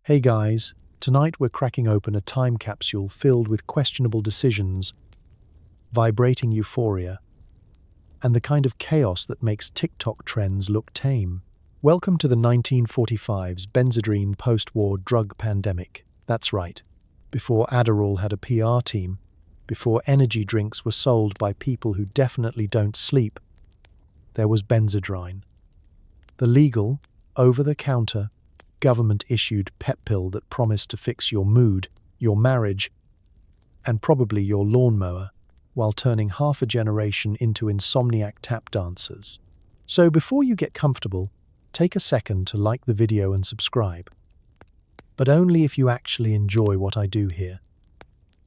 Hey guys, tonight we're cracking open a time capsule filled with questionable decisions, vibrating euphoria, and the kind of chaos that makes TikTok trends look tame. Welcome to the 1945's Benzedrine post-war drug pandemic. That's right. Before Adderall had a PR team, before energy drinks were sold by people who definitely don't sleep, there was Benzedrine. The legal, over-the-counter, government-issued pep pill that promised to fix your mood, your marriage, and probably your lawnmower, while turning half a generation into insomniac tap dancers. So before you get comfortable, take a second to like the video and subscribe. But only if you actually enjoy what I do here.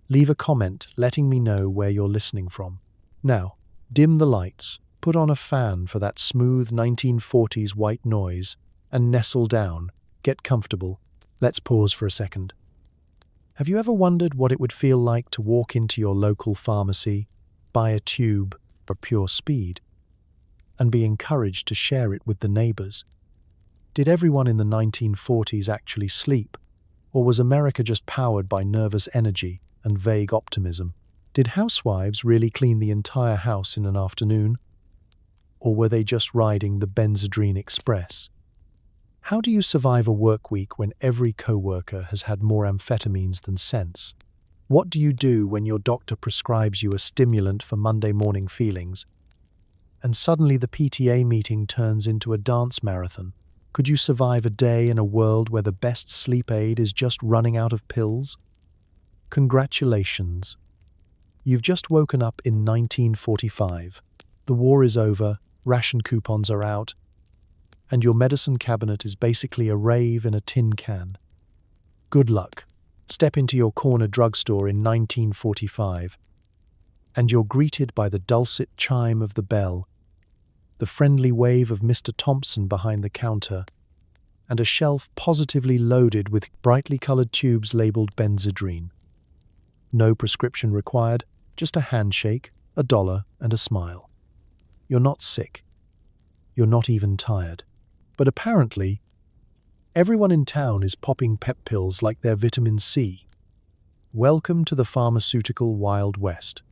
Leave a comment letting me know where you're listening from. Now, dim the lights, put on a fan for that smooth 1940s white noise, and nestle down. Get comfortable. Let's pause for a second. Have you ever wondered what it would feel like to walk into your local pharmacy, buy a tube for pure speed, and be encouraged to share it with the neighbors? Did everyone in the 1940s actually sleep, or was America just powered by nervous energy and vague optimism? Did housewives really clean the entire house in an afternoon, or were they just riding the Benzedrine Express? How do you survive a work week when every coworker has had more amphetamines than sense? What do you do when your doctor prescribes you a stimulant for Monday morning feelings, and suddenly the PTA meeting turns into a dance marathon? Could you survive a day in a world where the best sleep aid is just running out of pills? Congratulations. You've just woken up in 1945. The war is over, ration coupons are out, and your medicine cabinet is basically a rave in a tin can. Good luck. Step into your corner drugstore in 1945, and you're greeted by the dulcet chime of the bell, the friendly wave of Mr. Thompson behind the counter, and a shelf positively loaded with brightly colored tubes labeled Benzedrine. No prescription required, just a handshake, $1, and a smile. You're not sick. You're not even tired. But apparently, everyone in town is popping pep pills like they're vitamin C. Welcome to the pharmaceutical Wild West.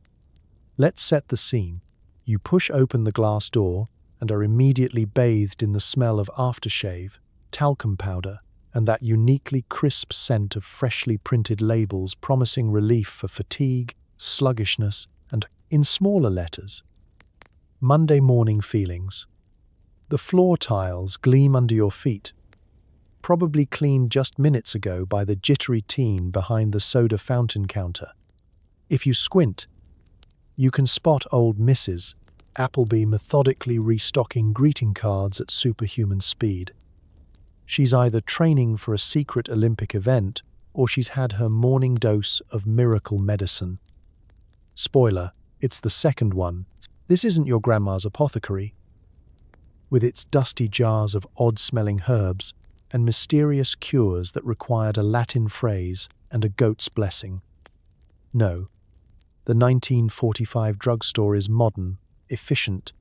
Let's set the scene. You push open the glass door and are immediately bathed in the smell of aftershave, talcum powder, and that uniquely crisp scent of freshly printed labels promising relief for fatigue, sluggishness, and, in smaller letters, Monday morning feelings. The floor tiles gleam under your feet, probably cleaned just minutes ago by the jittery teen behind the soda fountain counter. If you squint, you can spot old Mrs. Appleby methodically restocking greeting cards at superhuman speed. She's either training for a secret Olympic event, or she's had her morning dose of miracle medicine. Spoiler, it's the second one. This isn't your grandma's apothecary, with its dusty jars of odd-smelling herbs and mysterious cures that required a Latin phrase and a goat's blessing. No, the 1945 drugstore is modern, efficient,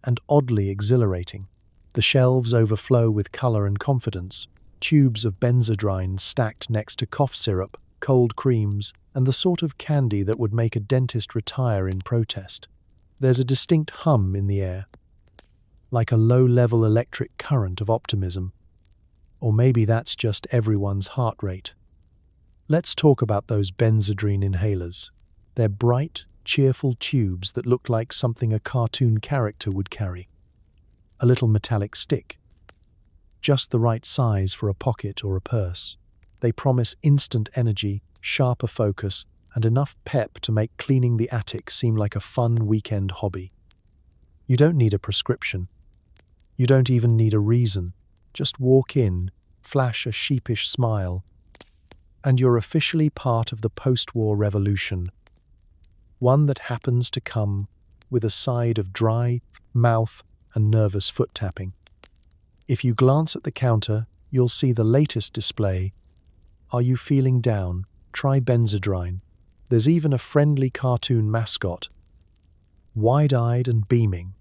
and oddly exhilarating. The shelves overflow with color and confidence, tubes of Benzedrine stacked next to cough syrup, cold creams, and the sort of candy that would make a dentist retire in protest. There's a distinct hum in the air, like a low-level electric current of optimism. Or maybe that's just everyone's heart rate. Let's talk about those Benzedrine inhalers. They're bright, cheerful tubes that look like something a cartoon character would carry. A little metallic stick, just the right size for a pocket or a purse. They promise instant energy, sharper focus, and enough pep to make cleaning the attic seem like a fun weekend hobby. You don't need a prescription. You don't even need a reason. Just walk in, flash a sheepish smile, and you're officially part of the post-war revolution. One that happens to come with a side of dry mouth and nervous foot tapping. If you glance at the counter, you'll see the latest display. Are you feeling down? Try Benzedrine. There's even a friendly cartoon mascot, wide-eyed and beaming,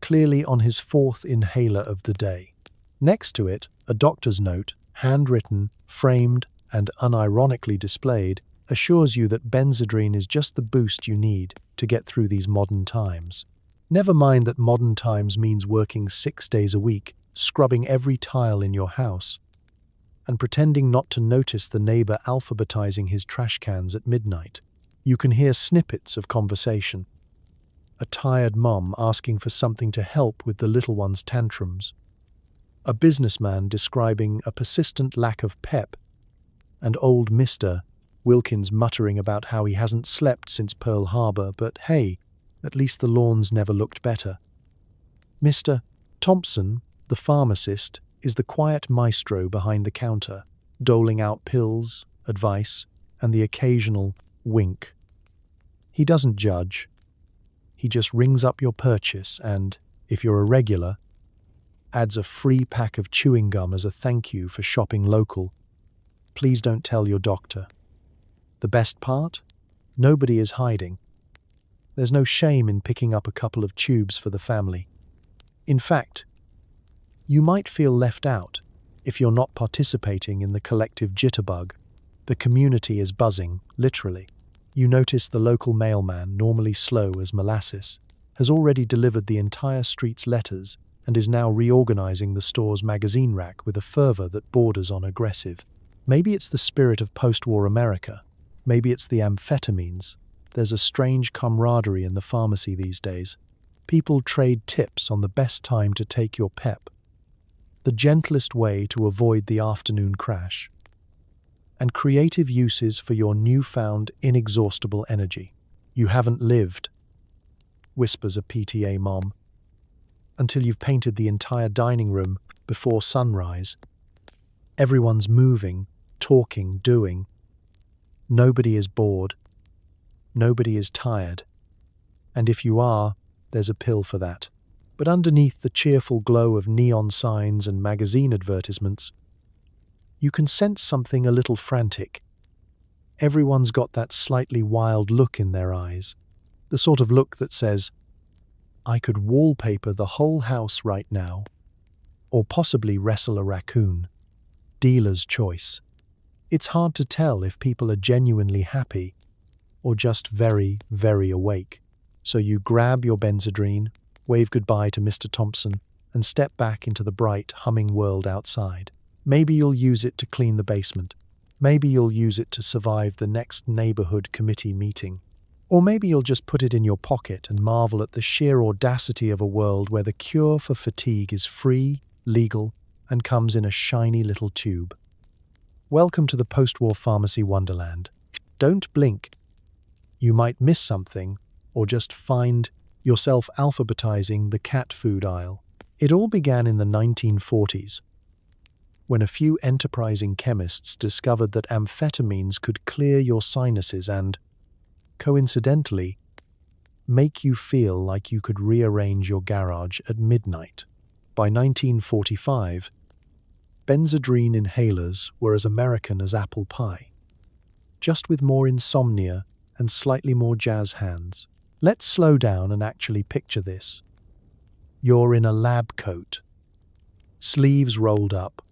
clearly on his fourth inhaler of the day. Next to it, a doctor's note, handwritten, framed, and unironically displayed, assures you that Benzedrine is just the boost you need to get through these modern times. Never mind that modern times means working 6 days a week, scrubbing every tile in your house, and pretending not to notice the neighbor alphabetizing his trash cans at midnight. You can hear snippets of conversation. A tired mom asking for something to help with the little one's tantrums. A businessman describing a persistent lack of pep, and old Mr. Wilkins muttering about how he hasn't slept since Pearl Harbor, but hey, at least the lawns never looked better. Mr. Thompson, the pharmacist, is the quiet maestro behind the counter, doling out pills, advice, and the occasional wink. He doesn't judge. He just rings up your purchase and, if you're a regular, adds a free pack of chewing gum as a thank you for shopping local. Please don't tell your doctor. The best part? Nobody is hiding. There's no shame in picking up a couple of tubes for the family. In fact, you might feel left out if you're not participating in the collective jitterbug. The community is buzzing, literally. You notice the local mailman, normally slow as molasses, has already delivered the entire street's letters and is now reorganizing the store's magazine rack with a fervor that borders on aggressive. Maybe it's the spirit of post-war America. Maybe it's the amphetamines. There's a strange camaraderie in the pharmacy these days. People trade tips on the best time to take your pep, the gentlest way to avoid the afternoon crash, and creative uses for your newfound inexhaustible energy. You haven't lived, whispers a PTA mom, until you've painted the entire dining room before sunrise. Everyone's moving, talking, doing. Nobody is bored. Nobody is tired. And if you are, there's a pill for that. But underneath the cheerful glow of neon signs and magazine advertisements, you can sense something a little frantic. Everyone's got that slightly wild look in their eyes, the sort of look that says, I could wallpaper the whole house right now, or possibly wrestle a raccoon. Dealer's choice. It's hard to tell if people are genuinely happy or just very, very awake. So you grab your Benzedrine, wave goodbye to Mr. Thompson, and step back into the bright, humming world outside. Maybe you'll use it to clean the basement. Maybe you'll use it to survive the next neighborhood committee meeting. Or maybe you'll just put it in your pocket and marvel at the sheer audacity of a world where the cure for fatigue is free, legal, and comes in a shiny little tube. Welcome to the post-war pharmacy wonderland. Don't blink. You might miss something, or just find yourself alphabetizing the cat food aisle. It all began in the 1940s, when a few enterprising chemists discovered that amphetamines could clear your sinuses and, coincidentally, make you feel like you could rearrange your garage at midnight. By 1945, Benzedrine inhalers were as American as apple pie, just with more insomnia and slightly more jazz hands. Let's slow down and actually picture this. You're in a lab coat, sleeves rolled up,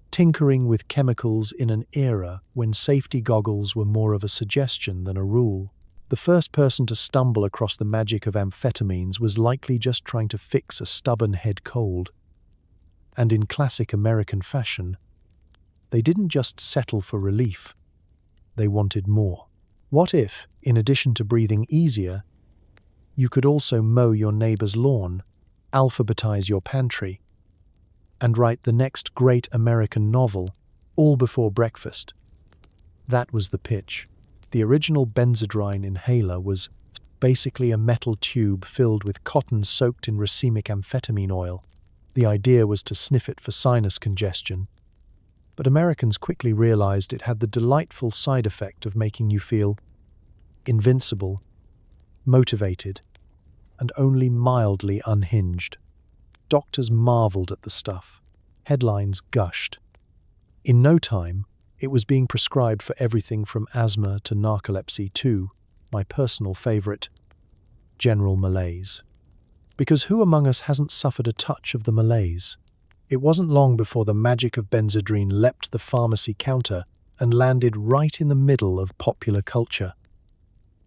tinkering with chemicals in an era when safety goggles were more of a suggestion than a rule. The first person to stumble across the magic of amphetamines was likely just trying to fix a stubborn head cold. And in classic American fashion, they didn't just settle for relief, they wanted more. What if, in addition to breathing easier, you could also mow your neighbor's lawn, alphabetize your pantry, and write the next great American novel, all before breakfast? That was the pitch. The original Benzedrine inhaler was basically a metal tube filled with cotton soaked in racemic amphetamine oil. The idea was to sniff it for sinus congestion, but Americans quickly realized it had the delightful side effect of making you feel invincible, motivated, and only mildly unhinged. Doctors marveled at the stuff. Headlines gushed. In no time, it was being prescribed for everything from asthma to narcolepsy to, my personal favorite, general malaise. Because who among us hasn't suffered a touch of the malaise? It wasn't long before the magic of Benzedrine leapt the pharmacy counter and landed right in the middle of popular culture.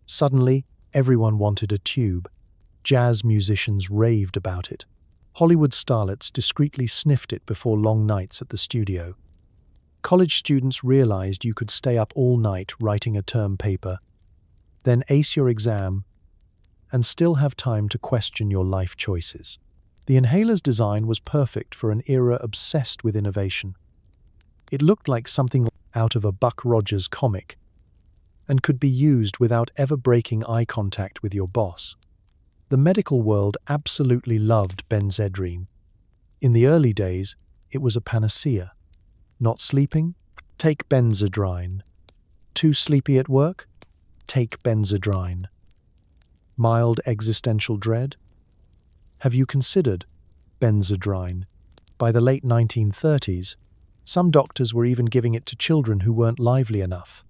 Suddenly, everyone wanted a tube. Jazz musicians raved about it. Hollywood starlets discreetly sniffed it before long nights at the studio. College students realized you could stay up all night writing a term paper, then ace your exam, and still have time to question your life choices. The inhaler's design was perfect for an era obsessed with innovation. It looked like something out of a Buck Rogers comic and could be used without ever breaking eye contact with your boss. The medical world absolutely loved Benzedrine. In the early days, it was a panacea. Not sleeping? Take Benzedrine. Too sleepy at work? Take Benzedrine. Mild existential dread? Have you considered Benzedrine? By the late 1930s, some doctors were even giving it to children who weren't lively enough.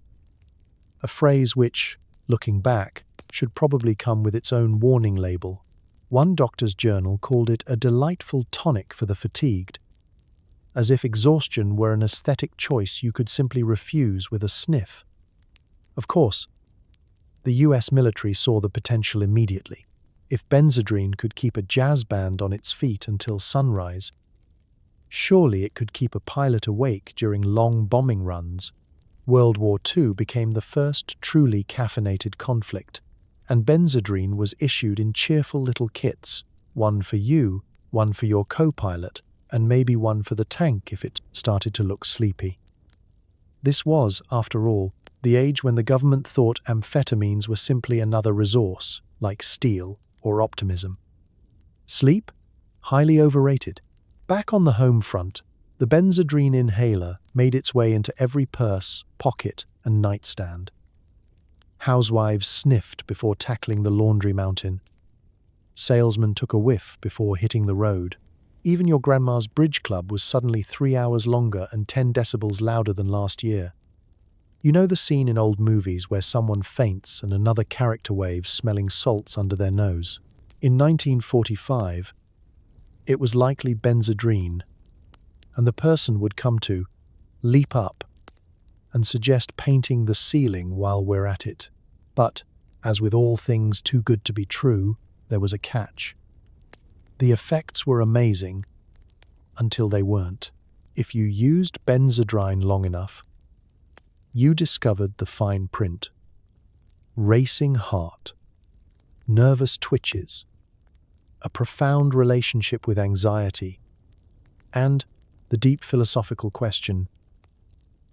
A phrase which, looking back, should probably come with its own warning label. One doctor's journal called it a delightful tonic for the fatigued, as if exhaustion were an aesthetic choice you could simply refuse with a sniff. Of course, the US military saw the potential immediately. If Benzedrine could keep a jazz band on its feet until sunrise, surely it could keep a pilot awake during long bombing runs. World War II became the first truly caffeinated conflict, and Benzedrine was issued in cheerful little kits, one for you, one for your co-pilot, and maybe one for the tank if it started to look sleepy. This was, after all, the age when the government thought amphetamines were simply another resource, like steel or optimism. Sleep? Highly overrated. Back on the home front, the Benzedrine inhaler made its way into every purse, pocket, and nightstand. Housewives sniffed before tackling the laundry mountain. Salesmen took a whiff before hitting the road. Even your grandma's bridge club was suddenly 3 hours longer and 10 decibels louder than last year. You know the scene in old movies where someone faints and another character waves smelling salts under their nose? In 1945, it was likely Benzedrine, and the person would come to leap up and suggest painting the ceiling while we're at it. But, as with all things too good to be true, there was a catch. The effects were amazing until they weren't. If you used Benzedrine long enough, you discovered the fine print. Racing heart, nervous twitches, a profound relationship with anxiety, and the deep philosophical question,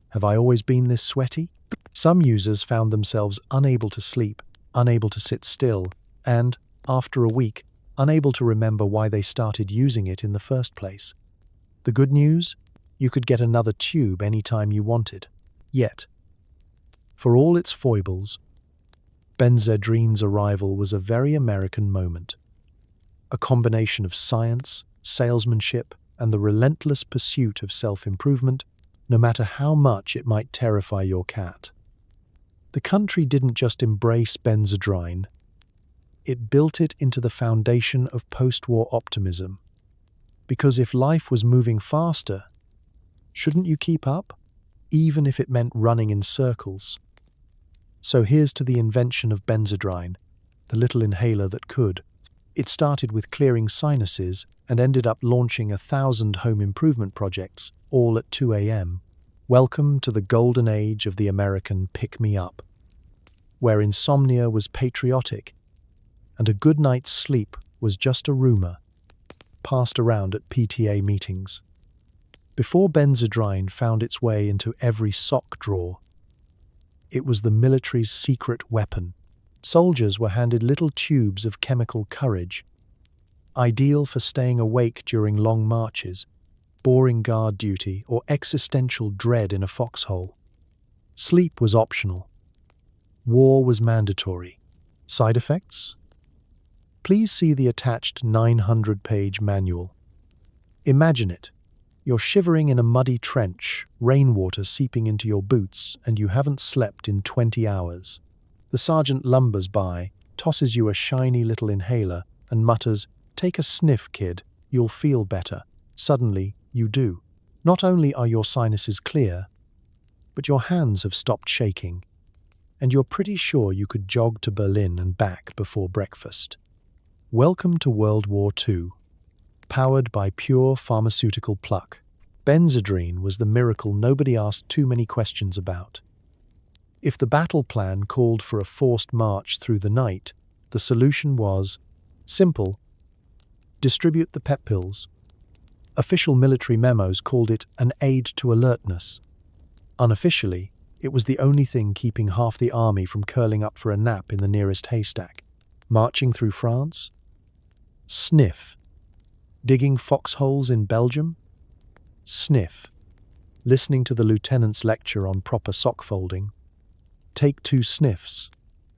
have I always been this sweaty? Some users found themselves unable to sleep, unable to sit still, and, after a week, unable to remember why they started using it in the first place. The good news? You could get another tube anytime you wanted. Yet, for all its foibles, Benzedrine's arrival was a very American moment. A combination of science, salesmanship, and the relentless pursuit of self-improvement, no matter how much it might terrify your cat. The country didn't just embrace Benzedrine, it built it into the foundation of post-war optimism. Because if life was moving faster, shouldn't you keep up, even if it meant running in circles? So here's to the invention of Benzedrine, the little inhaler that could. It started with clearing sinuses and ended up launching 1,000 home improvement projects, all at 2 a.m. Welcome to the golden age of the American pick-me-up, where insomnia was patriotic and a good night's sleep was just a rumor, passed around at PTA meetings. Before Benzedrine found its way into every sock drawer, it was the military's secret weapon. Soldiers were handed little tubes of chemical courage, ideal for staying awake during long marches, boring guard duty, or existential dread in a foxhole. Sleep was optional. War was mandatory. Side effects? Please see the attached 900-page manual. Imagine it. You're shivering in a muddy trench, rainwater seeping into your boots, and you haven't slept in 20 hours. The sergeant lumbers by, tosses you a shiny little inhaler, and mutters, "Take a sniff, kid, you'll feel better." Suddenly, you do. Not only are your sinuses clear, but your hands have stopped shaking, and you're pretty sure you could jog to Berlin and back before breakfast. Welcome to World War II, powered by pure pharmaceutical pluck. Benzedrine was the miracle nobody asked too many questions about. If the battle plan called for a forced march through the night, the solution was simple: distribute the pep pills. Official military memos called it an aid to alertness. Unofficially, it was the only thing keeping half the army from curling up for a nap in the nearest haystack. Marching through France? Sniff. Digging foxholes in Belgium? Sniff. Listening to the lieutenant's lecture on proper sock folding? Take 2 sniffs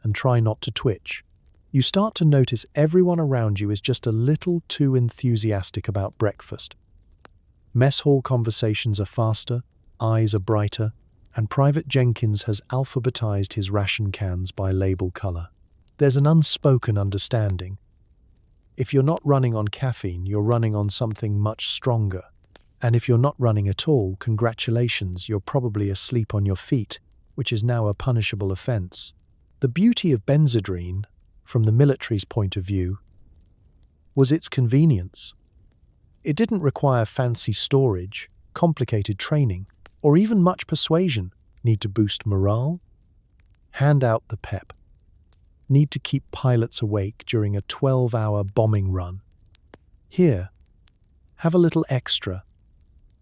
and try not to twitch. You start to notice everyone around you is just a little too enthusiastic about breakfast. Mess hall conversations are faster, eyes are brighter, and Private Jenkins has alphabetized his ration cans by label color. There's an unspoken understanding. If you're not running on caffeine, you're running on something much stronger. And if you're not running at all, congratulations, you're probably asleep on your feet, which is now a punishable offense. The beauty of Benzedrine, from the military's point of view, was its convenience. It didn't require fancy storage, complicated training, or even much persuasion. Need to boost morale? Hand out the pep. Need to keep pilots awake during a 12-hour bombing run? Here, have a little extra.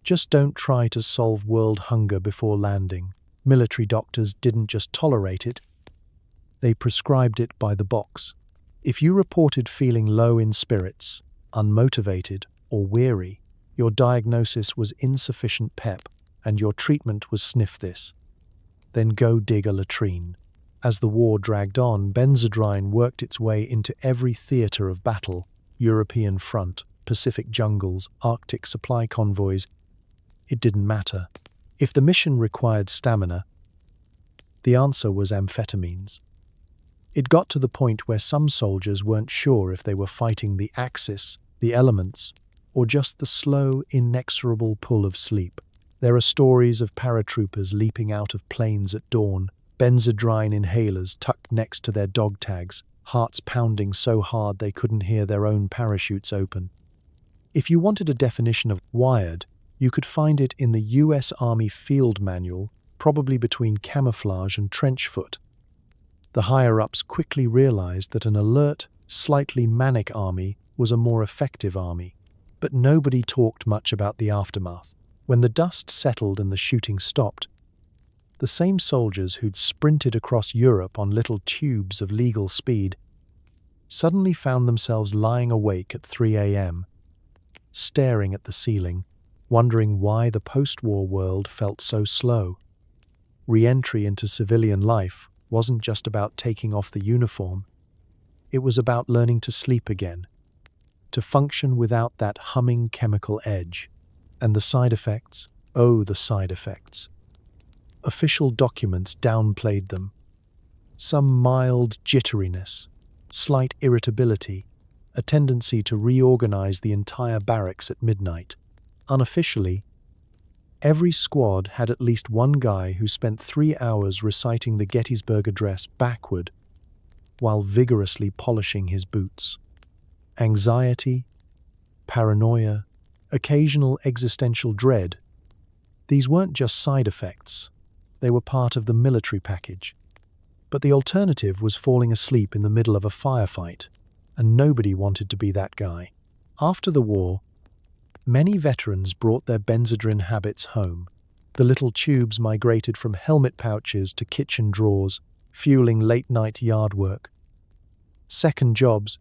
Just don't try to solve world hunger before landing. Military doctors didn't just tolerate it, they prescribed it by the box. If you reported feeling low in spirits, unmotivated, or weary, your diagnosis was insufficient pep, and your treatment was sniff this. Then go dig a latrine. As the war dragged on, Benzedrine worked its way into every theater of battle: European front, Pacific jungles, Arctic supply convoys. It didn't matter. If the mission required stamina, the answer was amphetamines. It got to the point where some soldiers weren't sure if they were fighting the Axis, the elements, or just the slow, inexorable pull of sleep. There are stories of paratroopers leaping out of planes at dawn, Benzedrine inhalers tucked next to their dog tags, hearts pounding so hard they couldn't hear their own parachutes open. If you wanted a definition of wired, you could find it in the US Army Field Manual, probably between camouflage and trench foot. The higher-ups quickly realized that an alert, slightly manic army was a more effective army, but nobody talked much about the aftermath. When the dust settled and the shooting stopped, the same soldiers who'd sprinted across Europe on little tubes of legal speed suddenly found themselves lying awake at 3 a.m., staring at the ceiling, wondering why the post-war world felt so slow. Re-entry into civilian life wasn't just about taking off the uniform. It was about learning to sleep again, to function without that humming chemical edge. And the side effects? Oh, the side effects. Official documents downplayed them. Some mild jitteriness, slight irritability, a tendency to reorganize the entire barracks at midnight. Unofficially, every squad had at least one guy who spent 3 hours reciting the Gettysburg Address backward while vigorously polishing his boots. Anxiety, paranoia, occasional existential dread. These weren't just side effects. They were part of the military package. But the alternative was falling asleep in the middle of a firefight, and nobody wanted to be that guy. After the war, many veterans brought their Benzedrine habits home. The little tubes migrated from helmet pouches to kitchen drawers, fueling late-night yard work, second jobs,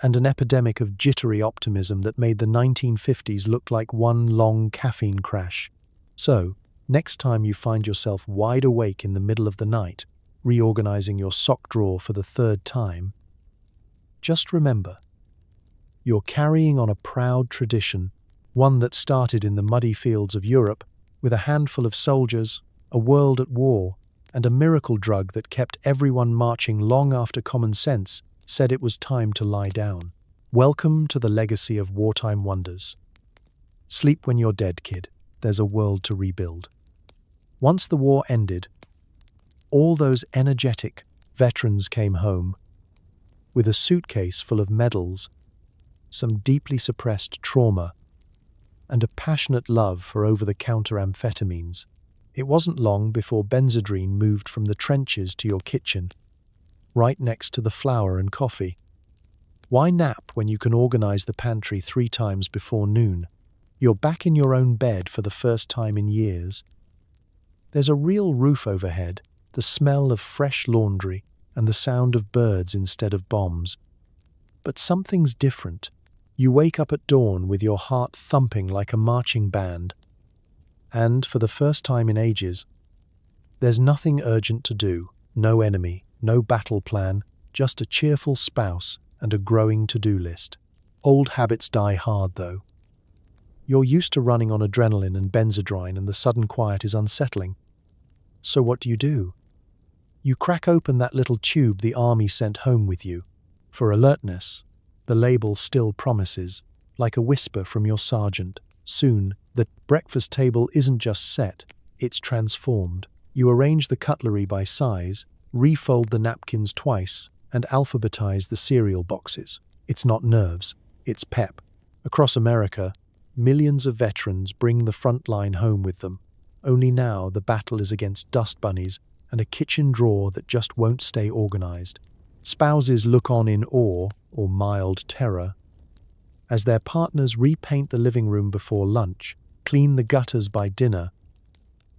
and an epidemic of jittery optimism that made the 1950s look like one long caffeine crash. So, next time you find yourself wide awake in the middle of the night, reorganizing your sock drawer for the 3rd time, just remember, you're carrying on a proud tradition, one that started in the muddy fields of Europe with a handful of soldiers, a world at war, and a miracle drug that kept everyone marching long after common sense said it was time to lie down. Welcome to the legacy of wartime wonders. Sleep when you're dead, kid. There's a world to rebuild. Once the war ended, all those energetic veterans came home with a suitcase full of medals, some deeply suppressed trauma, and a passionate love for over-the-counter amphetamines. It wasn't long before Benzedrine moved from the trenches to your kitchen, right next to the flour and coffee. Why nap when you can organize the pantry 3 times before noon? You're back in your own bed for the first time in years. There's a real roof overhead, the smell of fresh laundry, and the sound of birds instead of bombs. But something's different. You wake up at dawn with your heart thumping like a marching band. And, for the first time in ages, there's nothing urgent to do, no enemy, no battle plan, just a cheerful spouse and a growing to-do list. Old habits die hard, though. You're used to running on adrenaline and Benzedrine, and the sudden quiet is unsettling. So what do? You crack open that little tube the army sent home with you. For alertness, the label still promises, like a whisper from your sergeant, soon, the breakfast table isn't just set, it's transformed. You arrange the cutlery by size, refold the napkins twice, and alphabetize the cereal boxes. It's not nerves, it's pep. Across America, millions of veterans bring the front line home with them. Only now the battle is against dust bunnies and a kitchen drawer that just won't stay organized. Spouses look on in awe or mild terror as their partners repaint the living room before lunch, clean the gutters by dinner,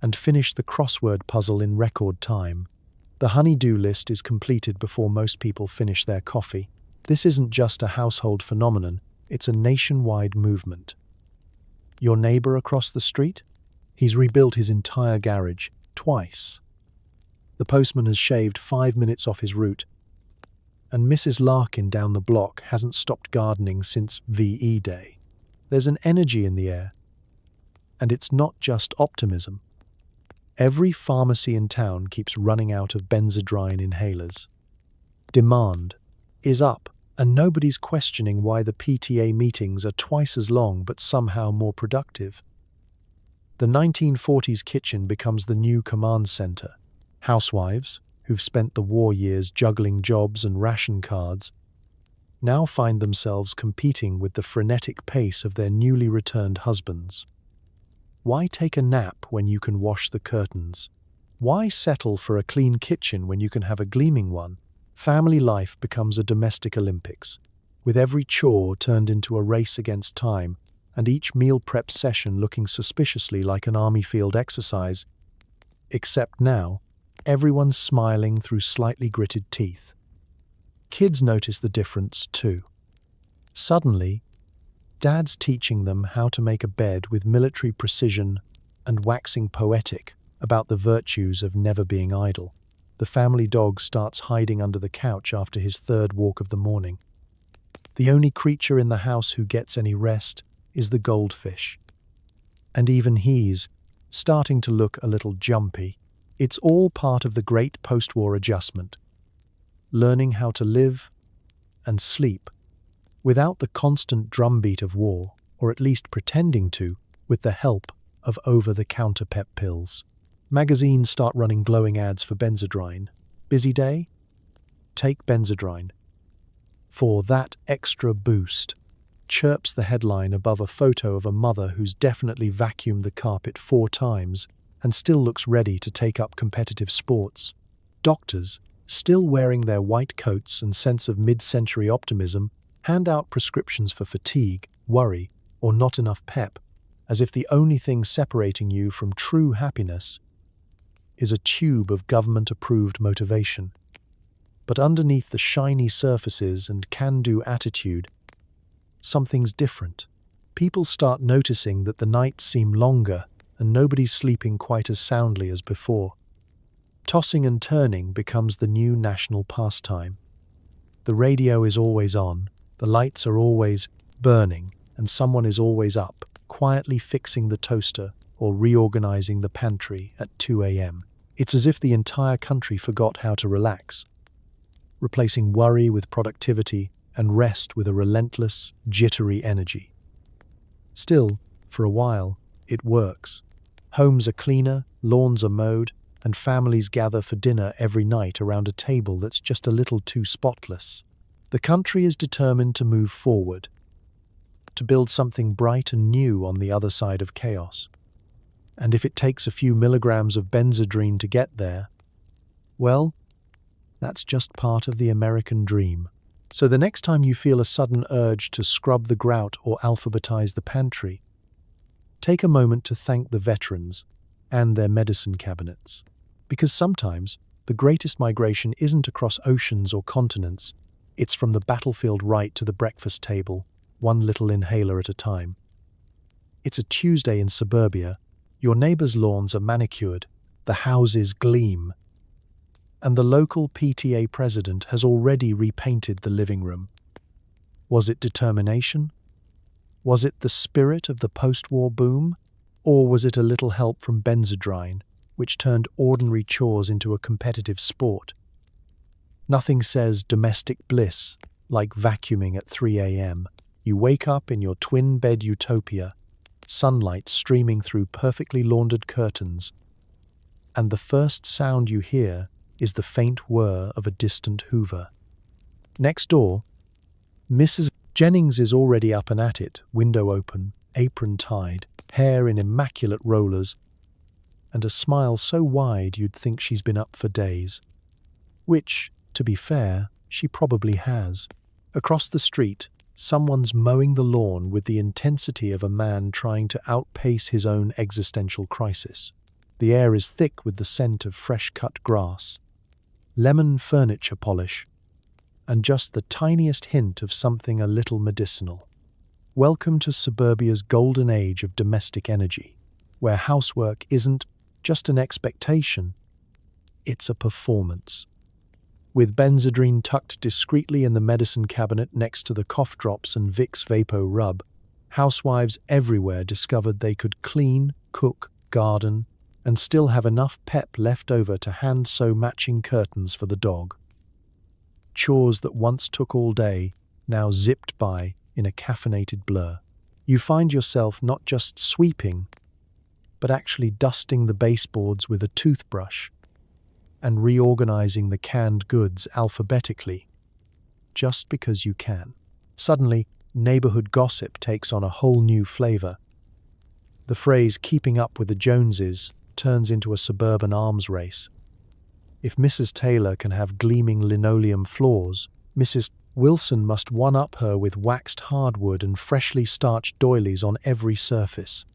and finish the crossword puzzle in record time. The honey-do list is completed before most people finish their coffee. This isn't just a household phenomenon, it's a nationwide movement. Your neighbor across the street? He's rebuilt his entire garage, twice. The postman has shaved 5 minutes off his route, and Mrs. Larkin down the block hasn't stopped gardening since VE Day. There's an energy in the air, and it's not just optimism. Every pharmacy in town keeps running out of Benzedrine inhalers. Demand is up, and nobody's questioning why the PTA meetings are twice as long but somehow more productive. The 1940s kitchen becomes the new command center. Housewives, who've spent the war years juggling jobs and ration cards, now find themselves competing with the frenetic pace of their newly returned husbands. Why take a nap when you can wash the curtains? Why settle for a clean kitchen when you can have a gleaming one? Family life becomes a domestic Olympics, with every chore turned into a race against time, and each meal prep session looking suspiciously like an army field exercise. Except now, everyone's smiling through slightly gritted teeth. Kids notice the difference too. Suddenly, Dad's teaching them how to make a bed with military precision and waxing poetic about the virtues of never being idle. The family dog starts hiding under the couch after his 3rd walk of the morning. The only creature in the house who gets any rest is the goldfish. And even he's starting to look a little jumpy. It's all part of the great post-war adjustment. Learning how to live and sleep without the constant drumbeat of war, or at least pretending to, with the help of over-the-counter pep pills. Magazines start running glowing ads for Benzedrine. Busy day? Take Benzedrine. For that extra boost, chirps the headline above a photo of a mother who's definitely vacuumed the carpet 4 times and still looks ready to take up competitive sports. Doctors, still wearing their white coats and sense of mid-century optimism, hand out prescriptions for fatigue, worry, or not enough pep, as if the only thing separating you from true happiness is a tube of government-approved motivation. But underneath the shiny surfaces and can-do attitude, something's different. People start noticing that the nights seem longer and nobody's sleeping quite as soundly as before. Tossing and turning becomes the new national pastime. The radio is always on, the lights are always burning, and someone is always up, quietly fixing the toaster or reorganizing the pantry at 2 a.m. It's as if the entire country forgot how to relax, replacing worry with productivity and rest with a relentless, jittery energy. Still, For a while, it works. Homes are cleaner, lawns are mowed, and families gather for dinner every night around a table that's just a little too spotless. The country is determined to move forward, to build something bright and new on the other side of chaos. And if it takes a few milligrams of Benzedrine to get there, well, that's just part of the American dream. So the next time you feel a sudden urge to scrub the grout or alphabetize the pantry, take a moment to thank the veterans and their medicine cabinets. Because sometimes the greatest migration isn't across oceans or continents, it's from the battlefield right to the breakfast table, one little inhaler at a time. It's a Tuesday in suburbia, your neighbor's lawns are manicured, the houses gleam, and the local PTA president has already repainted the living room. Was it determination? Was it the spirit of the postwar boom? Or was it a little help from Benzedrine, which turned ordinary chores into a competitive sport? Nothing says domestic bliss like vacuuming at 3 a.m. You wake up in your twin-bed utopia, sunlight streaming through perfectly laundered curtains, and the first sound you hear is the faint whir of a distant Hoover. Next door, Mrs. Jennings is already up and at it, window open, apron tied, hair in immaculate rollers, and a smile so wide you'd think she's been up for days. Which, to be fair, she probably has. Across the street, someone's mowing the lawn with the intensity of a man trying to outpace his own existential crisis. The air is thick with the scent of fresh-cut grass, lemon furniture polish, and just the tiniest hint of something a little medicinal. Welcome to suburbia's golden age of domestic energy, where housework isn't just an expectation, it's a performance. With Benzedrine tucked discreetly in the medicine cabinet next to the cough drops and Vicks Vapo Rub, housewives everywhere discovered they could clean, cook, garden, and still have enough pep left over to hand-sew matching curtains for the dog. Chores that once took all day now zipped by in a caffeinated blur. You find yourself not just sweeping, but actually dusting the baseboards with a toothbrush and reorganizing the canned goods alphabetically, just because you can. Suddenly, neighborhood gossip takes on a whole new flavor. The phrase "keeping up with the Joneses" turns into a suburban arms race. If Mrs. Taylor can have gleaming linoleum floors, Mrs. Wilson must one-up her with waxed hardwood and freshly starched doilies on every surface.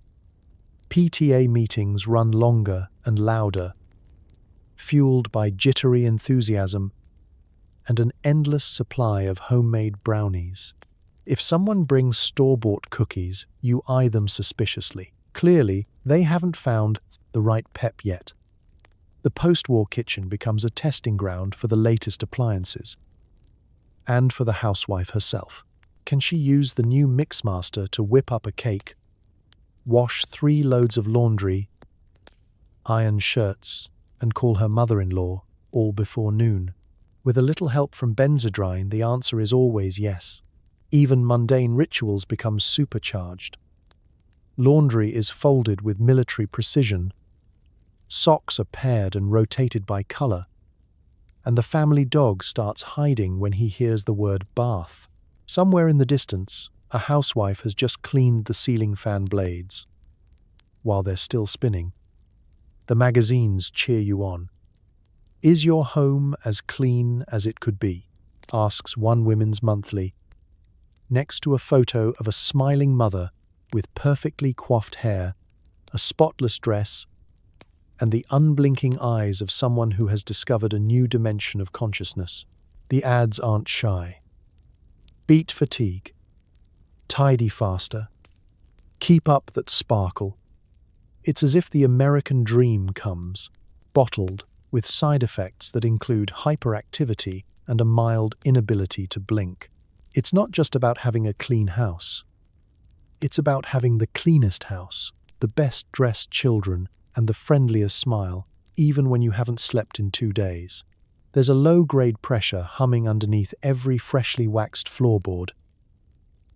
PTA meetings run longer and louder, fueled by jittery enthusiasm and an endless supply of homemade brownies. If someone brings store-bought cookies, you eye them suspiciously. Clearly, they haven't found the right pep yet. The post-war kitchen becomes a testing ground for the latest appliances. And for the housewife herself. Can she use the new Mixmaster to whip up a cake, wash 3 loads of laundry, iron shirts, and call her mother-in-law all before noon? With a little help from Benzedrine, the answer is always yes. Even mundane rituals become supercharged. Laundry is folded with military precision. Socks are paired and rotated by color. And the family dog starts hiding when he hears the word bath. Somewhere in the distance, a housewife has just cleaned the ceiling fan blades. While they're still spinning, the magazines cheer you on. Is your home as clean as it could be? Asks One Women's Monthly, next to a photo of a smiling mother with perfectly coiffed hair, a spotless dress, and the unblinking eyes of someone who has discovered a new dimension of consciousness. The ads aren't shy. Beat fatigue. Tidy faster. Keep up that sparkle. It's as if the American dream comes, bottled, with side effects that include hyperactivity and a mild inability to blink. It's not just about having a clean house. It's about having the cleanest house, the best-dressed children, and the friendliest smile, even when you haven't slept in 2 days. There's a low-grade pressure humming underneath every freshly waxed floorboard.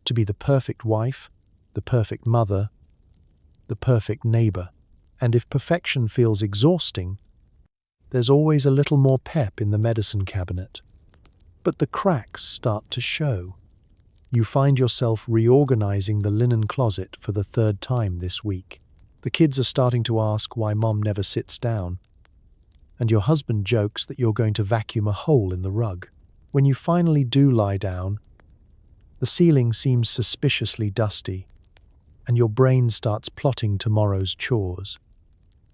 To be the perfect wife, the perfect mother, the perfect neighbor. And if perfection feels exhausting, there's always a little more pep in the medicine cabinet. But the cracks start to show. You find yourself reorganizing the linen closet for the third time this week. The kids are starting to ask why mom never sits down, and your husband jokes that you're going to vacuum a hole in the rug. When you finally do lie down, the ceiling seems suspiciously dusty, and your brain starts plotting tomorrow's chores.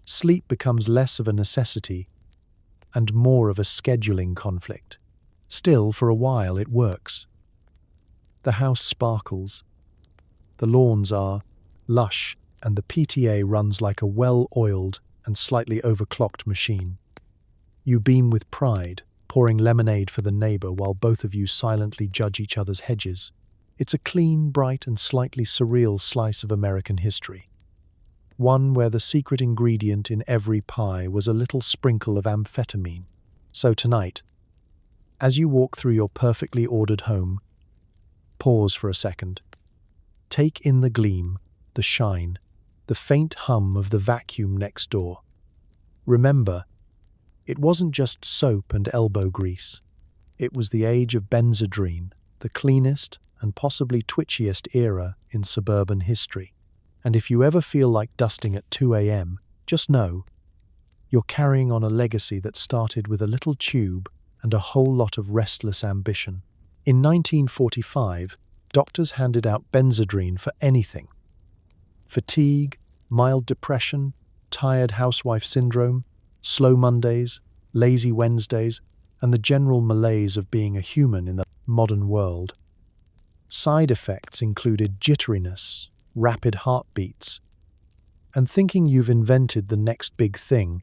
Sleep becomes less of a necessity and more of a scheduling conflict. Still, for a while, it works. The house sparkles. The lawns are lush, and the PTA runs like a well-oiled and slightly overclocked machine. You beam with pride, pouring lemonade for the neighbor while both of you silently judge each other's hedges. It's a clean, bright, and slightly surreal slice of American history. One where the secret ingredient in every pie was a little sprinkle of amphetamine. So tonight, as you walk through your perfectly ordered home, pause for a second. Take in the gleam, the shine, the faint hum of the vacuum next door. Remember, it wasn't just soap and elbow grease. It was the age of Benzedrine, the cleanest and possibly twitchiest era in suburban history. And if you ever feel like dusting at 2 a.m., just know you're carrying on a legacy that started with a little tube and a whole lot of restless ambition. In 1945, doctors handed out Benzedrine for anything. Fatigue, mild depression, tired housewife syndrome, slow Mondays, lazy Wednesdays, and the general malaise of being a human in the modern world. Side effects included jitteriness, rapid heartbeats, and thinking you've invented the next big thing,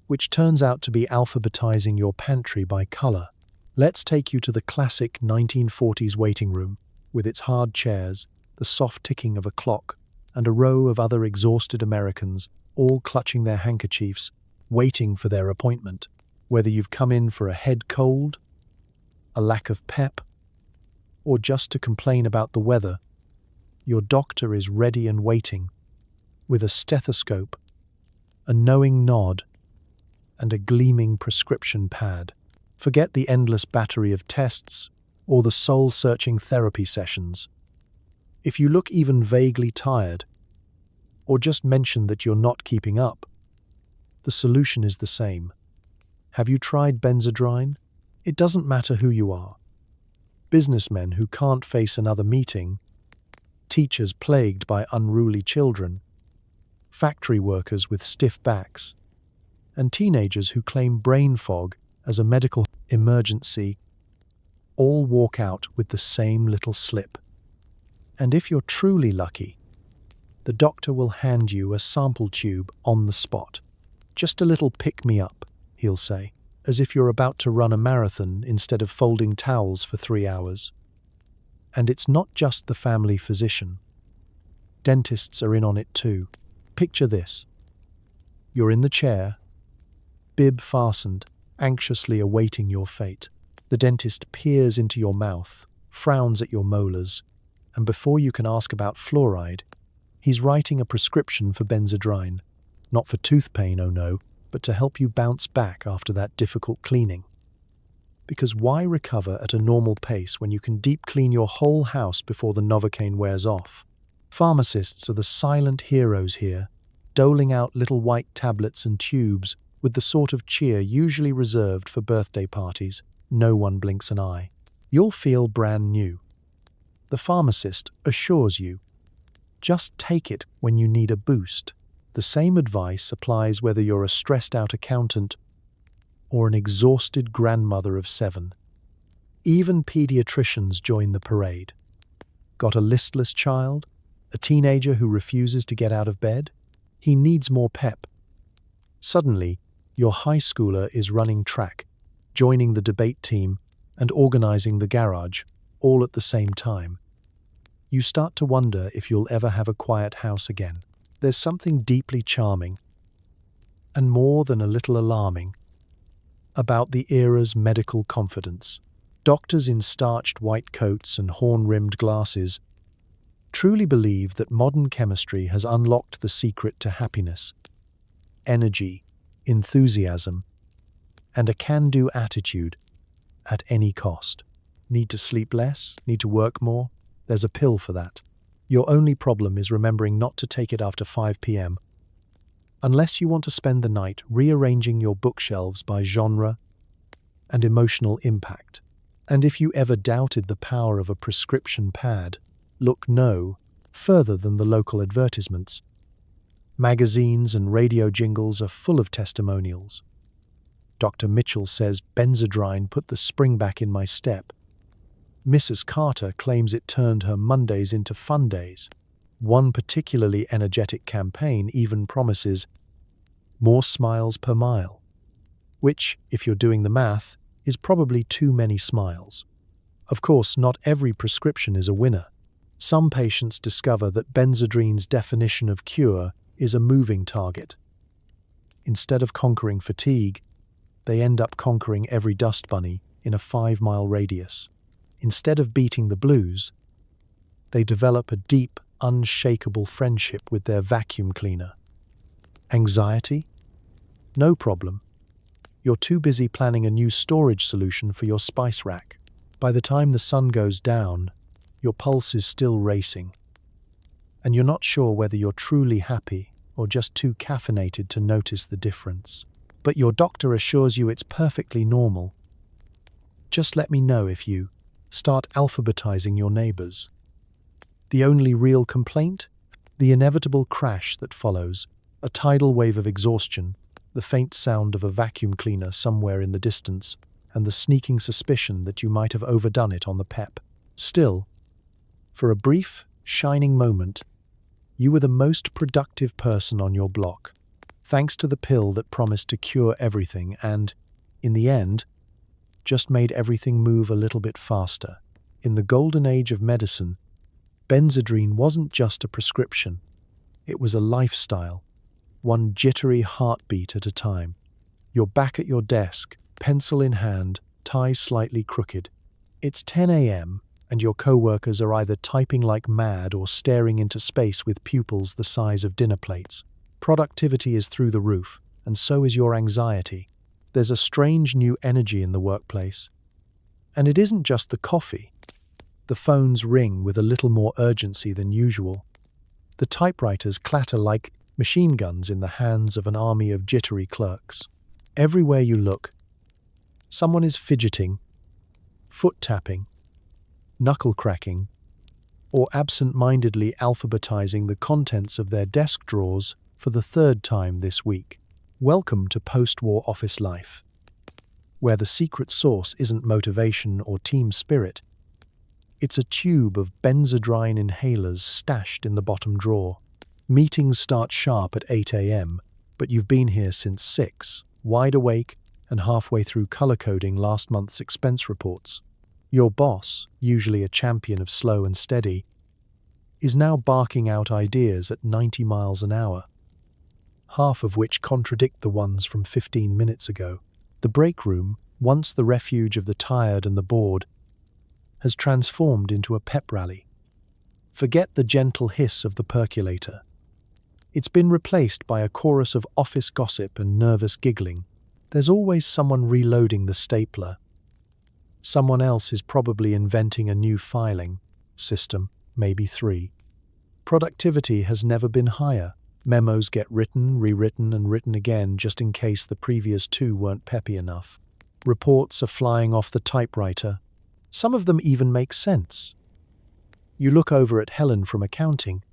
which turns out to be alphabetizing your pantry by color. Let's take you to the classic 1940s waiting room, with its hard chairs, the soft ticking of a clock, and a row of other exhausted Americans, all clutching their handkerchiefs, waiting for their appointment. Whether you've come in for a head cold, a lack of pep, or just to complain about the weather, your doctor is ready and waiting, with a stethoscope, a knowing nod, and a gleaming prescription pad. Forget the endless battery of tests or the soul-searching therapy sessions. If you look even vaguely tired, or just mention that you're not keeping up, the solution is the same. Have you tried Benzedrine? It doesn't matter who you are. Businessmen who can't face another meeting, teachers plagued by unruly children, factory workers with stiff backs, and teenagers who claim brain fog as a medical emergency, all walk out with the same little slip. And if you're truly lucky, the doctor will hand you a sample tube on the spot. Just a little pick-me-up, he'll say, as if you're about to run a marathon instead of folding towels for 3 hours. And it's not just the family physician. Dentists are in on it too. Picture this. You're in the chair, bib fastened, anxiously awaiting your fate. The dentist peers into your mouth, frowns at your molars, and before you can ask about fluoride, he's writing a prescription for Benzedrine. Not for tooth pain, oh no, but to help you bounce back after that difficult cleaning. Because why recover at a normal pace when you can deep clean your whole house before the Novocaine wears off? Pharmacists are the silent heroes here, doling out little white tablets and tubes with the sort of cheer usually reserved for birthday parties. No one blinks an eye. You'll feel brand new. The pharmacist assures you, just take it when you need a boost. The same advice applies whether you're a stressed-out accountant or an exhausted grandmother of 7. Even pediatricians join the parade. Got a listless child? A teenager who refuses to get out of bed? He needs more pep. Suddenly, your high schooler is running track, joining the debate team, and organizing the garage, all at the same time. You start to wonder if you'll ever have a quiet house again. There's something deeply charming, and more than a little alarming, about the era's medical confidence. Doctors in starched white coats and horn-rimmed glasses truly believe that modern chemistry has unlocked the secret to happiness, energy, enthusiasm, and a can-do attitude at any cost. Need to sleep less? Need to work more? There's a pill for that. Your only problem is remembering not to take it after 5 p.m. unless you want to spend the night rearranging your bookshelves by genre and emotional impact. And if you ever doubted the power of a prescription pad, look no further than the local advertisements. Magazines and radio jingles are full of testimonials. Dr. Mitchell says Benzedrine put the spring back in my step. Mrs. Carter claims it turned her Mondays into fun days. One particularly energetic campaign even promises more smiles per mile, which, if you're doing the math, is probably too many smiles. Of course, not every prescription is a winner. Some patients discover that Benzedrine's definition of cure is a moving target. Instead of conquering fatigue, they end up conquering every dust bunny in a 5-mile radius. Instead of beating the blues, they develop a deep, unshakable friendship with their vacuum cleaner. Anxiety? No problem. You're too busy planning a new storage solution for your spice rack. By the time the sun goes down, your pulse is still racing, and you're not sure whether you're truly happy or just too caffeinated to notice the difference. But your doctor assures you it's perfectly normal. Just let me know if you start alphabetizing your neighbors. The only real complaint? The inevitable crash that follows, a tidal wave of exhaustion, the faint sound of a vacuum cleaner somewhere in the distance, and the sneaking suspicion that you might have overdone it on the pep. Still, for a brief, shining moment, you were the most productive person on your block, thanks to the pill that promised to cure everything and, in the end, just made everything move a little bit faster. In the golden age of medicine, Benzedrine wasn't just a prescription. It was a lifestyle, one jittery heartbeat at a time. You're back at your desk, pencil in hand, tie slightly crooked. It's 10 a.m., and your co-workers are either typing like mad or staring into space with pupils the size of dinner plates. Productivity is through the roof, and so is your anxiety. There's a strange new energy in the workplace. And it isn't just the coffee. The phones ring with a little more urgency than usual. The typewriters clatter like machine guns in the hands of an army of jittery clerks. Everywhere you look, someone is fidgeting, foot tapping, knuckle cracking, or absent-mindedly alphabetizing the contents of their desk drawers for the 3rd time this week. Welcome to post-war office life, where the secret sauce isn't motivation or team spirit. It's a tube of Benzedrine inhalers stashed in the bottom drawer. Meetings start sharp at 8 a.m., but you've been here since 6, wide awake and halfway through color-coding last month's expense reports. Your boss, usually a champion of slow and steady, is now barking out ideas at 90 miles an hour, half of which contradict the ones from 15 minutes ago. The break room, once the refuge of the tired and the bored, has transformed into a pep rally. Forget the gentle hiss of the percolator. It's been replaced by a chorus of office gossip and nervous giggling. There's always someone reloading the stapler. Someone else is probably inventing a new filing system, maybe 3. Productivity has never been higher. Memos get written, rewritten, and written again just in case the previous 2 weren't peppy enough. Reports are flying off the typewriter. Some of them even make sense. You look over at Helen from accounting,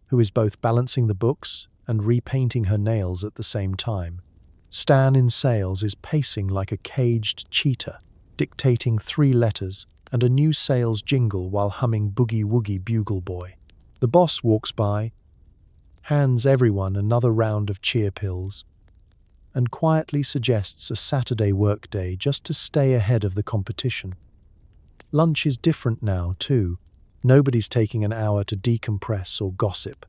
who is both balancing the books and repainting her nails at the same time. Stan in sales is pacing like a caged cheetah, dictating 3 letters and a new sales jingle while humming Boogie Woogie Bugle Boy. The boss walks by, hands everyone another round of cheer pills, and quietly suggests a Saturday workday just to stay ahead of the competition. Lunch is different now, too. Nobody's taking an hour to decompress or gossip.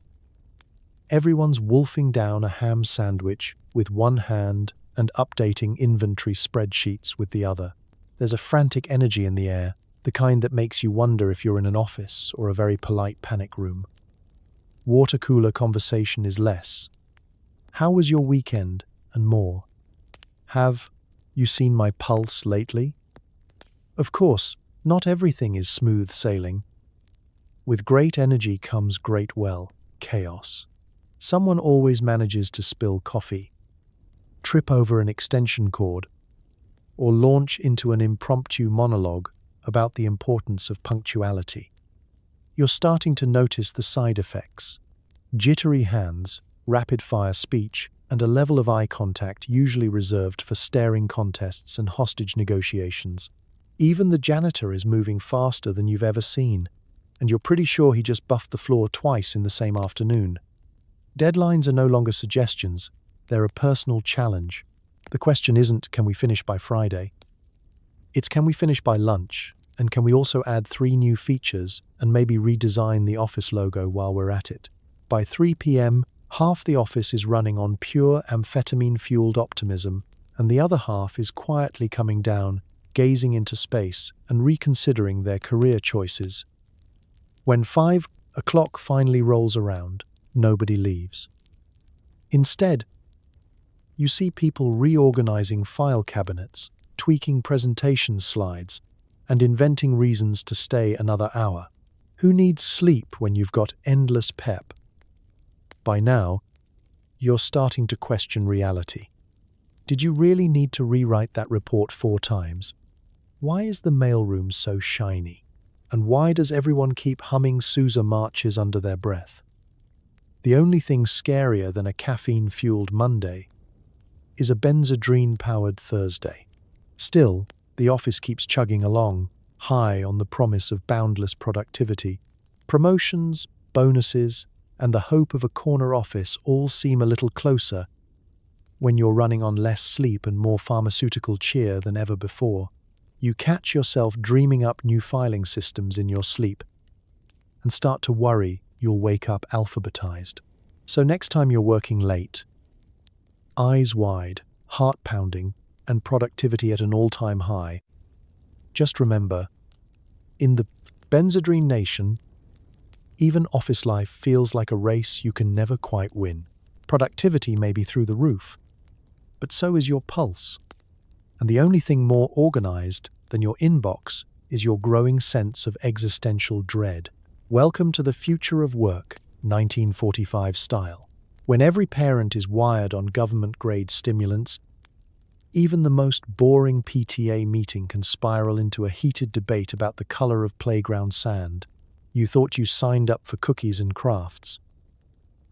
Everyone's wolfing down a ham sandwich with one hand and updating inventory spreadsheets with the other. There's a frantic energy in the air, the kind that makes you wonder if you're in an office or a very polite panic room. Water cooler conversation is less. How was your weekend? And more. Have you seen my pulse lately? Of course, not everything is smooth sailing. With great energy comes chaos. Someone always manages to spill coffee, trip over an extension cord, or launch into an impromptu monologue about the importance of punctuality. You're starting to notice the side effects: jittery hands, rapid-fire speech, and a level of eye contact usually reserved for staring contests and hostage negotiations. Even the janitor is moving faster than you've ever seen, and you're pretty sure he just buffed the floor twice in the same afternoon. Deadlines are no longer suggestions, they're a personal challenge. The question isn't, can we finish by Friday? It's, can we finish by lunch? And can we also add 3 new features and maybe redesign the office logo while we're at it? By 3 p.m., half the office is running on pure amphetamine-fueled optimism, and the other half is quietly coming down, gazing into space and reconsidering their career choices. When 5 o'clock finally rolls around, nobody leaves. Instead, you see people reorganizing file cabinets, tweaking presentation slides, and inventing reasons to stay another hour. Who needs sleep when you've got endless pep? By now, you're starting to question reality. Did you really need to rewrite that report 4 times? Why is the mailroom so shiny? And why does everyone keep humming Sousa marches under their breath? The only thing scarier than a caffeine-fueled Monday is a Benzedrine-powered Thursday. Still, the office keeps chugging along, high on the promise of boundless productivity. Promotions, bonuses, and the hope of a corner office all seem a little closer when you're running on less sleep and more pharmaceutical cheer than ever before. You catch yourself dreaming up new filing systems in your sleep and start to worry you'll wake up alphabetized. So next time you're working late, eyes wide, heart pounding, and productivity at an all-time high, just remember, in the Benzedrine Nation, even office life feels like a race you can never quite win. Productivity may be through the roof, but so is your pulse. And the only thing more organized than your inbox is your growing sense of existential dread. Welcome to the future of work, 1945 style. When every parent is wired on government-grade stimulants, even the most boring PTA meeting can spiral into a heated debate about the color of playground sand. You thought you signed up for cookies and crafts.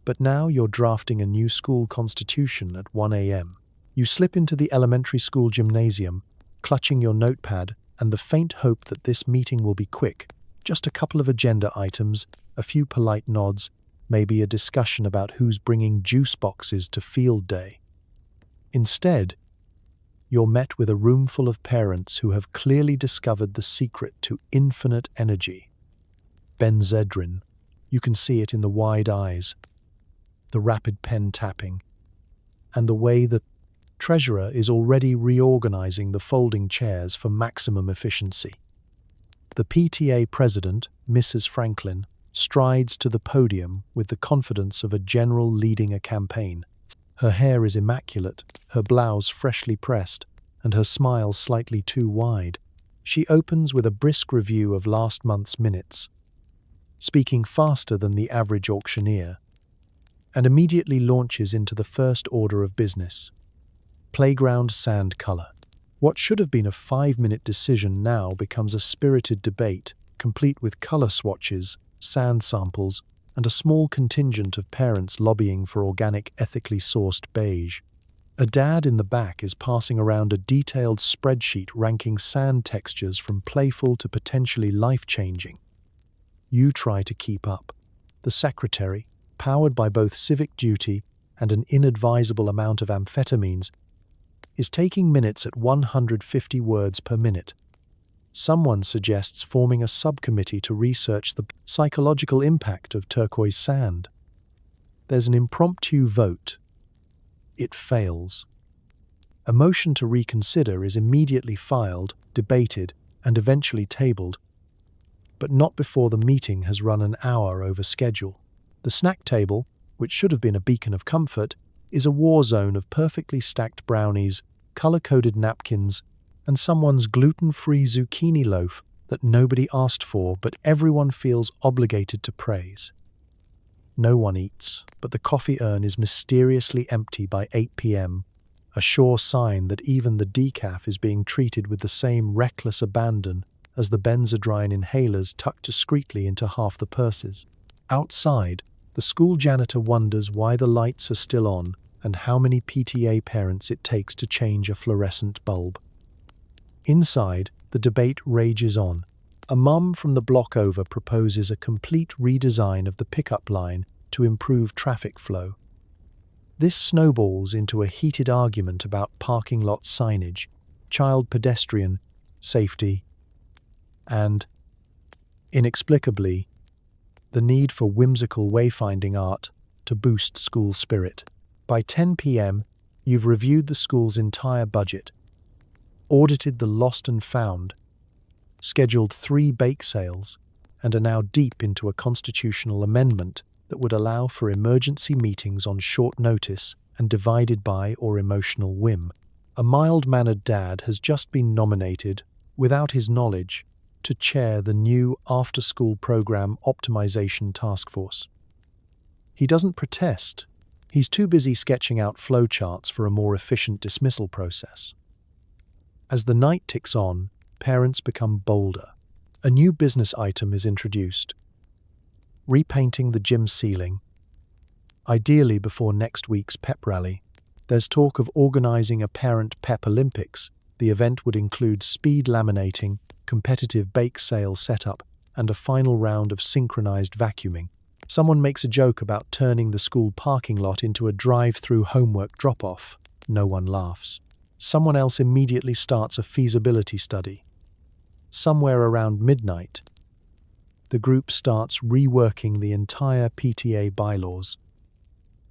But now you're drafting a new school constitution at 1 a.m. You slip into the elementary school gymnasium, clutching your notepad and the faint hope that this meeting will be quick. Just a couple of agenda items, a few polite nods, maybe a discussion about who's bringing juice boxes to field day. Instead, you're met with a room full of parents who have clearly discovered the secret to infinite energy. Benzedrine. You can see it in the wide eyes, the rapid pen tapping, and the way the treasurer is already reorganizing the folding chairs for maximum efficiency. The PTA president, Mrs. Franklin, strides to the podium with the confidence of a general leading a campaign. Her hair is immaculate, her blouse freshly pressed, and her smile slightly too wide. She opens with a brisk review of last month's minutes, speaking faster than the average auctioneer, and immediately launches into the first order of business. Playground sand color. What should have been a 5-minute decision now becomes a spirited debate, complete with color swatches, sand samples, and a small contingent of parents lobbying for organic, ethically sourced beige. A dad in the back is passing around a detailed spreadsheet ranking sand textures from playful to potentially life-changing. You try to keep up. The secretary, powered by both civic duty and an inadvisable amount of amphetamines, is taking minutes at 150 words per minute. Someone suggests forming a subcommittee to research the psychological impact of turquoise sand. There's an impromptu vote. It fails. A motion to reconsider is immediately filed, debated, and eventually tabled, but not before the meeting has run an hour over schedule. The snack table, which should have been a beacon of comfort, is a war zone of perfectly stacked brownies, color-coded napkins, and someone's gluten-free zucchini loaf that nobody asked for but everyone feels obligated to praise. No one eats, but the coffee urn is mysteriously empty by 8 p.m., a sure sign that even the decaf is being treated with the same reckless abandon as the Benzedrine inhalers tucked discreetly into half the purses. Outside, the school janitor wonders why the lights are still on and how many PTA parents it takes to change a fluorescent bulb. Inside, the debate rages on. A mum from the block over proposes a complete redesign of the pickup line to improve traffic flow. This snowballs into a heated argument about parking lot signage, child pedestrian safety, and, inexplicably, the need for whimsical wayfinding art to boost school spirit. By 10 p.m., you've reviewed the school's entire budget, audited the lost and found, scheduled 3 bake sales, and are now deep into a constitutional amendment that would allow for emergency meetings on short notice and divided by or emotional whim. A mild-mannered dad has just been nominated, without his knowledge, to chair the new after-school program optimization task force. He doesn't protest. He's too busy sketching out flowcharts for a more efficient dismissal process. As the night ticks on, parents become bolder. A new business item is introduced: repainting the gym ceiling, ideally before next week's pep rally. There's talk of organizing a parent pep Olympics. The event would include speed laminating, competitive bake sale setup, and a final round of synchronized vacuuming. Someone makes a joke about turning the school parking lot into a drive-through homework drop-off. No one laughs. Someone else immediately starts a feasibility study. Somewhere around midnight, the group starts reworking the entire PTA bylaws.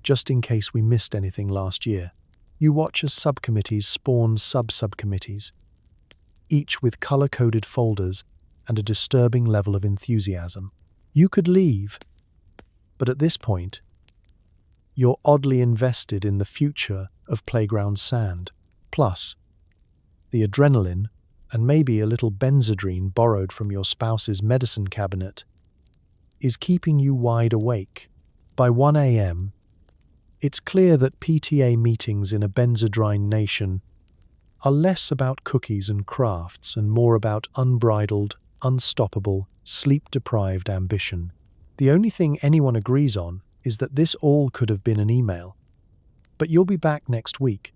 Just in case we missed anything last year, you watch as subcommittees spawn sub-subcommittees, each with color-coded folders and a disturbing level of enthusiasm. You could leave, but at this point, you're oddly invested in the future of playground sand. Plus, the adrenaline, and maybe a little Benzedrine borrowed from your spouse's medicine cabinet, is keeping you wide awake. By 1 a.m., it's clear that PTA meetings in a Benzedrine nation are less about cookies and crafts and more about unbridled, unstoppable, sleep-deprived ambition. The only thing anyone agrees on is that this all could have been an email. But you'll be back next week,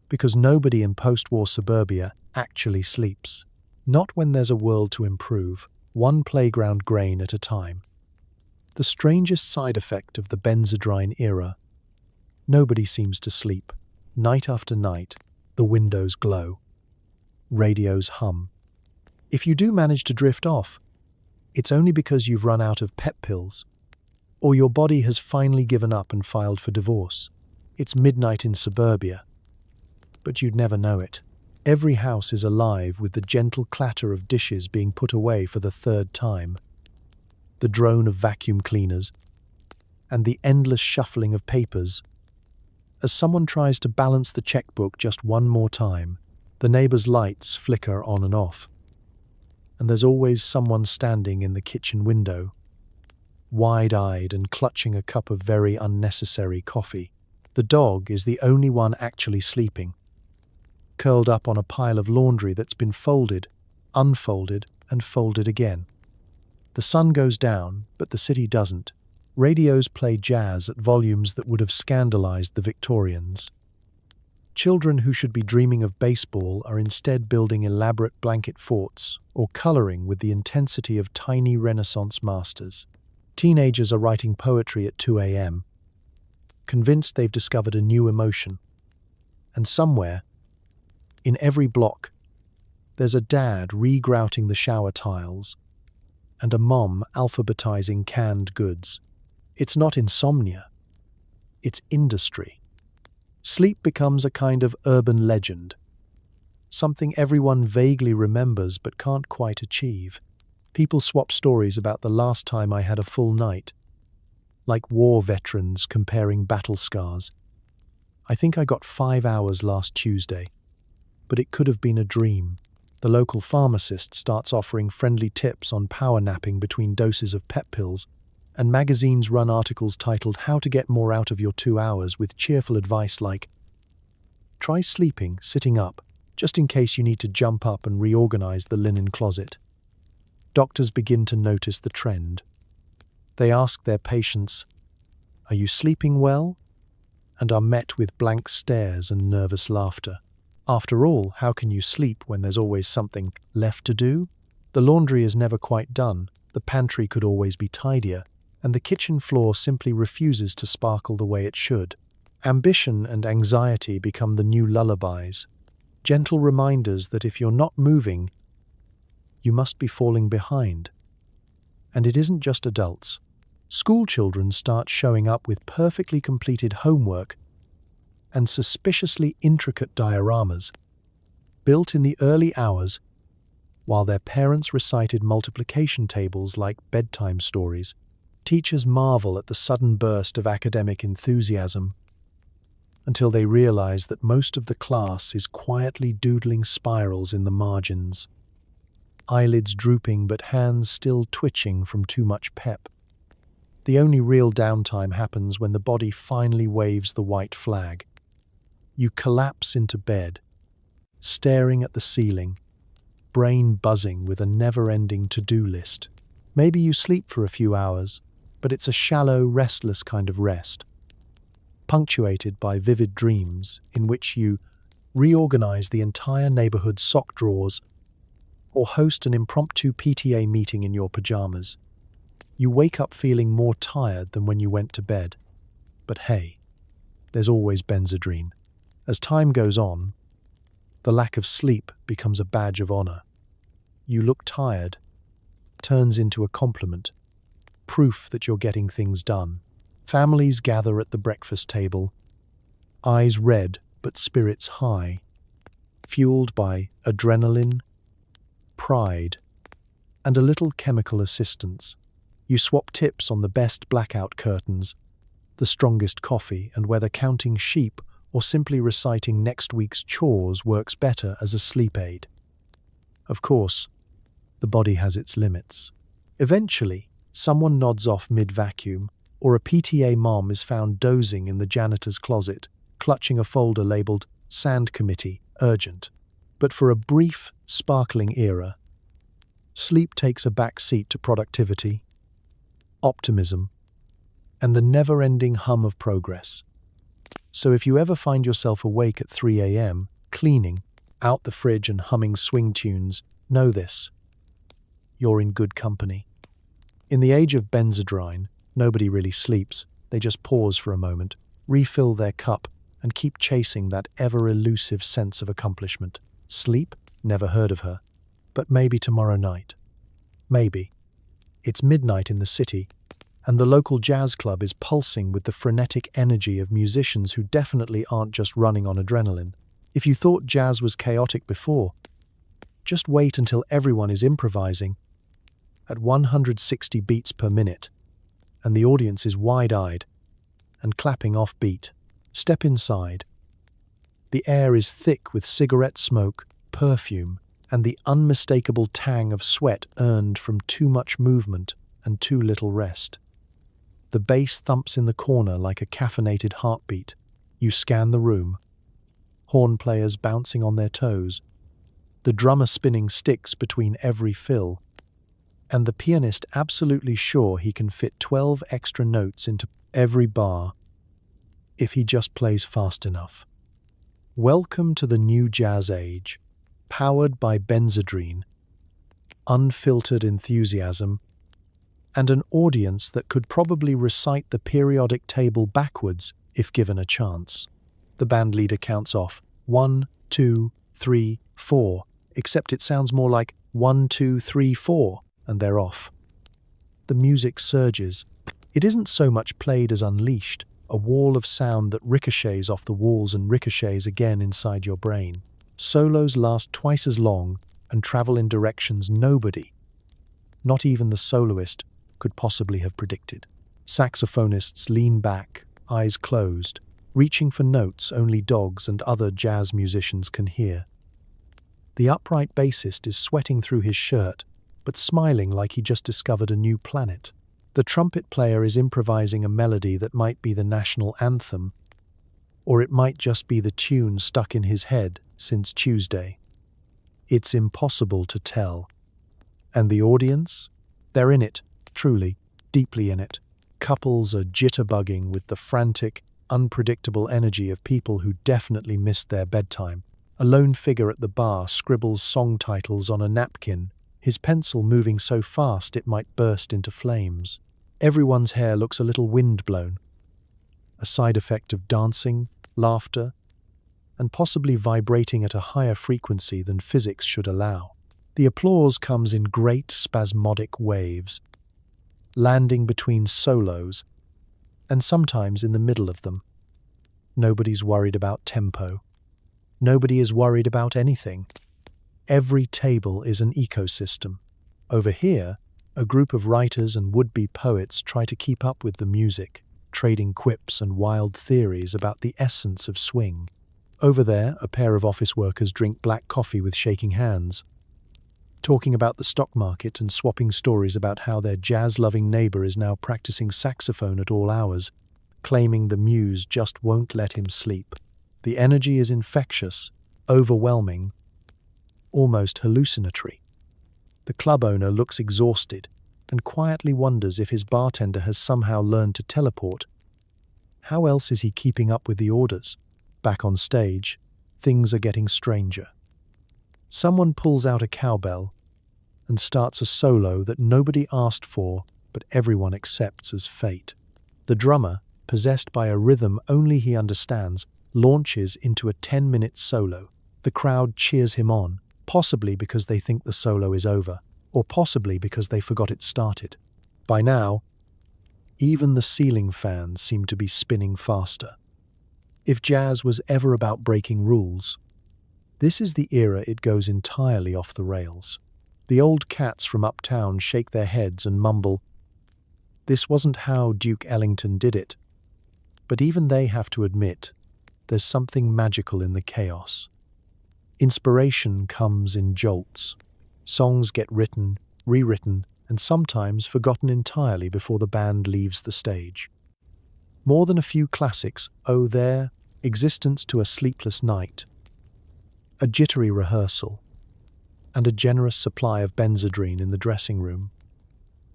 because nobody in post-war suburbia actually sleeps. Not when there's a world to improve, one playground grain at a time. The strangest side effect of the Benzedrine era: nobody seems to sleep. Night after night, the windows glow. Radios hum. If you do manage to drift off, it's only because you've run out of pep pills, or your body has finally given up and filed for divorce. It's midnight in suburbia, but you'd never know it. Every house is alive with the gentle clatter of dishes being put away for the 3rd time, the drone of vacuum cleaners, and the endless shuffling of papers. As someone tries to balance the checkbook just one more time, the neighbor's lights flicker on and off. And there's always someone standing in the kitchen window, wide-eyed and clutching a cup of very unnecessary coffee. The dog is the only one actually sleeping, curled up on a pile of laundry that's been folded, unfolded, and folded again. The sun goes down, but the city doesn't. Radios play jazz at volumes that would have scandalized the Victorians. Children who should be dreaming of baseball are instead building elaborate blanket forts or coloring with the intensity of tiny Renaissance masters. Teenagers are writing poetry at 2 a.m., convinced they've discovered a new emotion. And somewhere, in every block, there's a dad regrouting the shower tiles and a mom alphabetizing canned goods. It's not insomnia, it's industry. Sleep becomes a kind of urban legend, something everyone vaguely remembers but can't quite achieve. People swap stories about the last time I had a full night, like war veterans comparing battle scars. I think I got 5 hours last Tuesday, but it could have been a dream. The local pharmacist starts offering friendly tips on power napping between doses of pep pills, and magazines run articles titled "How to Get More Out of Your 2 Hours" with cheerful advice like, "Try sleeping, sitting up, just in case you need to jump up and reorganize the linen closet." Doctors begin to notice the trend. They ask their patients, "Are you sleeping well?" and are met with blank stares and nervous laughter. After all, how can you sleep when there's always something left to do? The laundry is never quite done, the pantry could always be tidier, and the kitchen floor simply refuses to sparkle the way it should. Ambition and anxiety become the new lullabies, gentle reminders that if you're not moving, you must be falling behind. And it isn't just adults. School children start showing up with perfectly completed homework and suspiciously intricate dioramas, built in the early hours while their parents recited multiplication tables like bedtime stories. Teachers marvel at the sudden burst of academic enthusiasm until they realize that most of the class is quietly doodling spirals in the margins, eyelids drooping but hands still twitching from too much pep. The only real downtime happens when the body finally waves the white flag. You collapse into bed, staring at the ceiling, brain buzzing with a never-ending to-do list. Maybe you sleep for a few hours, but it's a shallow, restless kind of rest, punctuated by vivid dreams in which you reorganize the entire neighborhood's sock drawers or host an impromptu PTA meeting in your pajamas. You wake up feeling more tired than when you went to bed. But hey, there's always Benzedrine. As time goes on, the lack of sleep becomes a badge of honor. You look tired, turns into a compliment, proof that you're getting things done. Families gather at the breakfast table, eyes red but spirits high, fueled by adrenaline, pride, and a little chemical assistance. You swap tips on the best blackout curtains, the strongest coffee, and whether counting sheep or simply reciting next week's chores works better as a sleep aid. Of course, the body has its limits. Eventually, someone nods off mid-vacuum, or a PTA mom is found dozing in the janitor's closet, clutching a folder labeled "Sand Committee, Urgent." But for a brief, sparkling era, sleep takes a back seat to productivity, optimism, and the never-ending hum of progress. So if you ever find yourself awake at 3 a.m., cleaning, out the fridge and humming swing tunes, know this: you're in good company. In the age of Benzedrine, nobody really sleeps. They just pause for a moment, refill their cup, and keep chasing that ever-elusive sense of accomplishment. Sleep? Never heard of her. But maybe tomorrow night. Maybe. It's midnight in the city, and the local jazz club is pulsing with the frenetic energy of musicians who definitely aren't just running on adrenaline. If you thought jazz was chaotic before, just wait until everyone is improvising at 160 beats per minute, and the audience is wide-eyed and clapping off-beat. Step inside. The air is thick with cigarette smoke, perfume, and the unmistakable tang of sweat earned from too much movement and too little rest. The bass thumps in the corner like a caffeinated heartbeat. You scan the room. Horn players bouncing on their toes, the drummer spinning sticks between every fill, and the pianist absolutely sure he can fit 12 extra notes into every bar if he just plays fast enough. Welcome to the new jazz age, powered by Benzedrine, unfiltered enthusiasm, and an audience that could probably recite the periodic table backwards if given a chance. The band leader counts off 1, 2, 3, 4, except it sounds more like 1, 2, 3, 4, and they're off. The music surges. It isn't so much played as unleashed, a wall of sound that ricochets off the walls and ricochets again inside your brain. Solos last twice as long and travel in directions nobody, not even the soloist, could possibly have predicted. Saxophonists lean back, eyes closed, reaching for notes only dogs and other jazz musicians can hear. The upright bassist is sweating through his shirt, but smiling like he just discovered a new planet. The trumpet player is improvising a melody that might be the national anthem, or it might just be the tune stuck in his head since Tuesday. It's impossible to tell. And the audience? They're in it, truly, deeply in it. Couples are jitterbugging with the frantic, unpredictable energy of people who definitely missed their bedtime. A lone figure at the bar scribbles song titles on a napkin, his pencil moving so fast it might burst into flames. Everyone's hair looks a little windblown, a side effect of dancing, laughter, and possibly vibrating at a higher frequency than physics should allow. The applause comes in great spasmodic waves, landing between solos, and sometimes in the middle of them. Nobody's worried about tempo. Nobody is worried about anything. Every table is an ecosystem. Over here, a group of writers and would-be poets try to keep up with the music, trading quips and wild theories about the essence of swing. Over there, a pair of office workers drink black coffee with shaking hands, talking about the stock market and swapping stories about how their jazz-loving neighbor is now practicing saxophone at all hours, claiming the muse just won't let him sleep. The energy is infectious, overwhelming, almost hallucinatory. The club owner looks exhausted and quietly wonders if his bartender has somehow learned to teleport. How else is he keeping up with the orders? Back on stage, things are getting stranger. Someone pulls out a cowbell and starts a solo that nobody asked for, but everyone accepts as fate. The drummer, possessed by a rhythm only he understands, launches into a 10-minute solo. The crowd cheers him on, possibly because they think the solo is over, or possibly because they forgot it started. By now, even the ceiling fans seem to be spinning faster. If jazz was ever about breaking rules, this is the era it goes entirely off the rails. The old cats from uptown shake their heads and mumble, "This wasn't how Duke Ellington did it." But even they have to admit, there's something magical in the chaos. Inspiration comes in jolts. Songs get written, rewritten, and sometimes forgotten entirely before the band leaves the stage. More than a few classics owe their existence to a sleepless night, a jittery rehearsal, and a generous supply of Benzedrine in the dressing room.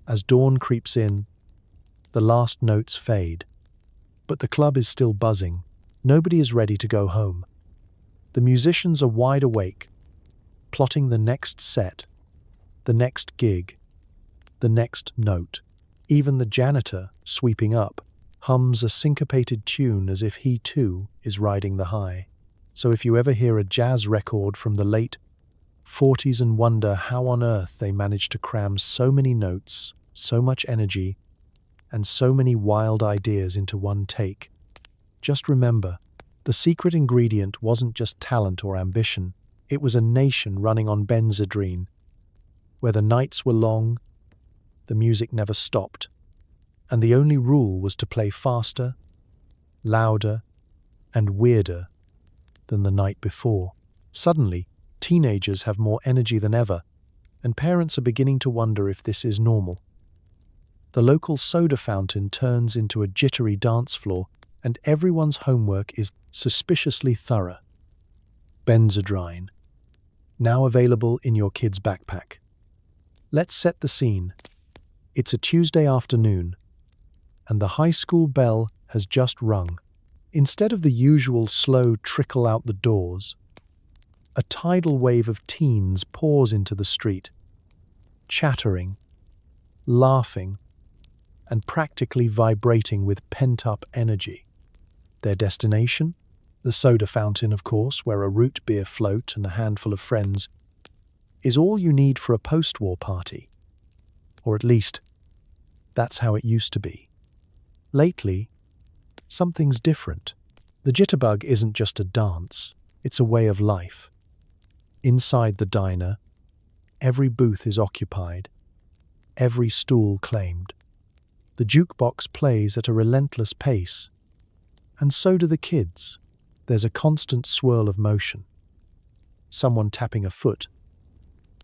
As dawn creeps in, the last notes fade, but the club is still buzzing. Nobody is ready to go home. The musicians are wide awake, plotting the next set, the next gig, the next note. Even the janitor, sweeping up, hums a syncopated tune as if he too is riding the high. So if you ever hear a jazz record from the late 40s and wonder how on earth they managed to cram so many notes, so much energy, and so many wild ideas into one take, just remember, the secret ingredient wasn't just talent or ambition, it was a nation running on Benzedrine, where the nights were long, the music never stopped, and the only rule was to play faster, louder, and weirder than the night before. Suddenly, teenagers have more energy than ever, and parents are beginning to wonder if this is normal. The local soda fountain turns into a jittery dance floor, and everyone's homework is suspiciously thorough. Benzedrine, now available in your kid's backpack. Let's set the scene. It's a Tuesday afternoon, and the high school bell has just rung. Instead of the usual slow trickle out the doors, a tidal wave of teens pours into the street, chattering, laughing, and practically vibrating with pent-up energy. Their destination? The soda fountain, of course, where a root beer float and a handful of friends is all you need for a post-war party. Or at least, that's how it used to be. Lately, something's different. The jitterbug isn't just a dance, it's a way of life. Inside the diner, every booth is occupied, every stool claimed. The jukebox plays at a relentless pace, and so do the kids. There's a constant swirl of motion. Someone tapping a foot,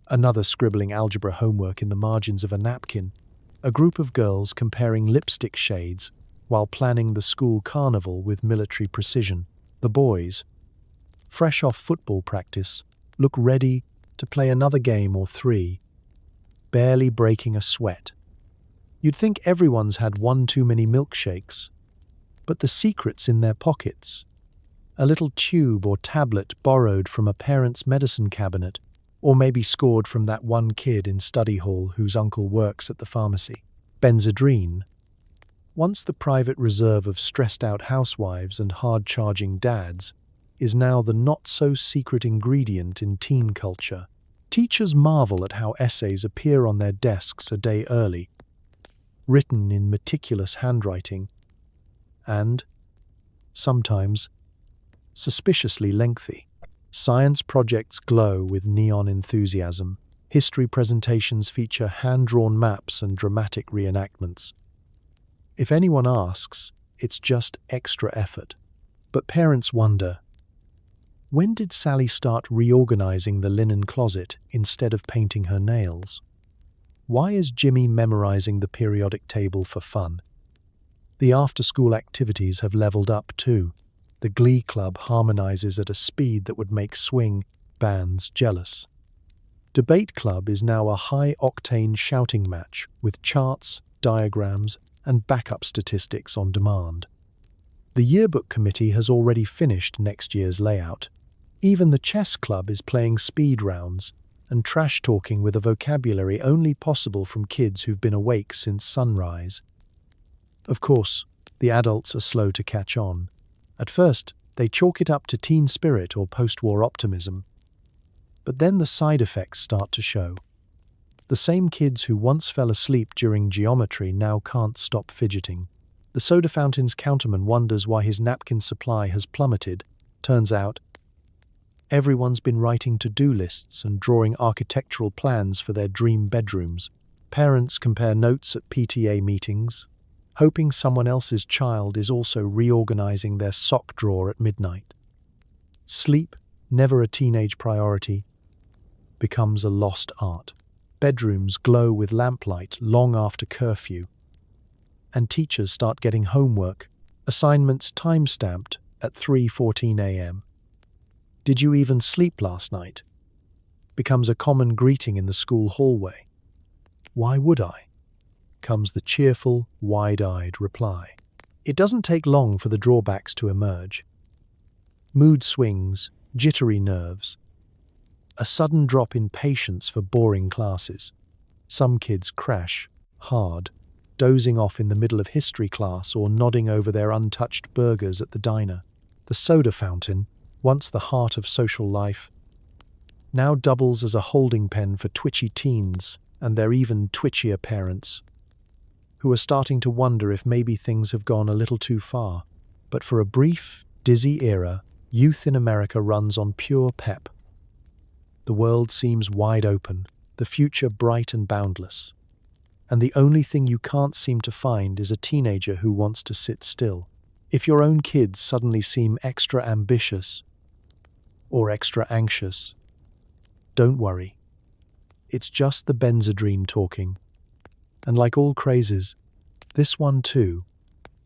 another scribbling algebra homework in the margins of a napkin, a group of girls comparing lipstick shades while planning the school carnival with military precision. The boys, fresh off football practice, look ready to play another game or three, barely breaking a sweat. You'd think everyone's had one too many milkshakes, but the secret's in their pockets. A little tube or tablet borrowed from a parent's medicine cabinet, or maybe scored from that one kid in study hall whose uncle works at the pharmacy. Benzedrine, once the private reserve of stressed-out housewives and hard-charging dads, is now the not-so-secret ingredient in teen culture. Teachers marvel at how essays appear on their desks a day early, written in meticulous handwriting, and, sometimes, suspiciously lengthy. Science projects glow with neon enthusiasm. History presentations feature hand-drawn maps and dramatic reenactments. If anyone asks, it's just extra effort. But parents wonder, when did Sally start reorganizing the linen closet instead of painting her nails? Why is Jimmy memorizing the periodic table for fun? The after-school activities have leveled up too. The Glee Club harmonizes at a speed that would make swing bands jealous. Debate Club is now a high-octane shouting match with charts, diagrams, and backup statistics on demand. The yearbook committee has already finished next year's layout. Even the chess club is playing speed rounds and trash-talking with a vocabulary only possible from kids who've been awake since sunrise. Of course, the adults are slow to catch on. At first, they chalk it up to teen spirit or post-war optimism. But then the side effects start to show. The same kids who once fell asleep during geometry now can't stop fidgeting. The soda fountain's counterman wonders why his napkin supply has plummeted. Turns out, everyone's been writing to-do lists and drawing architectural plans for their dream bedrooms. Parents compare notes at PTA meetings, hoping someone else's child is also reorganizing their sock drawer at midnight. Sleep, never a teenage priority, becomes a lost art. Bedrooms glow with lamplight long after curfew, and teachers start getting homework, assignments time-stamped at 3:14 a.m. "Did you even sleep last night?" becomes a common greeting in the school hallway. "Why would I?" comes the cheerful, wide-eyed reply. It doesn't take long for the drawbacks to emerge. Mood swings, jittery nerves, a sudden drop in patience for boring classes. Some kids crash hard, dozing off in the middle of history class or nodding over their untouched burgers at the diner. The soda fountain, once the heart of social life, now doubles as a holding pen for twitchy teens and their even twitchier parents, who are starting to wonder if maybe things have gone a little too far. But for a brief, dizzy era, youth in America runs on pure pep. The world seems wide open, the future bright and boundless. And the only thing you can't seem to find is a teenager who wants to sit still. If your own kids suddenly seem extra ambitious or extra anxious, don't worry. It's just the Benzedrine talking. And like all crazes, this one too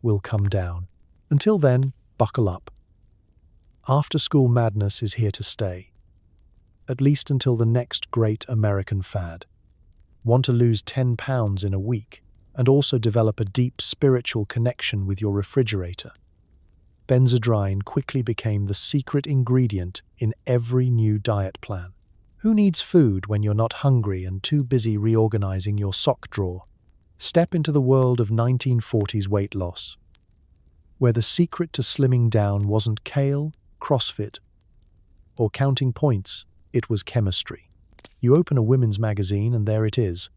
will come down. Until then, buckle up. After-school madness is here to stay. At least until the next great American fad. Want to lose 10 pounds in a week and also develop a deep spiritual connection with your refrigerator? Benzedrine quickly became the secret ingredient in every new diet plan. Who needs food when you're not hungry and too busy reorganizing your sock drawer? Step into the world of 1940s weight loss, where the secret to slimming down wasn't kale, CrossFit, or counting points, it was chemistry. You open a women's magazine and there it is.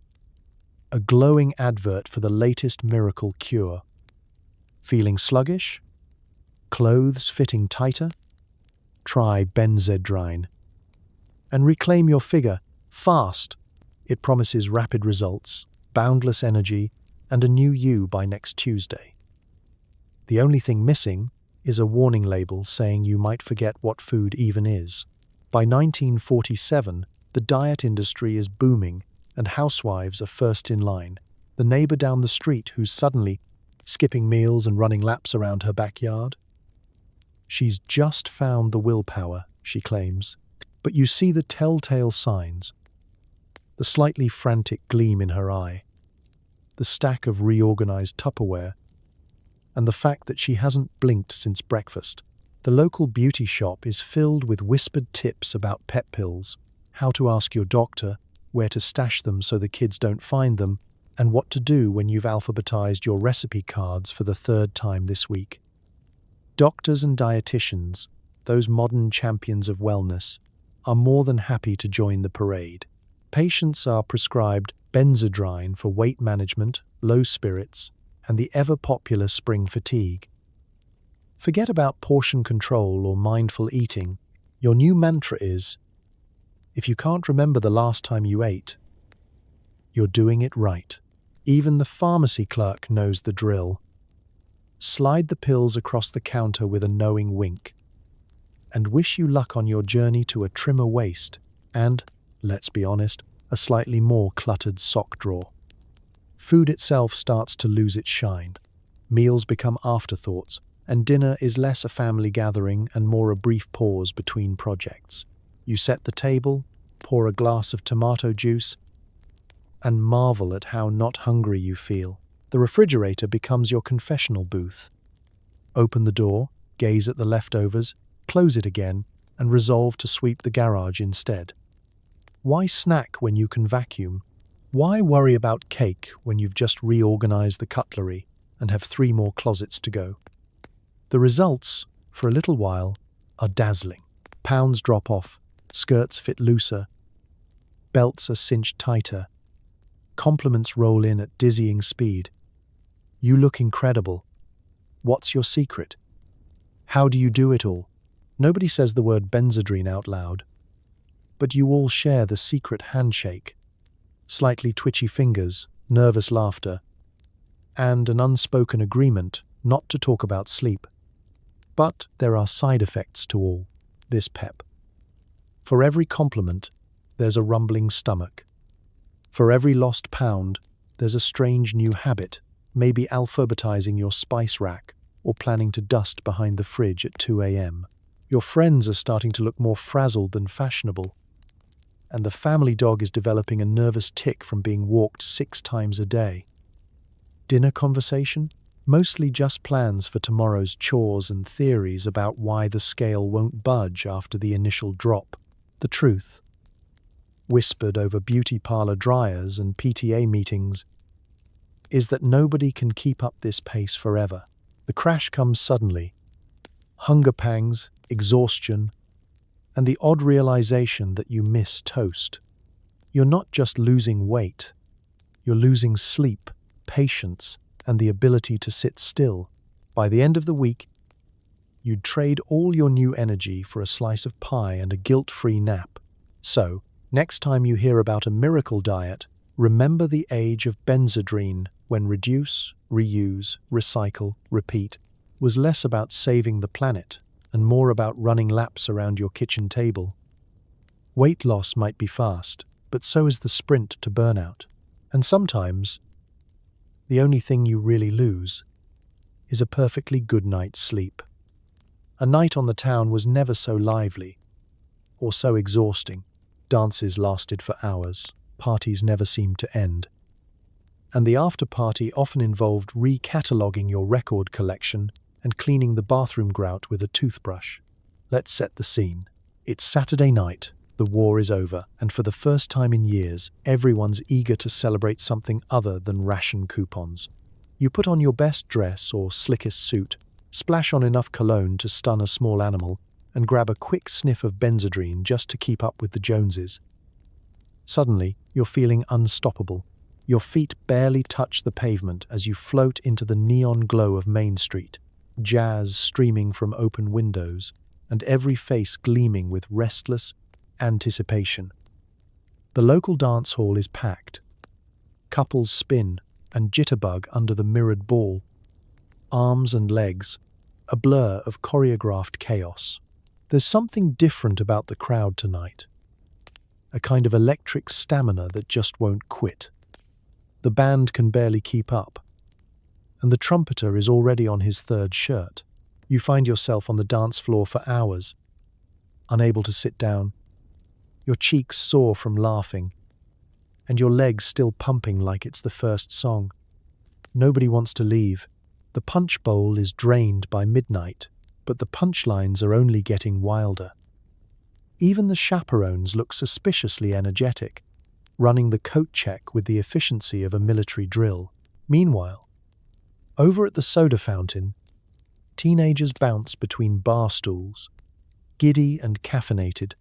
A glowing advert for the latest miracle cure. Feeling sluggish? Clothes fitting tighter? Try Benzedrine. And reclaim your figure fast. It promises rapid results, boundless energy, and a new you by next Tuesday. The only thing missing is a warning label saying you might forget what food even is. By 1947, the diet industry is booming and housewives are first in line. The neighbor down the street who's suddenly skipping meals and running laps around her backyard. She's just found the willpower, she claims, but you see the telltale signs. The slightly frantic gleam in her eye, the stack of reorganized Tupperware, and the fact that she hasn't blinked since breakfast. The local beauty shop is filled with whispered tips about pet pills, how to ask your doctor, where to stash them so the kids don't find them, and what to do when you've alphabetized your recipe cards for the third time this week. Doctors and dietitians, those modern champions of wellness, are more than happy to join the parade. Patients are prescribed Benzedrine for weight management, low spirits, and the ever-popular spring fatigue. Forget about portion control or mindful eating. Your new mantra is, if you can't remember the last time you ate, you're doing it right. Even the pharmacy clerk knows the drill. Slide the pills across the counter with a knowing wink, and wish you luck on your journey to a trimmer waist and, let's be honest, a slightly more cluttered sock drawer. Food itself starts to lose its shine. Meals become afterthoughts, and dinner is less a family gathering and more a brief pause between projects. You set the table, pour a glass of tomato juice, and marvel at how not hungry you feel. The refrigerator becomes your confessional booth. Open the door, gaze at the leftovers, close it again, and resolve to sweep the garage instead. Why snack when you can vacuum? Why worry about cake when you've just reorganized the cutlery and have 3 more closets to go? The results, for a little while, are dazzling. Pounds drop off, skirts fit looser, belts are cinched tighter, compliments roll in at dizzying speed. You look incredible. What's your secret? How do you do it all? Nobody says the word Benzedrine out loud, but you all share the secret handshake. Slightly twitchy fingers, nervous laughter, and an unspoken agreement not to talk about sleep. But there are side effects to all this pep. For every compliment, there's a rumbling stomach. For every lost pound, there's a strange new habit, maybe alphabetizing your spice rack or planning to dust behind the fridge at 2 a.m. Your friends are starting to look more frazzled than fashionable, and the family dog is developing a nervous tic from being walked 6 times a day. Dinner conversation? Mostly just plans for tomorrow's chores and theories about why the scale won't budge after the initial drop. The truth, whispered over beauty parlor dryers and PTA meetings, is that nobody can keep up this pace forever. The crash comes suddenly. Hunger pangs, exhaustion, and the odd realization that you miss toast. You're not just losing weight, you're losing sleep, patience, and the ability to sit still. By the end of the week, you'd trade all your new energy for a slice of pie and a guilt-free nap. So, next time you hear about a miracle diet, remember the age of Benzedrine, when reduce, reuse, recycle, repeat was less about saving the planet and more about running laps around your kitchen table. Weight loss might be fast, but so is the sprint to burnout. And sometimes, the only thing you really lose is a perfectly good night's sleep. A night on the town was never so lively or so exhausting. Dances lasted for hours, parties never seemed to end. And the after-party often involved re-cataloguing your record collection and cleaning the bathroom grout with a toothbrush. Let's set the scene. It's Saturday night, the war is over, and for the first time in years, everyone's eager to celebrate something other than ration coupons. You put on your best dress or slickest suit, splash on enough cologne to stun a small animal, and grab a quick sniff of Benzedrine just to keep up with the Joneses. Suddenly, you're feeling unstoppable. Your feet barely touch the pavement as you float into the neon glow of Main Street, jazz streaming from open windows, and every face gleaming with restless, anticipation. The local dance hall is packed. Couples spin and jitterbug under the mirrored ball. Arms and legs, a blur of choreographed chaos. There's something different about the crowd tonight. A kind of electric stamina that just won't quit. The band can barely keep up, and the trumpeter is already on his third shirt. You find yourself on the dance floor for hours, unable to sit down, your cheeks sore from laughing, and your legs still pumping like it's the first song. Nobody wants to leave. The punch bowl is drained by midnight, but the punchlines are only getting wilder. Even the chaperones look suspiciously energetic, running the coat check with the efficiency of a military drill. Meanwhile, over at the soda fountain, teenagers bounce between bar stools, giddy and caffeinated,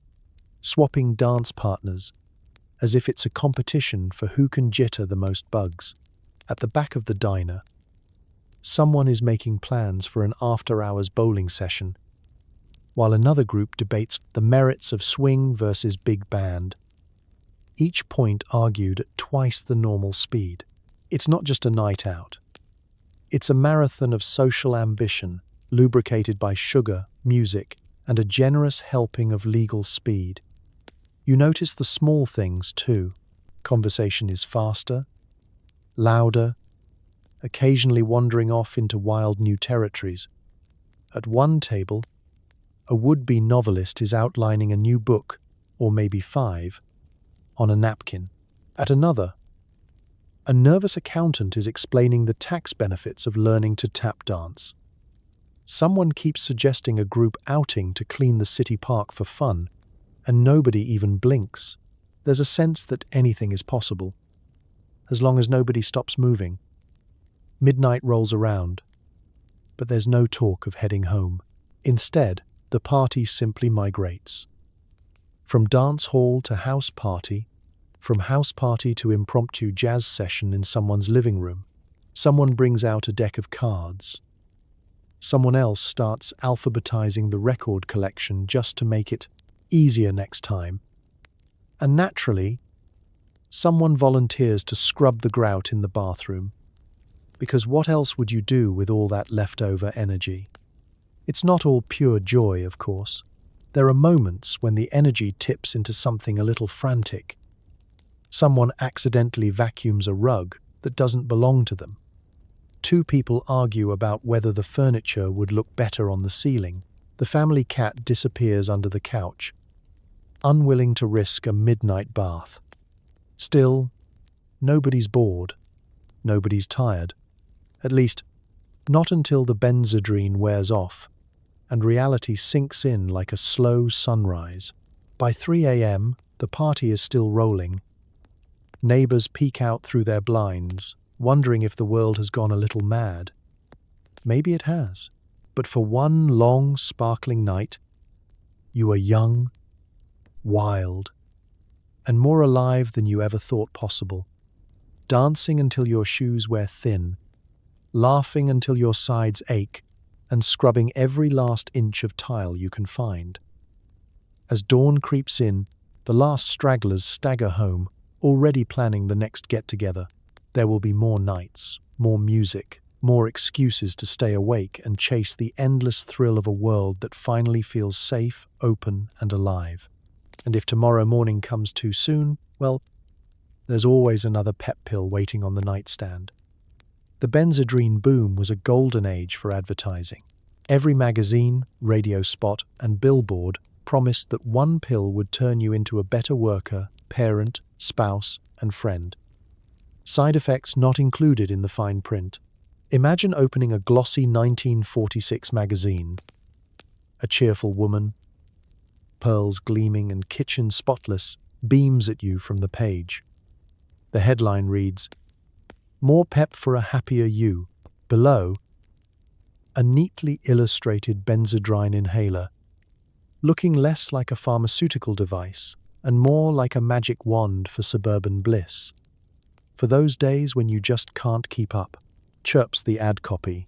swapping dance partners as if it's a competition for who can jitter the most bugs. At the back of the diner, someone is making plans for an after-hours bowling session, while another group debates the merits of swing versus big band, each point argued at twice the normal speed. It's not just a night out. It's a marathon of social ambition, lubricated by sugar, music, and a generous helping of legal speed. You notice the small things, too. Conversation is faster, louder, occasionally wandering off into wild new territories. At one table, a would-be novelist is outlining a new book, or maybe 5, on a napkin. At another, a nervous accountant is explaining the tax benefits of learning to tap dance. Someone keeps suggesting a group outing to clean the city park for fun, and nobody even blinks. There's a sense that anything is possible, as long as nobody stops moving. Midnight rolls around, but there's no talk of heading home. Instead, the party simply migrates. From dance hall to house party, from house party to impromptu jazz session in someone's living room. Someone brings out a deck of cards. Someone else starts alphabetizing the record collection just to make it easier next time. And naturally, someone volunteers to scrub the grout in the bathroom. Because what else would you do with all that leftover energy? It's not all pure joy, of course. There are moments when the energy tips into something a little frantic. Someone accidentally vacuums a rug that doesn't belong to them. 2 people argue about whether the furniture would look better on the ceiling. The family cat disappears under the couch, unwilling to risk a midnight bath. Still, nobody's bored. Nobody's tired. At least, not until the Benzedrine wears off, and reality sinks in like a slow sunrise. By 3 a.m., the party is still rolling. Neighbors peek out through their blinds, wondering if the world has gone a little mad. Maybe it has. But for one long, sparkling night, you are young, wild, and more alive than you ever thought possible. Dancing until your shoes wear thin, laughing until your sides ache, and scrubbing every last inch of tile you can find. As dawn creeps in, the last stragglers stagger home, already planning the next get-together. There will be more nights, more music, more excuses to stay awake and chase the endless thrill of a world that finally feels safe, open, and alive. And if tomorrow morning comes too soon, well, there's always another pep pill waiting on the nightstand. The Benzedrine Boom was a golden age for advertising. Every magazine, radio spot, and billboard promised that one pill would turn you into a better worker, parent, spouse, and friend. Side effects not included in the fine print. Imagine opening a glossy 1946 magazine. A cheerful woman, pearls gleaming and kitchen spotless, beams at you from the page. The headline reads, "More pep for a happier you." Below, a neatly illustrated Benzedrine inhaler, looking less like a pharmaceutical device and more like a magic wand for suburban bliss. For those days when you just can't keep up, chirps the ad copy.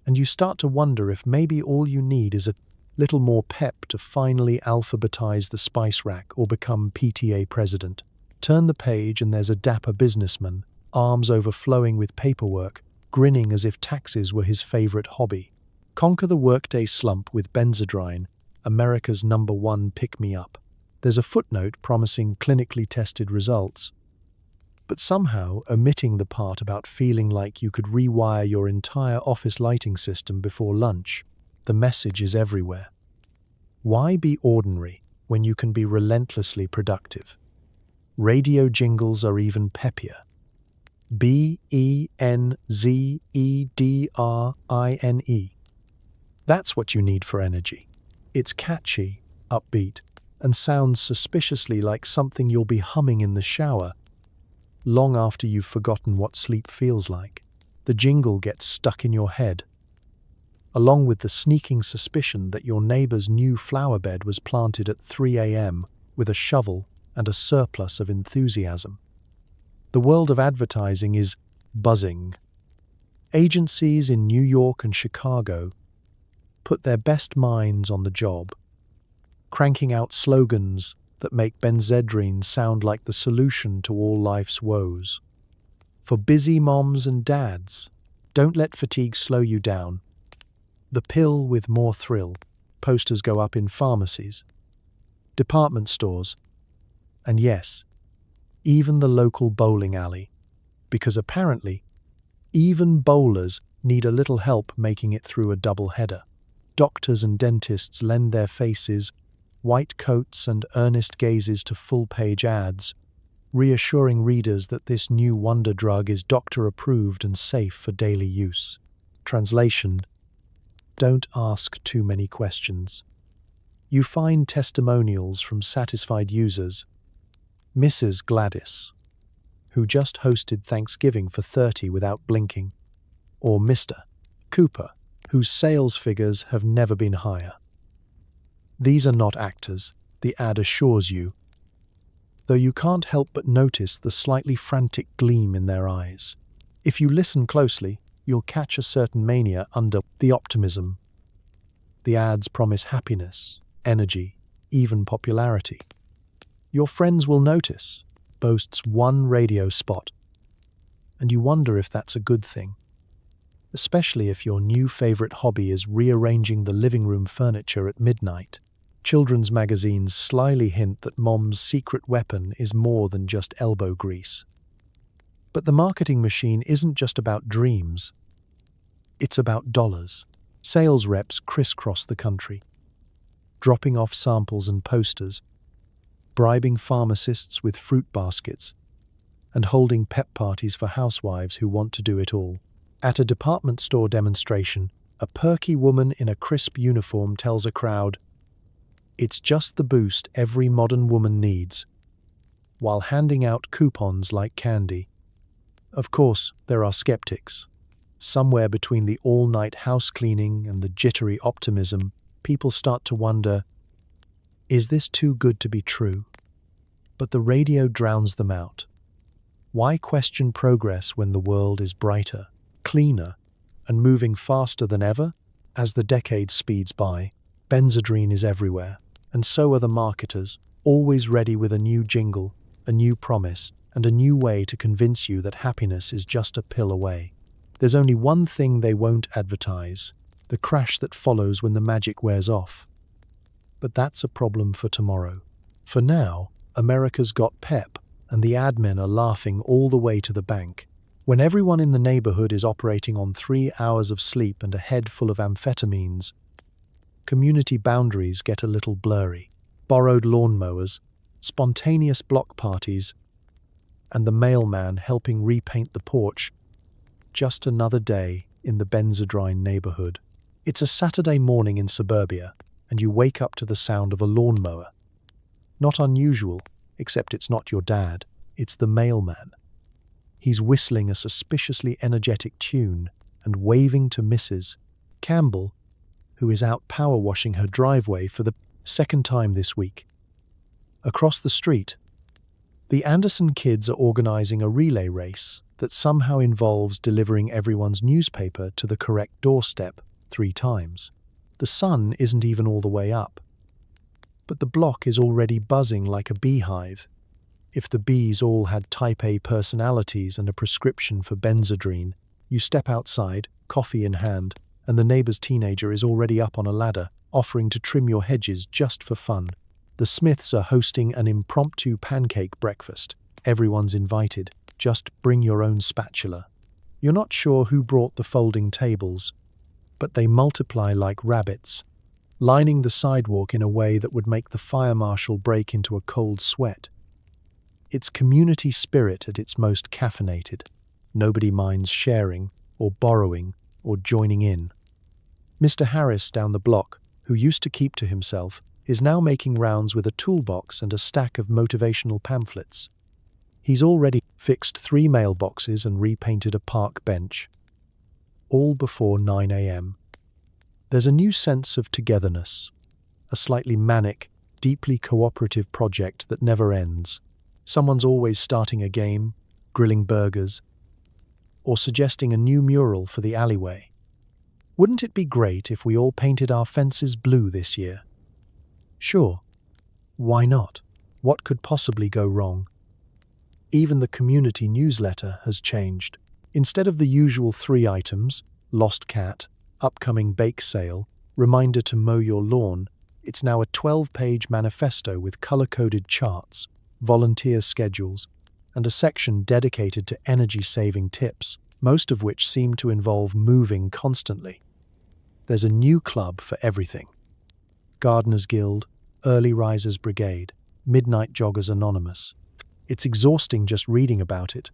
And you start to wonder if maybe all you need is a Little more pep to finally alphabetize the spice rack or become PTA president. Turn the page and there's a dapper businessman, arms overflowing with paperwork, grinning as if taxes were his favorite hobby. Conquer the workday slump with Benzedrine, America's #1 pick-me-up. There's a footnote promising clinically tested results, but somehow omitting the part about feeling like you could rewire your entire office lighting system before lunch. The message is everywhere. Why be ordinary when you can be relentlessly productive? Radio jingles are even peppier. Benzedrine. That's what you need for energy. It's catchy, upbeat, and sounds suspiciously like something you'll be humming in the shower long after you've forgotten what sleep feels like. The jingle gets stuck in your head, along with the sneaking suspicion that your neighbor's new flower bed was planted at 3 a.m. with a shovel and a surplus of enthusiasm. The world of advertising is buzzing. Agencies in New York and Chicago put their best minds on the job, cranking out slogans that make Benzedrine sound like the solution to all life's woes. For busy moms and dads, don't let fatigue slow you down. The pill with more thrill. Posters go up in pharmacies, department stores, and yes, even the local bowling alley, because apparently, even bowlers need a little help making it through a double-header. Doctors and dentists lend their faces, white coats and earnest gazes to full-page ads, reassuring readers that this new wonder drug is doctor-approved and safe for daily use. Translation: don't ask too many questions. You find testimonials from satisfied users. Mrs. Gladys, who just hosted Thanksgiving for 30 without blinking, or Mr. Cooper, whose sales figures have never been higher. These are not actors, the ad assures you, though you can't help but notice the slightly frantic gleam in their eyes. If you listen closely, you'll catch a certain mania under the optimism. The ads promise happiness, energy, even popularity. Your friends will notice, boasts one radio spot, and you wonder if that's a good thing, especially if your new favorite hobby is rearranging the living room furniture at midnight. Children's magazines slyly hint that mom's secret weapon is more than just elbow grease. But the marketing machine isn't just about dreams. It's about dollars. Sales reps crisscross the country, dropping off samples and posters, bribing pharmacists with fruit baskets, and holding pep parties for housewives who want to do it all. At a department store demonstration, a perky woman in a crisp uniform tells a crowd, "It's just the boost every modern woman needs," while handing out coupons like candy. Of course, there are skeptics. Somewhere between the all-night house cleaning and the jittery optimism, people start to wonder, is this too good to be true? But the radio drowns them out. Why question progress when the world is brighter, cleaner, and moving faster than ever? As the decade speeds by, Benzedrine is everywhere, and so are the marketers, always ready with a new jingle, a new promise, and a new way to convince you that happiness is just a pill away. There's only one thing they won't advertise: the crash that follows when the magic wears off. But that's a problem for tomorrow. For now, America's got pep, and the ad men are laughing all the way to the bank. When everyone in the neighborhood is operating on 3 hours of sleep and a head full of amphetamines, community boundaries get a little blurry. Borrowed lawnmowers, spontaneous block parties, and the mailman helping repaint the porch. Just another day in the Benzedrine neighborhood. It's a Saturday morning in suburbia, and you wake up to the sound of a lawnmower. Not unusual, except it's not your dad, it's the mailman. He's whistling a suspiciously energetic tune and waving to Mrs. Campbell, who is out power washing her driveway for the second time this week. Across the street, the Anderson kids are organizing a relay race that somehow involves delivering everyone's newspaper to the correct doorstep 3 times. The sun isn't even all the way up. But the block is already buzzing like a beehive. If the bees all had type A personalities and a prescription for Benzedrine, you step outside, coffee in hand, and the neighbor's teenager is already up on a ladder, offering to trim your hedges just for fun. The Smiths are hosting an impromptu pancake breakfast. Everyone's invited. Just bring your own spatula. You're not sure who brought the folding tables, but they multiply like rabbits, lining the sidewalk in a way that would make the fire marshal break into a cold sweat. It's community spirit at its most caffeinated. Nobody minds sharing, or borrowing, or joining in. Mr. Harris down the block, who used to keep to himself, is now making rounds with a toolbox and a stack of motivational pamphlets. He's already fixed 3 mailboxes and repainted a park bench. All before 9 a.m. There's a new sense of togetherness, a slightly manic, deeply cooperative project that never ends. Someone's always starting a game, grilling burgers, or suggesting a new mural for the alleyway. Wouldn't it be great if we all painted our fences blue this year? Sure. Why not? What could possibly go wrong? Even the community newsletter has changed. Instead of the usual 3 items, lost cat, upcoming bake sale, reminder to mow your lawn, it's now a 12-page manifesto with color-coded charts, volunteer schedules, and a section dedicated to energy-saving tips, most of which seem to involve moving constantly. There's a new club for everything. Gardeners Guild, Early Risers Brigade, Midnight Joggers Anonymous. It's exhausting just reading about it.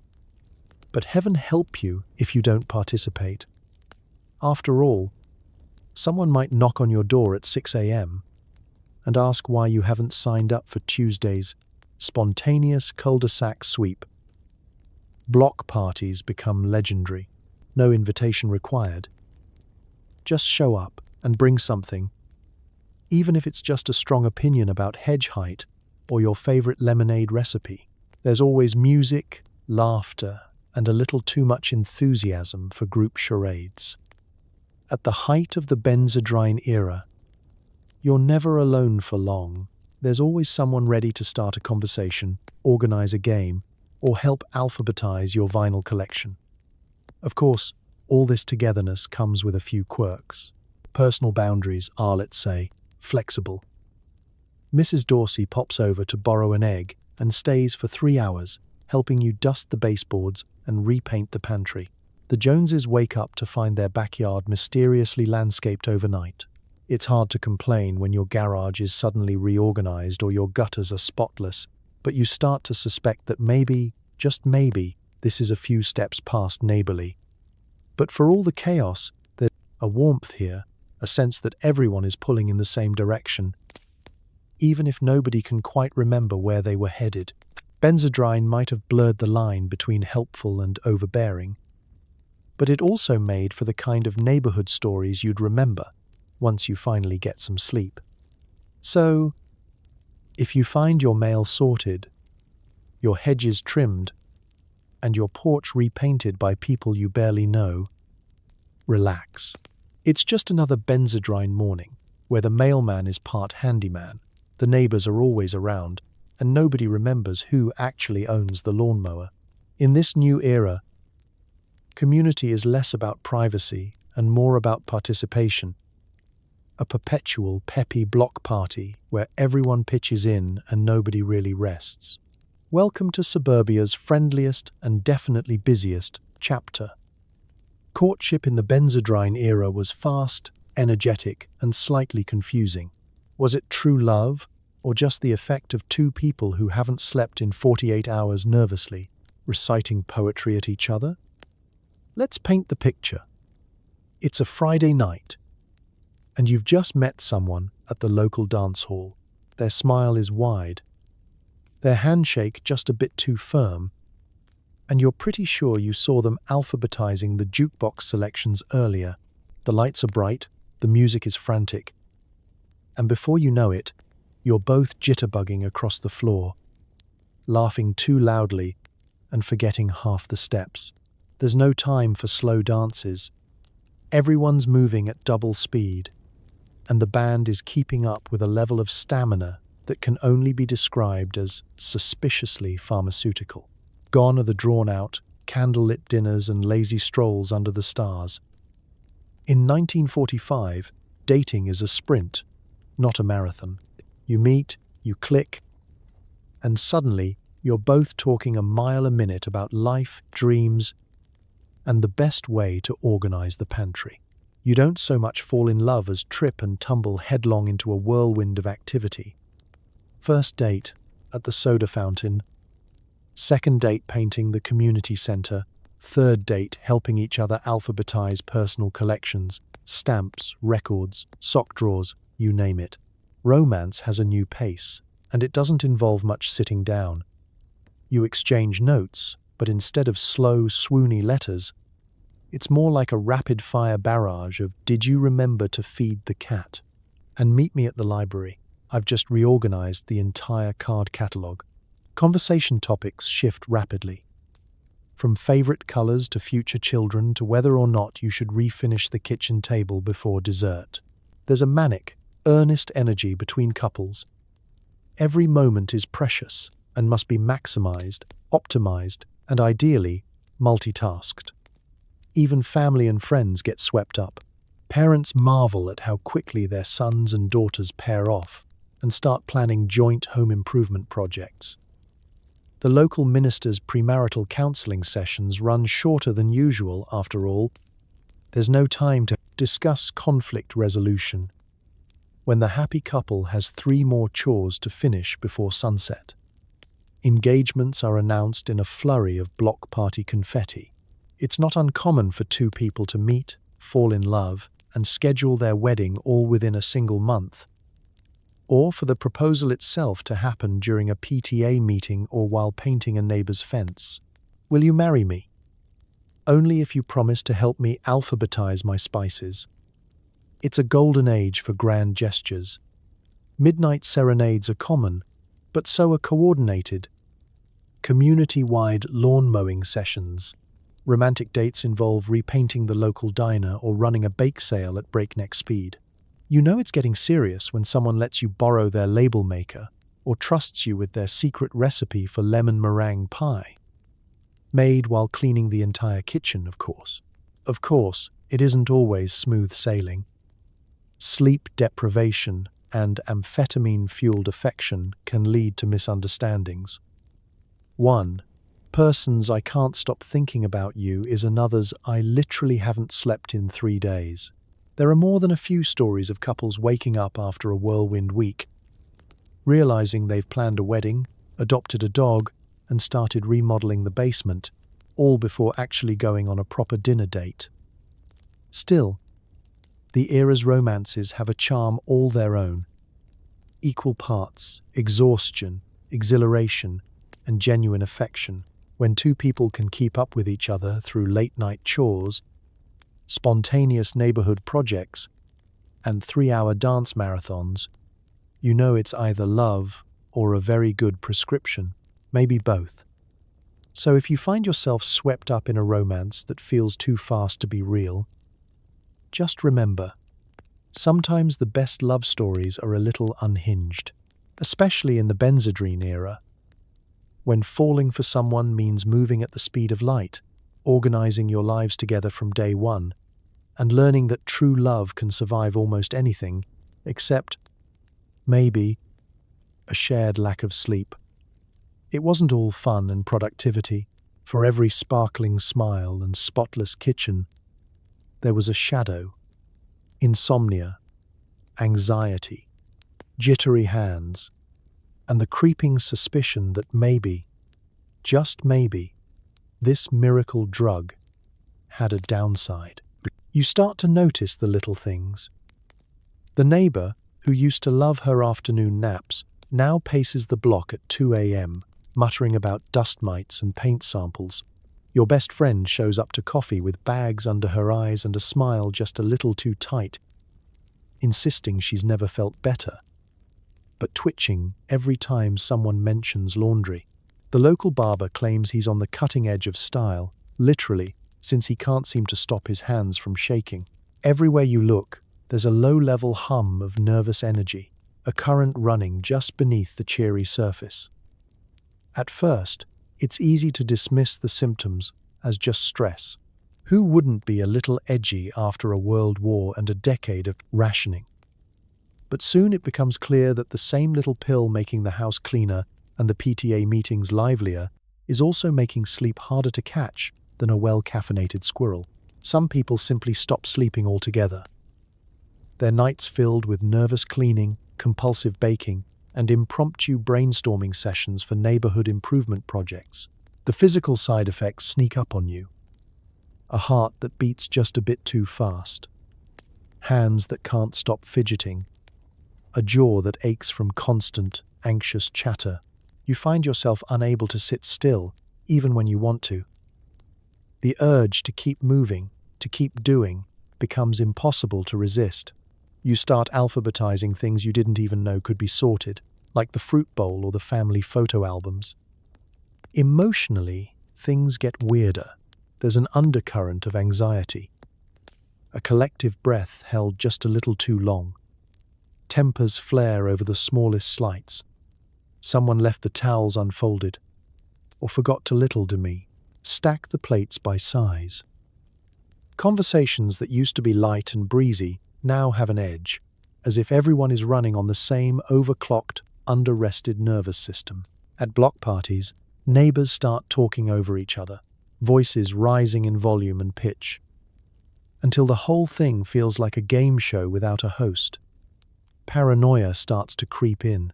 But heaven help you if you don't participate. After all, someone might knock on your door at 6 a.m. and ask why you haven't signed up for Tuesday's spontaneous cul-de-sac sweep. Block parties become legendary. No invitation required. Just show up and bring something, even if it's just a strong opinion about hedge height or your favorite lemonade recipe. There's always music, laughter, and a little too much enthusiasm for group charades. At the height of the Benzedrine era, you're never alone for long. There's always someone ready to start a conversation, organize a game, or help alphabetize your vinyl collection. Of course, all this togetherness comes with a few quirks. Personal boundaries are, let's say, flexible. Mrs. Dorsey pops over to borrow an egg and stays for 3 hours, helping you dust the baseboards and repaint the pantry. The Joneses wake up to find their backyard mysteriously landscaped overnight. It's hard to complain when your garage is suddenly reorganized or your gutters are spotless, but you start to suspect that maybe, just maybe, this is a few steps past neighborly. But for all the chaos, there's a warmth here, a sense that everyone is pulling in the same direction, even if nobody can quite remember where they were headed. Benzedrine might have blurred the line between helpful and overbearing, but it also made for the kind of neighborhood stories you'd remember once you finally get some sleep. So, if you find your mail sorted, your hedges trimmed, and your porch repainted by people you barely know, relax. It's just another Benzedrine morning, where the mailman is part handyman, the neighbors are always around, and nobody remembers who actually owns the lawnmower. In this new era, community is less about privacy and more about participation. A perpetual, peppy block party where everyone pitches in and nobody really rests. Welcome to suburbia's friendliest and definitely busiest chapter. Courtship in the Benzedrine era was fast, energetic, and slightly confusing. Was it true love, or just the effect of 2 people who haven't slept in 48 hours nervously, reciting poetry at each other? Let's paint the picture. It's a Friday night, and you've just met someone at the local dance hall. Their smile is wide, their handshake just a bit too firm, and you're pretty sure you saw them alphabetizing the jukebox selections earlier. The lights are bright, the music is frantic, and before you know it, you're both jitterbugging across the floor, laughing too loudly and forgetting half the steps. There's no time for slow dances. Everyone's moving at double speed. and the band is keeping up with a level of stamina that can only be described as suspiciously pharmaceutical. Gone are the drawn-out, candlelit dinners and lazy strolls under the stars. In 1945, dating is a sprint, not a marathon. You meet, you click, and suddenly you're both talking a mile a minute about life, dreams, and the best way to organize the pantry. You don't so much fall in love as trip and tumble headlong into a whirlwind of activity. First date at the soda fountain, second date painting the community center, third date helping each other alphabetize personal collections, stamps, records, sock drawers, you name it. Romance has a new pace, and it doesn't involve much sitting down. You exchange notes, but instead of slow, swoony letters, it's more like a rapid-fire barrage of "Did you remember to feed the cat?" And meet me at the library. I've just reorganized the entire card catalog. Conversation topics shift rapidly. From favorite colors to future children to whether or not you should refinish the kitchen table before dessert. There's a manic, earnest energy between couples. Every moment is precious and must be maximized, optimized, and ideally, multitasked. Even family and friends get swept up. Parents marvel at how quickly their sons and daughters pair off and start planning joint home improvement projects. The local minister's premarital counseling sessions run shorter than usual, after all. There's no time to discuss conflict resolution when the happy couple has 3 more chores to finish before sunset. Engagements are announced in a flurry of block party confetti. It's not uncommon for 2 people to meet, fall in love, and schedule their wedding all within a single month, or for the proposal itself to happen during a PTA meeting or while painting a neighbor's fence. Will you marry me? Only if you promise to help me alphabetize my spices. It's a golden age for grand gestures. Midnight serenades are common, but so are coordinated, community-wide lawn mowing sessions. Romantic dates involve repainting the local diner or running a bake sale at breakneck speed. You know it's getting serious when someone lets you borrow their label maker or trusts you with their secret recipe for lemon meringue pie. Made while cleaning the entire kitchen, of course. Of course, it isn't always smooth sailing. Sleep deprivation and amphetamine-fueled affection can lead to misunderstandings. 1 person's "I can't stop thinking about you" is another's "I literally haven't slept in 3 days." There are more than a few stories of couples waking up after a whirlwind week, realizing they've planned a wedding, adopted a dog, and started remodeling the basement, all before actually going on a proper dinner date. Still, the era's romances have a charm all their own. Equal parts exhaustion, exhilaration, and genuine affection. When 2 people can keep up with each other through late-night chores, spontaneous neighborhood projects, and 3-hour dance marathons, you know it's either love or a very good prescription, maybe both. So if you find yourself swept up in a romance that feels too fast to be real, just remember, sometimes the best love stories are a little unhinged, especially in the Benzedrine era, when falling for someone means moving at the speed of light, organizing your lives together from day one, and learning that true love can survive almost anything, except, maybe, a shared lack of sleep. It wasn't all fun and productivity. For every sparkling smile and spotless kitchen, there was a shadow, insomnia, anxiety, jittery hands, and the creeping suspicion that maybe, just maybe, this miracle drug had a downside. You start to notice the little things. The neighbor, who used to love her afternoon naps, now paces the block at 2 a.m., muttering about dust mites and paint samples. Your best friend shows up to coffee with bags under her eyes and a smile just a little too tight, insisting she's never felt better, but twitching every time someone mentions laundry. The local barber claims he's on the cutting edge of style, literally, since he can't seem to stop his hands from shaking. Everywhere you look, there's a low-level hum of nervous energy, a current running just beneath the cheery surface. At first, it's easy to dismiss the symptoms as just stress. Who wouldn't be a little edgy after a world war and a decade of rationing? But soon it becomes clear that the same little pill making the house cleaner and the PTA meetings livelier is also making sleep harder to catch than a well-caffeinated squirrel. Some people simply stop sleeping altogether. Their nights filled with nervous cleaning, compulsive baking, and impromptu brainstorming sessions for neighborhood improvement projects. The physical side effects sneak up on you. A heart that beats just a bit too fast. Hands that can't stop fidgeting. A jaw that aches from constant, anxious chatter. You find yourself unable to sit still, even when you want to. The urge to keep moving, to keep doing, becomes impossible to resist. You start alphabetizing things you didn't even know could be sorted, like the fruit bowl or the family photo albums. Emotionally, things get weirder. There's an undercurrent of anxiety. A collective breath held just a little too long. Tempers flare over the smallest slights. Someone left the towels unfolded, or forgot to little to me. Stack the plates by size. Conversations that used to be light and breezy now have an edge, as if everyone is running on the same overclocked, under-rested nervous system. At block parties, neighbors start talking over each other, voices rising in volume and pitch, until the whole thing feels like a game show without a host. Paranoia starts to creep in.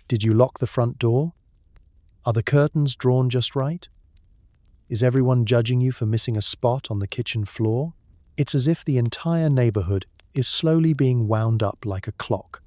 Did you lock the front door? Are the curtains drawn just right? Is everyone judging you for missing a spot on the kitchen floor? It's as if the entire neighborhood is slowly being wound up like a clock.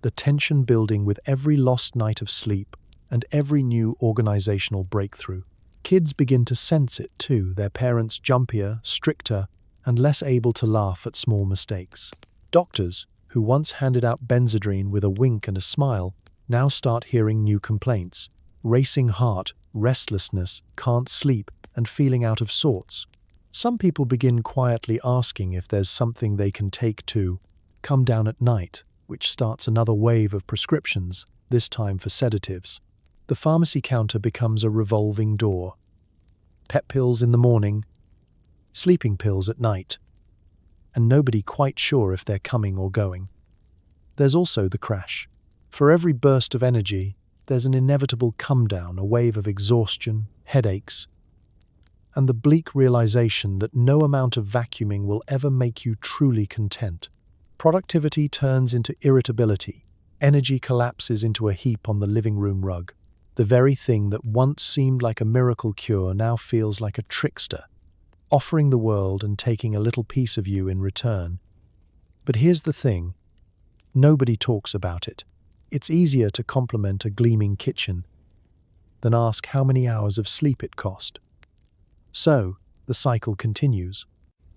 The tension building with every lost night of sleep and every new organizational breakthrough. Kids begin to sense it too, their parents jumpier, stricter, and less able to laugh at small mistakes. Doctors, who once handed out Benzedrine with a wink and a smile, now start hearing new complaints. Racing heart, restlessness, can't sleep, and feeling out of sorts. Some people begin quietly asking if there's something they can take to come down at night, which starts another wave of prescriptions, this time for sedatives. The pharmacy counter becomes a revolving door. Pep pills in the morning, sleeping pills at night, and nobody quite sure if they're coming or going. There's also the crash. For every burst of energy, there's an inevitable come-down, a wave of exhaustion, headaches, and the bleak realization that no amount of vacuuming will ever make you truly content. Productivity turns into irritability. Energy collapses into a heap on the living room rug. The very thing that once seemed like a miracle cure now feels like a trickster, offering the world and taking a little piece of you in return. But here's the thing. Nobody talks about it. It's easier to compliment a gleaming kitchen than ask how many hours of sleep it cost. So, the cycle continues,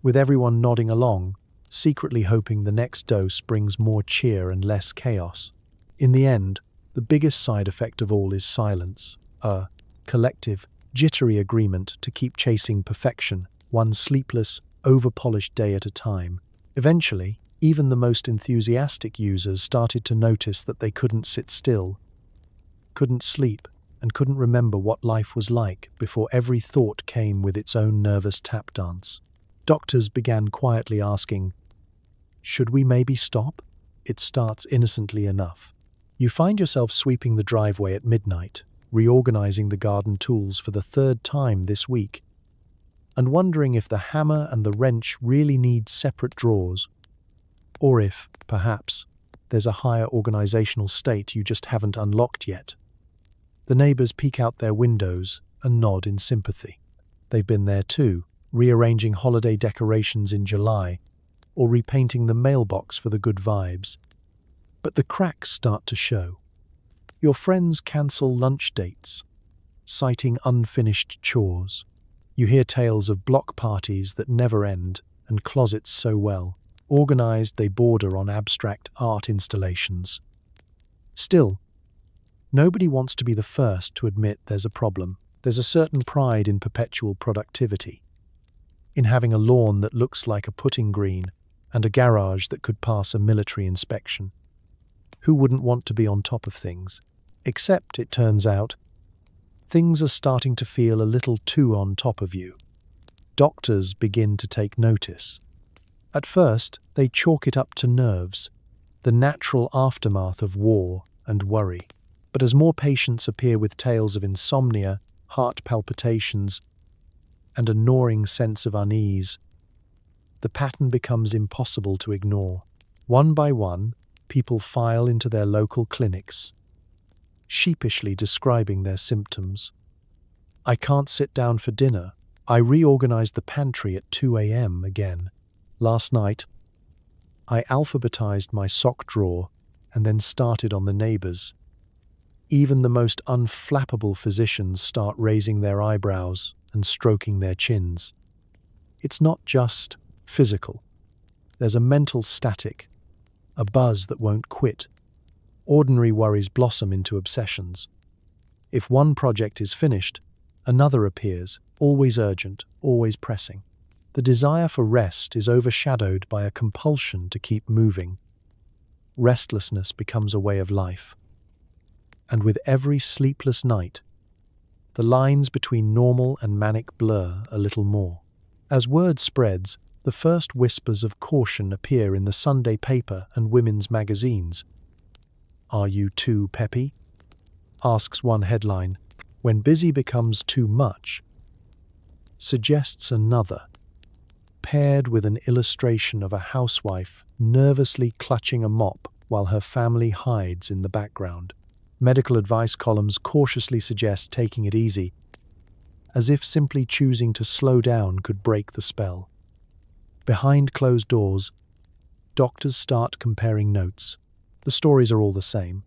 with everyone nodding along, secretly hoping the next dose brings more cheer and less chaos. In the end, the biggest side effect of all is silence, a collective, jittery agreement to keep chasing perfection, one sleepless, over-polished day at a time. Eventually, even the most enthusiastic users started to notice that they couldn't sit still, couldn't sleep, and couldn't remember what life was like before every thought came with its own nervous tap dance. Doctors began quietly asking, "Should we maybe stop?" It starts innocently enough. You find yourself sweeping the driveway at midnight, reorganizing the garden tools for the third time this week, and wondering if the hammer and the wrench really need separate drawers, or if, perhaps, there's a higher organizational state you just haven't unlocked yet. The neighbors peek out their windows and nod in sympathy. They've been there too, rearranging holiday decorations in July, or repainting the mailbox for the good vibes. But the cracks start to show. Your friends cancel lunch dates, citing unfinished chores. You hear tales of block parties that never end and closets so well organized they border on abstract art installations. Still, nobody wants to be the first to admit there's a problem. There's a certain pride in perpetual productivity, in having a lawn that looks like a putting green and a garage that could pass a military inspection. Who wouldn't want to be on top of things? Except, it turns out, things are starting to feel a little too on top of you. Doctors begin to take notice. At first, they chalk it up to nerves, the natural aftermath of war and worry. But as more patients appear with tales of insomnia, heart palpitations, and a gnawing sense of unease, the pattern becomes impossible to ignore. One by one, people file into their local clinics, sheepishly describing their symptoms. I can't sit down for dinner. I reorganized the pantry at 2 a.m. again. Last night, I alphabetized my sock drawer and then started on the neighbors. Even the most unflappable physicians start raising their eyebrows and stroking their chins. It's not just physical. There's a mental static, a buzz that won't quit. Ordinary worries blossom into obsessions. If one project is finished, another appears, always urgent, always pressing. The desire for rest is overshadowed by a compulsion to keep moving. Restlessness becomes a way of life. And with every sleepless night, the lines between normal and manic blur a little more. As word spreads, the first whispers of caution appear in the Sunday paper and women's magazines. "Are you too peppy?" asks one headline. "When busy becomes too much," suggests another, paired with an illustration of a housewife nervously clutching a mop while her family hides in the background. Medical advice columns cautiously suggest taking it easy, as if simply choosing to slow down could break the spell. Behind closed doors, doctors start comparing notes. The stories are all the same.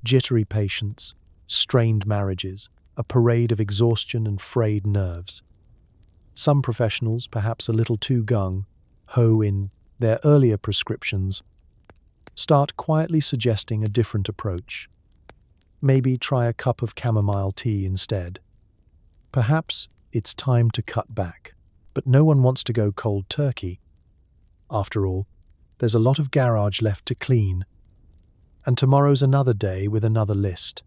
Jittery patients, strained marriages, a parade of exhaustion and frayed nerves. Some professionals, perhaps a little too gung-ho in their earlier prescriptions, start quietly suggesting a different approach. Maybe try a cup of chamomile tea instead. Perhaps it's time to cut back. But no one wants to go cold turkey. After all, there's a lot of garage left to clean. And tomorrow's another day with another list.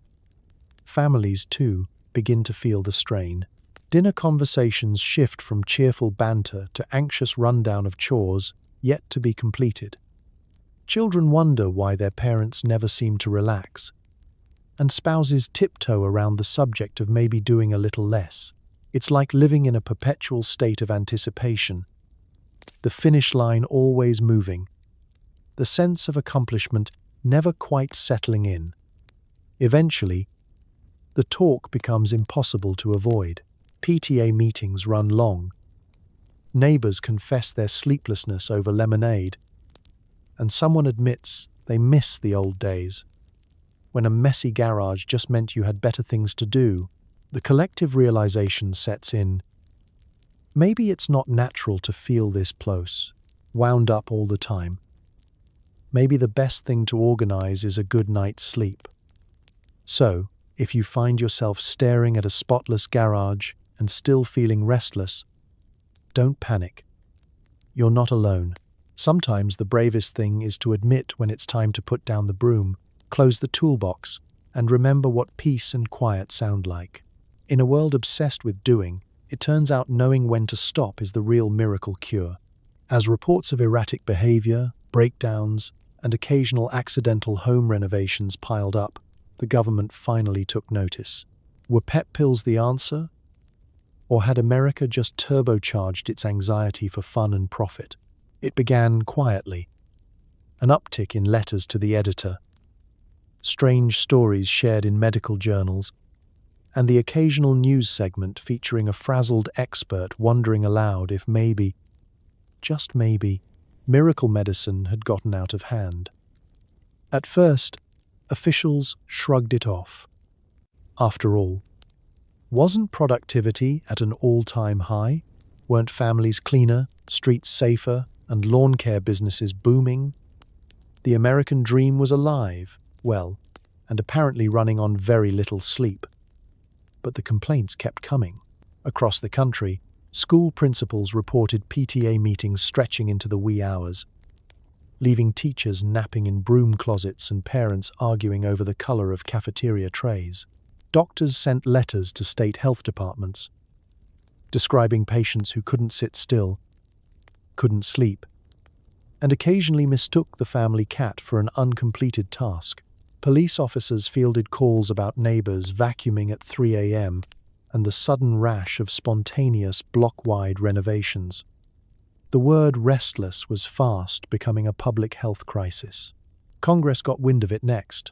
Families, too, begin to feel the strain. Dinner conversations shift from cheerful banter to anxious rundown of chores yet to be completed. Children wonder why their parents never seem to relax. And spouses tiptoe around the subject of maybe doing a little less. It's like living in a perpetual state of anticipation. The finish line always moving. The sense of accomplishment never quite settling in. Eventually, the talk becomes impossible to avoid. PTA meetings run long. Neighbors confess their sleeplessness over lemonade. And someone admits they miss the old days, when a messy garage just meant you had better things to do. The collective realization sets in. Maybe it's not natural to feel this close, wound up all the time. Maybe the best thing to organize is a good night's sleep. So, if you find yourself staring at a spotless garage and still feeling restless, don't panic. You're not alone. Sometimes the bravest thing is to admit when it's time to put down the broom, close the toolbox, and remember what peace and quiet sound like. In a world obsessed with doing, it turns out knowing when to stop is the real miracle cure. As reports of erratic behavior, breakdowns, and occasional accidental home renovations piled up, the government finally took notice. Were pet pills the answer? Or had America just turbocharged its anxiety for fun and profit? It began quietly. An uptick in letters to the editor, strange stories shared in medical journals, and the occasional news segment featuring a frazzled expert wondering aloud if maybe, just maybe, miracle medicine had gotten out of hand. At first, officials shrugged it off. After all, wasn't productivity at an all-time high? Weren't families cleaner, streets safer, and lawn care businesses booming? The American dream was alive, well, and apparently running on very little sleep. But the complaints kept coming. Across the country, School principals reported PTA meetings stretching into the wee hours, leaving teachers napping in broom closets and parents arguing over the color of cafeteria trays. Doctors sent letters to state health departments, describing patients who couldn't sit still, couldn't sleep, and occasionally mistook the family cat for an uncompleted task. Police officers fielded calls about neighbors vacuuming at 3 a.m. and the sudden rash of spontaneous block-wide renovations. The word restless was fast becoming a public health crisis. Congress got wind of it next.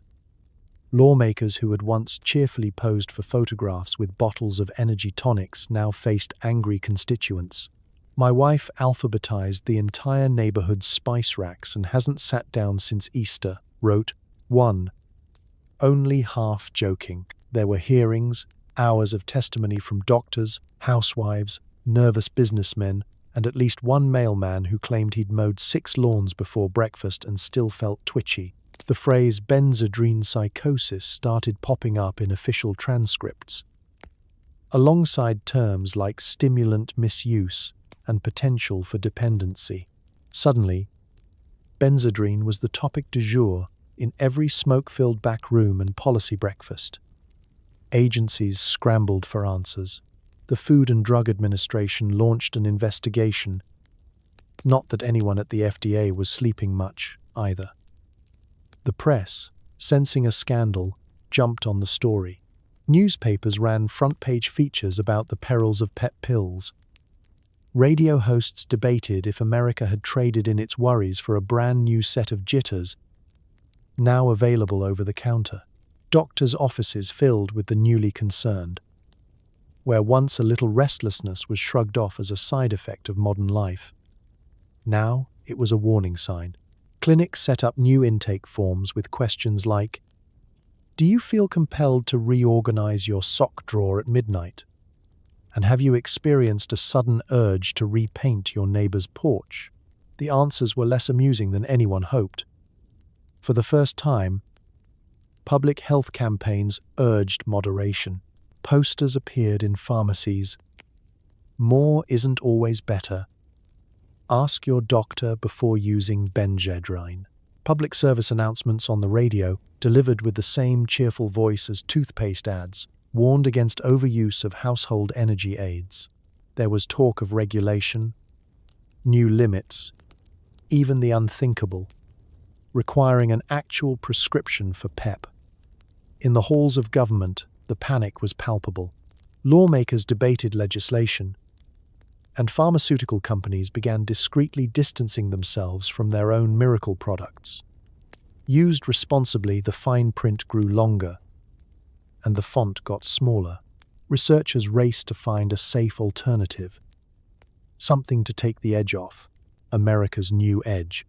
Lawmakers who had once cheerfully posed for photographs with bottles of energy tonics now faced angry constituents. My wife alphabetized the entire neighborhood's spice racks and hasn't sat down since Easter, wrote 1. Only half joking. There were hearings, hours of testimony from doctors, housewives, nervous businessmen, and at least one mailman who claimed he'd mowed 6 lawns before breakfast and still felt twitchy. The phrase Benzedrine psychosis started popping up in official transcripts, alongside terms like stimulant misuse and potential for dependency. Suddenly, Benzedrine was the topic du jour in every smoke-filled back room and policy breakfast. Agencies scrambled for answers. The Food and Drug Administration launched an investigation. Not that anyone at the FDA was sleeping much, either. The press, sensing a scandal, jumped on the story. Newspapers ran front-page features about the perils of pet pills. Radio hosts debated if America had traded in its worries for a brand new set of jitters, now available over the counter. Doctors' offices filled with the newly concerned, where once a little restlessness was shrugged off as a side effect of modern life. Now it was a warning sign. Clinics set up new intake forms with questions like, "Do you feel compelled to reorganize your sock drawer at midnight? And have you experienced a sudden urge to repaint your neighbor's porch?" The answers were less amusing than anyone hoped. For the first time, public health campaigns urged moderation. Posters appeared in pharmacies. More isn't always better. Ask your doctor before using Benzedrine. Public service announcements on the radio, delivered with the same cheerful voice as toothpaste ads, warned against overuse of household energy aids. There was talk of regulation, new limits, even the unthinkable, requiring an actual prescription for PEP. In the halls of government, the panic was palpable. Lawmakers debated legislation, and pharmaceutical companies began discreetly distancing themselves from their own miracle products. Used responsibly, the fine print grew longer, and the font got smaller. Researchers raced to find a safe alternative, something to take the edge off, America's new edge.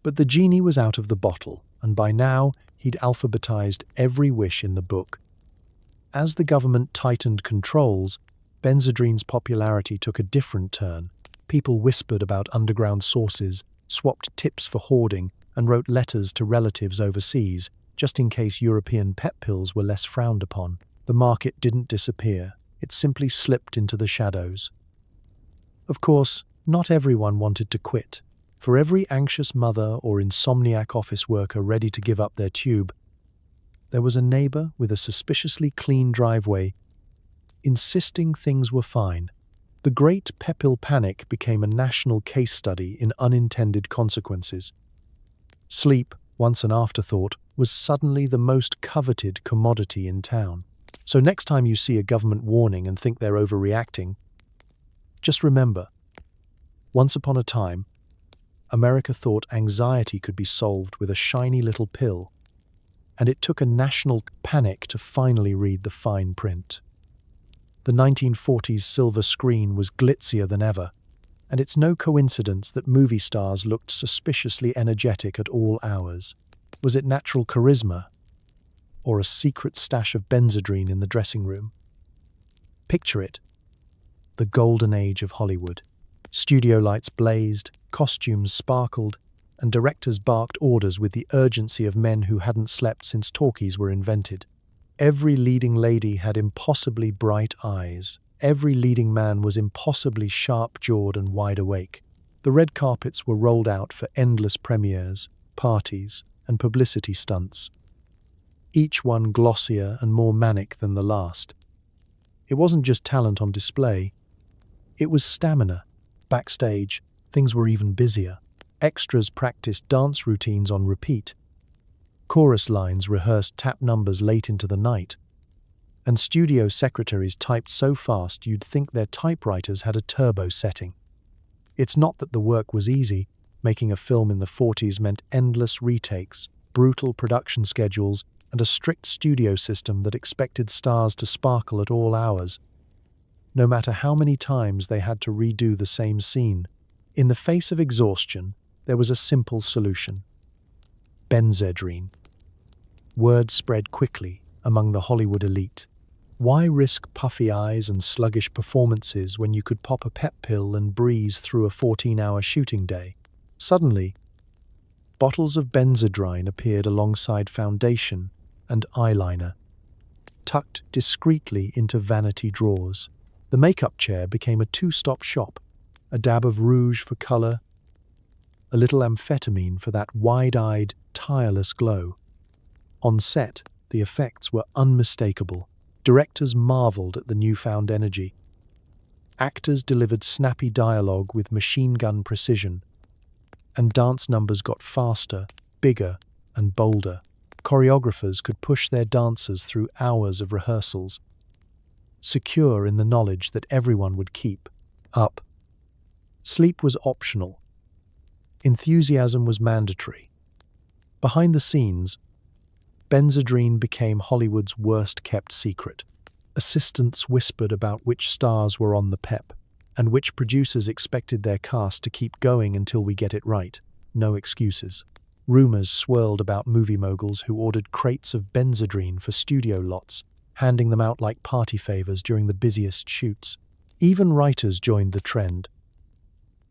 But the genie was out of the bottle, and by now he'd alphabetized every wish in the book. As the government tightened controls, Benzedrine's popularity took a different turn. People whispered about underground sources, swapped tips for hoarding, and wrote letters to relatives overseas, just in case European pet pills were less frowned upon. The market didn't disappear. It simply slipped into the shadows. Of course, not everyone wanted to quit. For every anxious mother or insomniac office worker ready to give up their tube, there was a neighbor with a suspiciously clean driveway, insisting things were fine. The Great Pepil Panic became a national case study in unintended consequences. Sleep, once an afterthought, was suddenly the most coveted commodity in town. So next time you see a government warning and think they're overreacting, just remember, once upon a time, America thought anxiety could be solved with a shiny little pill, and it took a national panic to finally read the fine print. The 1940s silver screen was glitzier than ever, and it's no coincidence that movie stars looked suspiciously energetic at all hours. Was it natural charisma, or a secret stash of Benzedrine in the dressing room? Picture it, the golden age of Hollywood. Studio lights blazed, costumes sparkled, and directors barked orders with the urgency of men who hadn't slept since talkies were invented. Every leading lady had impossibly bright eyes, Every leading man was impossibly sharp-jawed and wide awake. The red carpets were rolled out for endless premieres, parties, and publicity stunts, each one glossier and more manic than the last. It wasn't just talent on display, it was stamina. Backstage, things were even busier. Extras practiced dance routines on repeat. Chorus lines rehearsed tap numbers late into the night. And studio secretaries typed so fast you'd think their typewriters had a turbo setting. It's not that the work was easy. Making a film in the 40s meant endless retakes, brutal production schedules, and a strict studio system that expected stars to sparkle at all hours, no matter how many times they had to redo the same scene. In the face of exhaustion, there was a simple solution: Benzedrine. Word spread quickly among the Hollywood elite. Why risk puffy eyes and sluggish performances when you could pop a pep pill and breeze through a 14-hour shooting day? Suddenly, bottles of Benzedrine appeared alongside foundation and eyeliner, tucked discreetly into vanity drawers. The makeup chair became a two-stop shop, a dab of rouge for color, a little amphetamine for that wide-eyed, tireless glow. On set, the effects were unmistakable. Directors marveled at the newfound energy. Actors delivered snappy dialogue with machine gun precision, and dance numbers got faster, bigger, and bolder. Choreographers could push their dancers through hours of rehearsals, secure in the knowledge that everyone would keep up. Sleep was optional. Enthusiasm was mandatory. Behind the scenes, Benzedrine became Hollywood's worst-kept secret. Assistants whispered about which stars were on the pep, and which producers expected their cast to keep going until we get it right. No excuses. Rumors swirled about movie moguls who ordered crates of Benzedrine for studio lots, handing them out like party favors during the busiest shoots. Even writers joined the trend,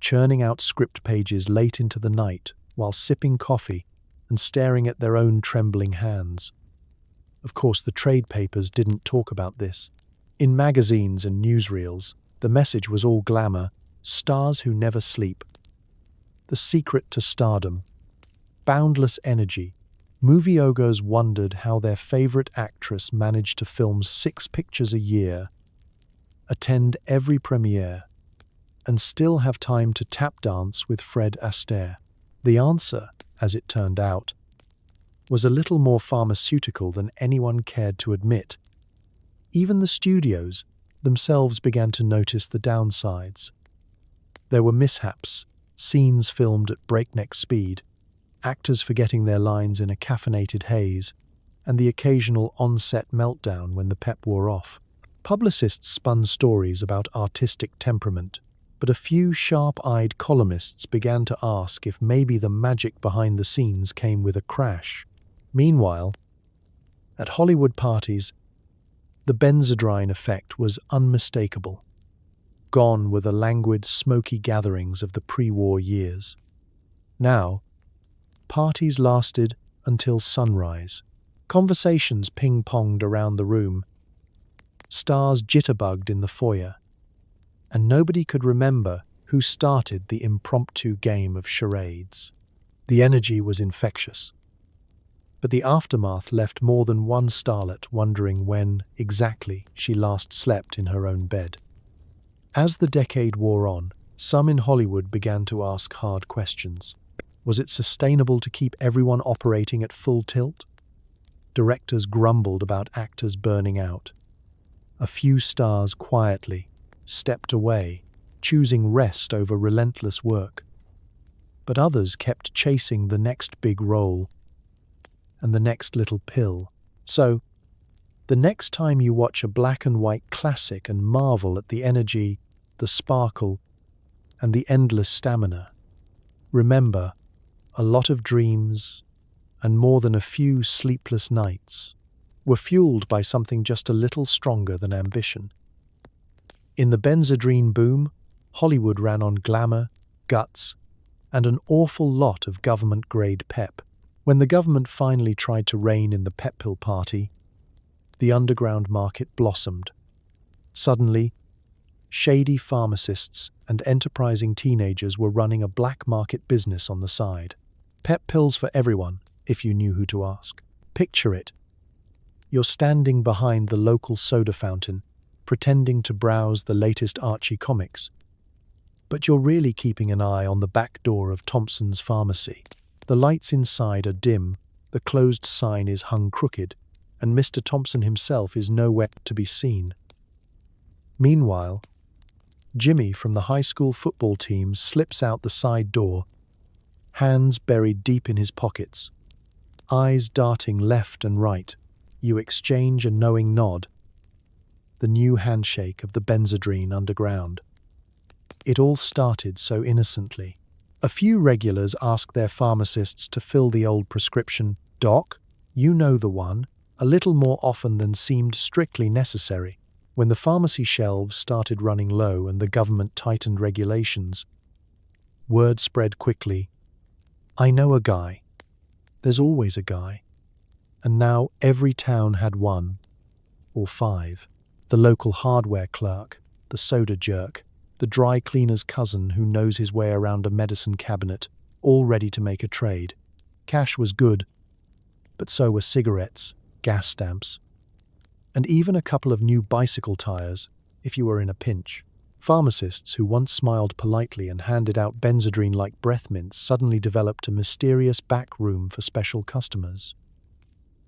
churning out script pages late into the night while sipping coffee and staring at their own trembling hands. Of course, the trade papers didn't talk about this. In magazines and newsreels, the message was all glamour: stars who never sleep. The secret to stardom. Boundless energy. Moviegoers wondered how their favorite actress managed to film 6 pictures a year, attend every premiere, and still have time to tap dance with Fred Astaire. The answer, as it turned out, was a little more pharmaceutical than anyone cared to admit. Even the studios themselves began to notice the downsides. There were mishaps, scenes filmed at breakneck speed, actors forgetting their lines in a caffeinated haze, and the occasional on-set meltdown when the pep wore off. Publicists spun stories about artistic temperament, but a few sharp-eyed columnists began to ask if maybe the magic behind the scenes came with a crash. Meanwhile, at Hollywood parties, the Benzedrine effect was unmistakable. Gone were the languid, smoky gatherings of the pre-war years. Now, parties lasted until sunrise. Conversations ping-ponged around the room. Stars jitterbugged in the foyer. And nobody could remember who started the impromptu game of charades. The energy was infectious. But the aftermath left more than one starlet wondering when, exactly, she last slept in her own bed. As the decade wore on, some in Hollywood began to ask hard questions. Was it sustainable to keep everyone operating at full tilt? Directors grumbled about actors burning out. A few stars quietly stepped away, choosing rest over relentless work. But others kept chasing the next big role and the next little pill. So, the next time you watch a black and white classic and marvel at the energy, the sparkle, and the endless stamina, remember, a lot of dreams and more than a few sleepless nights were fueled by something just a little stronger than ambition. In the Benzedrine boom, Hollywood ran on glamour, guts, and an awful lot of government-grade pep. When the government finally tried to rein in the pep pill party, the underground market blossomed. Suddenly, Shady pharmacists and enterprising teenagers were running a black market business on the side. Pep pills for everyone, if you knew who to ask. Picture it. You're standing behind the local soda fountain, pretending to browse the latest Archie comics. But you're really keeping an eye on the back door of Thompson's pharmacy. The lights inside are dim, the closed sign is hung crooked, and Mr. Thompson himself is nowhere to be seen. Meanwhile, Jimmy from the high school football team slips out the side door, hands buried deep in his pockets, eyes darting left and right. You exchange a knowing nod. The new handshake of the Benzedrine underground. It all started so innocently. A few regulars ask their pharmacists to fill the old prescription, "Doc, you know the one," a little more often than seemed strictly necessary. When the pharmacy shelves started running low and the government tightened regulations, word spread quickly. "I know a guy." There's always a guy. And now every town had one, or five. The local hardware clerk, the soda jerk, the dry cleaner's cousin who knows his way around a medicine cabinet, all ready to make a trade. Cash was good, but so were cigarettes, gas stamps, and even a couple of new bicycle tires, if you were in a pinch. Pharmacists who once smiled politely and handed out Benzedrine-like breath mints suddenly developed a mysterious back room for special customers.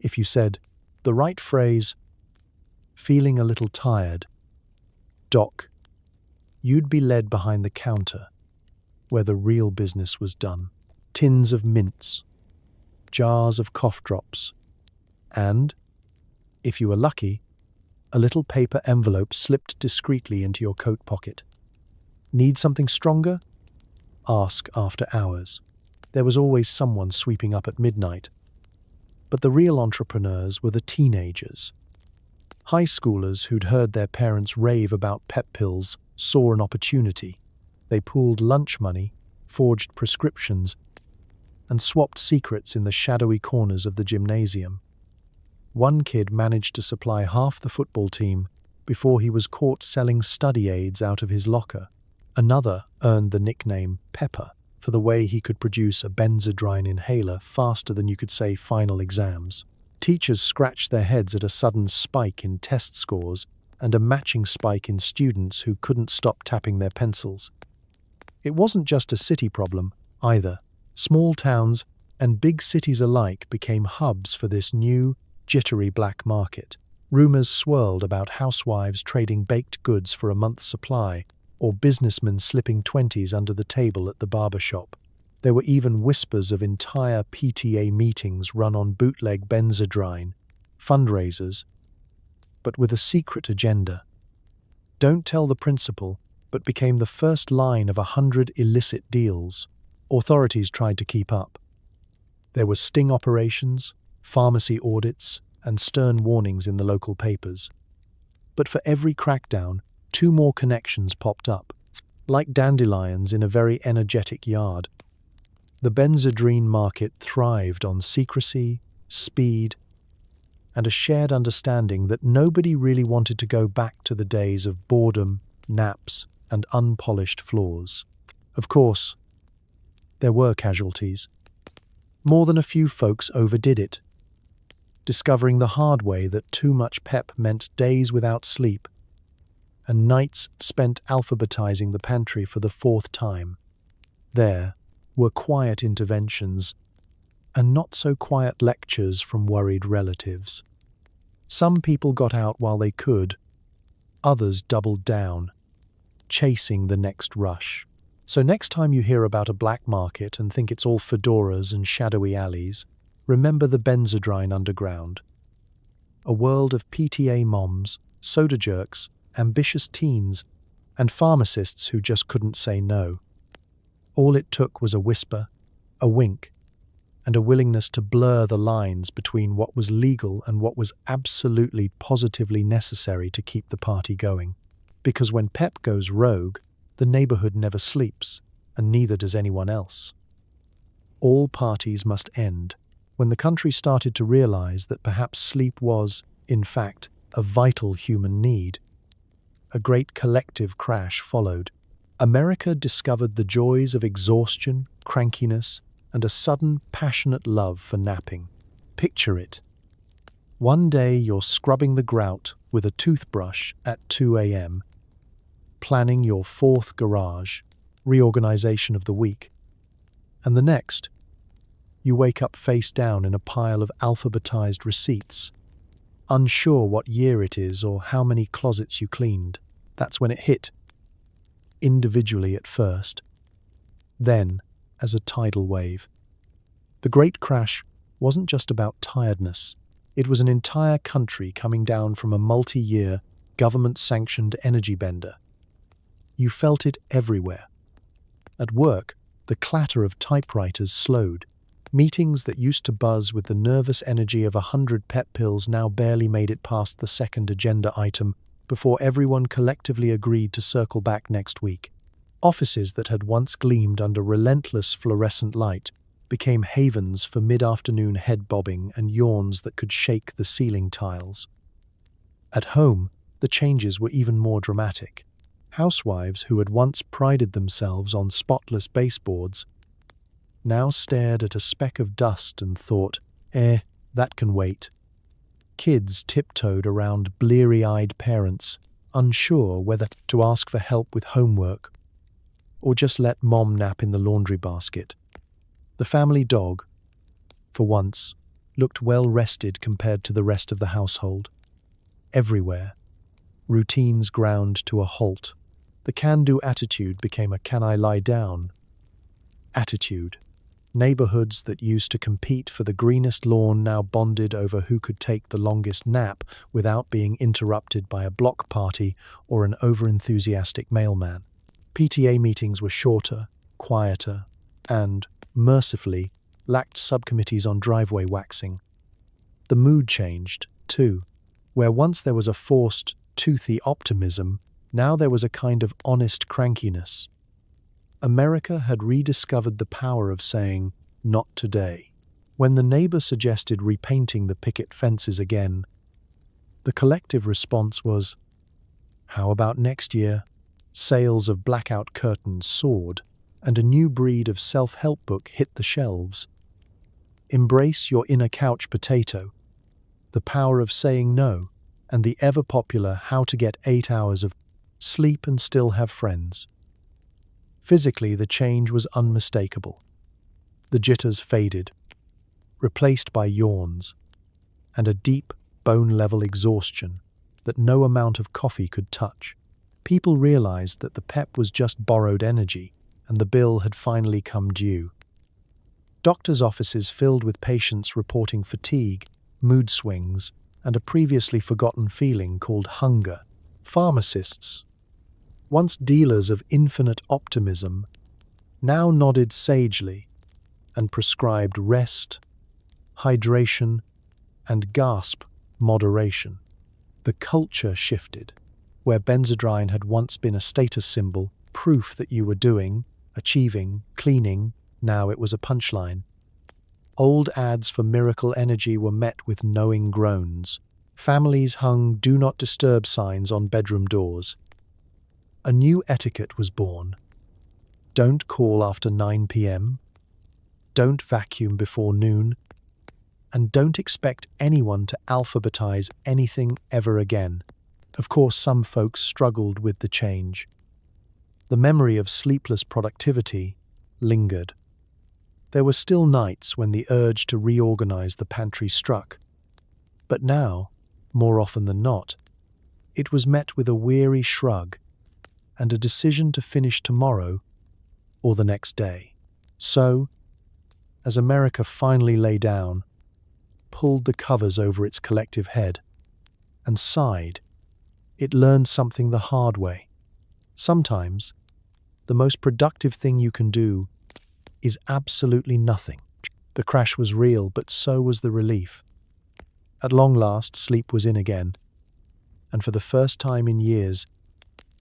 If you said the right phrase, "Feeling a little tired, Doc," you'd be led behind the counter, where the real business was done. Tins of mints, jars of cough drops, and, if you were lucky, a little paper envelope slipped discreetly into your coat pocket. Need something stronger? Ask after hours. There was always someone sweeping up at midnight. But the real entrepreneurs were the teenagers. High schoolers who'd heard their parents rave about pep pills saw an opportunity. They pooled lunch money, forged prescriptions, and swapped secrets in the shadowy corners of the gymnasium. One kid managed to supply half the football team before he was caught selling study aids out of his locker. Another earned the nickname Pepper for the way he could produce a Benzedrine inhaler faster than you could say final exams. Teachers scratched their heads at a sudden spike in test scores and a matching spike in students who couldn't stop tapping their pencils. It wasn't just a city problem, either. Small towns and big cities alike became hubs for this new, jittery black market. Rumors swirled about housewives trading baked goods for a month's supply, or businessmen slipping 20s under the table at the barber shop. There were even whispers of entire PTA meetings run on bootleg Benzedrine, fundraisers, but with a secret agenda. Don't tell the principal, but became the first line of 100 illicit deals. Authorities tried to keep up. There were sting operations, pharmacy audits, and stern warnings in the local papers. But for every crackdown, 2 more connections popped up, like dandelions in a very energetic yard. The Benzedrine market thrived on secrecy, speed, and a shared understanding that nobody really wanted to go back to the days of boredom, naps, and unpolished floors. Of course, there were casualties. More than a few folks overdid it, discovering the hard way that too much pep meant days without sleep and nights spent alphabetizing the pantry for the 4th time. There were quiet interventions and not-so-quiet lectures from worried relatives. Some people got out while they could, others doubled down, chasing the next rush. So next time you hear about a black market and think it's all fedoras and shadowy alleys, remember the Benzedrine underground. A world of PTA moms, soda jerks, ambitious teens, and pharmacists who just couldn't say no. All it took was a whisper, a wink, and a willingness to blur the lines between what was legal and what was absolutely positively necessary to keep the party going. Because when pep goes rogue, the neighborhood never sleeps, and neither does anyone else. All parties must end. When the country started to realize that perhaps sleep was, in fact, a vital human need, a great collective crash followed. America discovered the joys of exhaustion, crankiness, and a sudden, passionate love for napping. Picture it. One day you're scrubbing the grout with a toothbrush at 2 a.m., planning your fourth garage reorganization of the week. And the next, you wake up face down in a pile of alphabetized receipts, unsure what year it is or how many closets you cleaned. That's when it hit. Individually at first, then as a tidal wave. The Great Crash wasn't just about tiredness. It was an entire country coming down from a multi-year, government-sanctioned energy bender. You felt it everywhere. At work, the clatter of typewriters slowed. Meetings that used to buzz with the nervous energy of 100 pep pills now barely made it past the second agenda item before everyone collectively agreed to circle back next week. Offices that had once gleamed under relentless fluorescent light became havens for mid-afternoon head-bobbing and yawns that could shake the ceiling tiles. At home, the changes were even more dramatic. Housewives who had once prided themselves on spotless baseboards now stared at a speck of dust and thought, that can wait. Kids tiptoed around bleary-eyed parents, unsure whether to ask for help with homework or just let mom nap in the laundry basket. The family dog, for once, looked well-rested compared to the rest of the household. Everywhere, routines ground to a halt. The can-do attitude became a can-I-lie-down attitude. Neighborhoods that used to compete for the greenest lawn now bonded over who could take the longest nap without being interrupted by a block party or an over-enthusiastic mailman. PTA meetings were shorter, quieter, and, mercifully, lacked subcommittees on driveway waxing. The mood changed, too. Where once there was a forced, toothy optimism, now there was a kind of honest crankiness. America had rediscovered the power of saying, "Not today." When the neighbor suggested repainting the picket fences again, the collective response was, "How about next year?" Sales of blackout curtains soared, and a new breed of self-help book hit the shelves. Embrace your inner couch potato, the power of saying no, and the ever-popular How to Get 8 Hours of Sleep and Still Have Friends. Physically, the change was unmistakable. The jitters faded, replaced by yawns, and a deep, bone-level exhaustion that no amount of coffee could touch. People realized that the pep was just borrowed energy, and the bill had finally come due. Doctors' offices filled with patients reporting fatigue, mood swings, and a previously forgotten feeling called hunger. Pharmacists, once dealers of infinite optimism, now nodded sagely and prescribed rest, hydration, and moderation. The culture shifted. Where Benzedrine had once been a status symbol, proof that you were doing, achieving, cleaning, now it was a punchline. Old ads for miracle energy were met with knowing groans. Families hung "Do Not Disturb" signs on bedroom doors. A new etiquette was born. Don't call after 9 p.m., don't vacuum before noon, and don't expect anyone to alphabetize anything ever again. Of course, some folks struggled with the change. The memory of sleepless productivity lingered. There were still nights when the urge to reorganize the pantry struck. But now, more often than not, it was met with a weary shrug and a decision to finish tomorrow or the next day. So, as America finally lay down, pulled the covers over its collective head, and sighed, it learned something the hard way. Sometimes, the most productive thing you can do is absolutely nothing. The crash was real, but so was the relief. At long last, sleep was in again, and for the first time in years,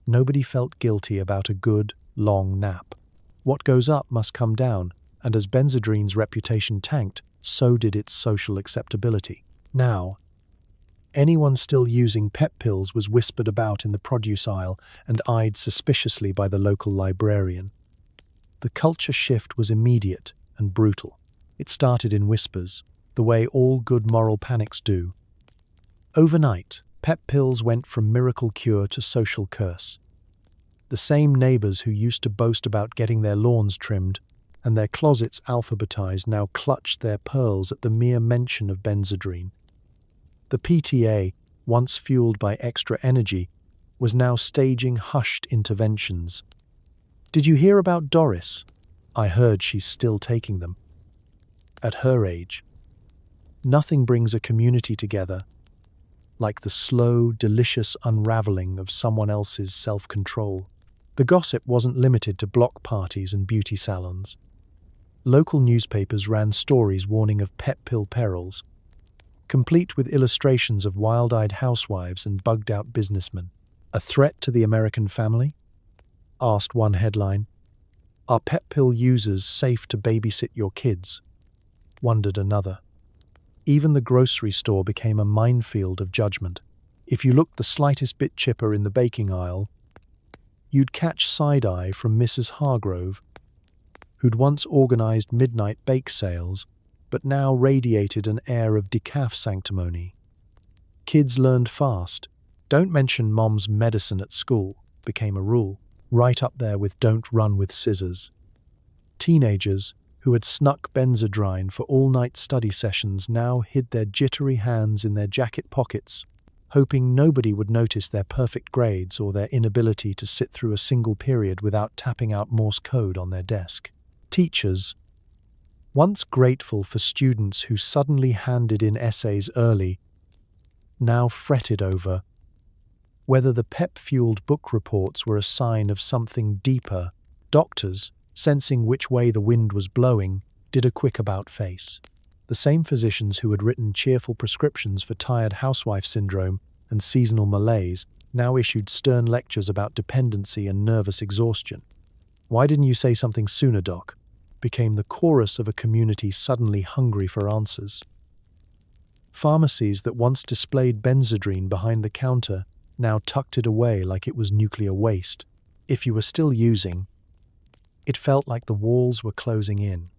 nobody felt guilty about a good, long nap. What goes up must come down, and as Benzedrine's reputation tanked, so did its social acceptability. Now, Anyone still using pep pills was whispered about in the produce aisle and eyed suspiciously by the local librarian. The culture shift was immediate and brutal. It started in whispers, the way all good moral panics do. Overnight, pep pills went from miracle cure to social curse. The same neighbors who used to boast about getting their lawns trimmed and their closets alphabetized now clutched their pearls at the mere mention of Benzedrine. The PTA, once fueled by extra energy, was now staging hushed interventions. "Did you hear about Doris? I heard she's still taking them." At her age, nothing brings a community together like the slow, delicious unraveling of someone else's self-control. The gossip wasn't limited to block parties and beauty salons. Local newspapers ran stories warning of pep pill perils, complete with illustrations of wild-eyed housewives and bugged-out businessmen. "A threat to the American family?" asked one headline. "Are pep pill users safe to babysit your kids?" wondered another. Even the grocery store became a minefield of judgment. If you looked the slightest bit chipper in the baking aisle, you'd catch side-eye from Mrs. Hargrove, who'd once organized midnight bake sales, but now radiated an air of decaf sanctimony. Kids learned fast. "Don't mention mom's medicine at school" became a rule, right up there with "don't run with scissors." Teenagers, who had snuck Benzedrine for all-night study sessions, now hid their jittery hands in their jacket pockets, hoping nobody would notice their perfect grades or their inability to sit through a single period without tapping out Morse code on their desk. Teachers, once grateful for students who suddenly handed in essays early, now fretted over whether the pep-fueled book reports were a sign of something deeper. Doctors, sensing which way the wind was blowing, did a quick about-face. The same physicians who had written cheerful prescriptions for tired housewife syndrome and seasonal malaise now issued stern lectures about dependency and nervous exhaustion. "Why didn't you say something sooner, Doc?" became the chorus of a community suddenly hungry for answers. Pharmacies that once displayed Benzedrine behind the counter now tucked it away like it was nuclear waste. If you were still using, it felt like the walls were closing in.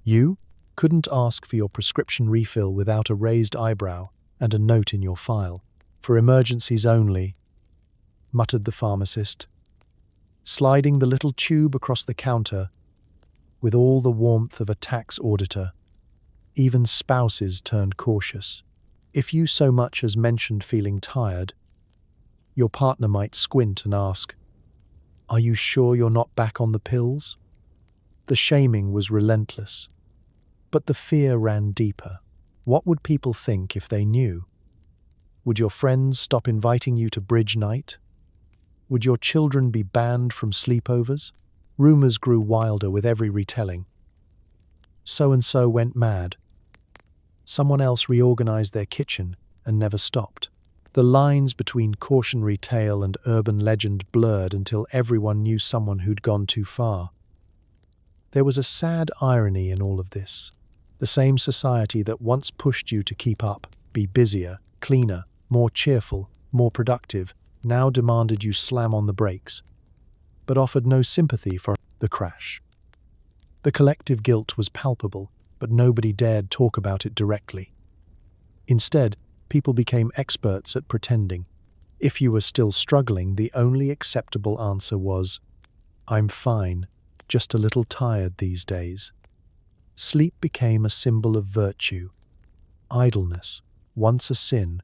You couldn't ask for your prescription refill without a raised eyebrow and a note in your file. "For emergencies only," muttered the pharmacist, sliding the little tube across the counter with all the warmth of a tax auditor. Even spouses turned cautious. If you so much as mentioned feeling tired, your partner might squint and ask, "Are you sure you're not back on the pills?" The shaming was relentless, but the fear ran deeper. What would people think if they knew? Would your friends stop inviting you to bridge night? Would your children be banned from sleepovers? Rumors grew wilder with every retelling. So-and-so went mad. Someone else reorganized their kitchen and never stopped. The lines between cautionary tale and urban legend blurred until everyone knew someone who'd gone too far. There was a sad irony in all of this. The same society that once pushed you to keep up, be busier, cleaner, more cheerful, more productive, now demanded you slam on the brakes, but offered no sympathy for the crash. The collective guilt was palpable, but nobody dared talk about it directly. Instead, people became experts at pretending. If you were still struggling, the only acceptable answer was, "I'm fine, just a little tired these days." Sleep became a symbol of virtue. Idleness, once a sin,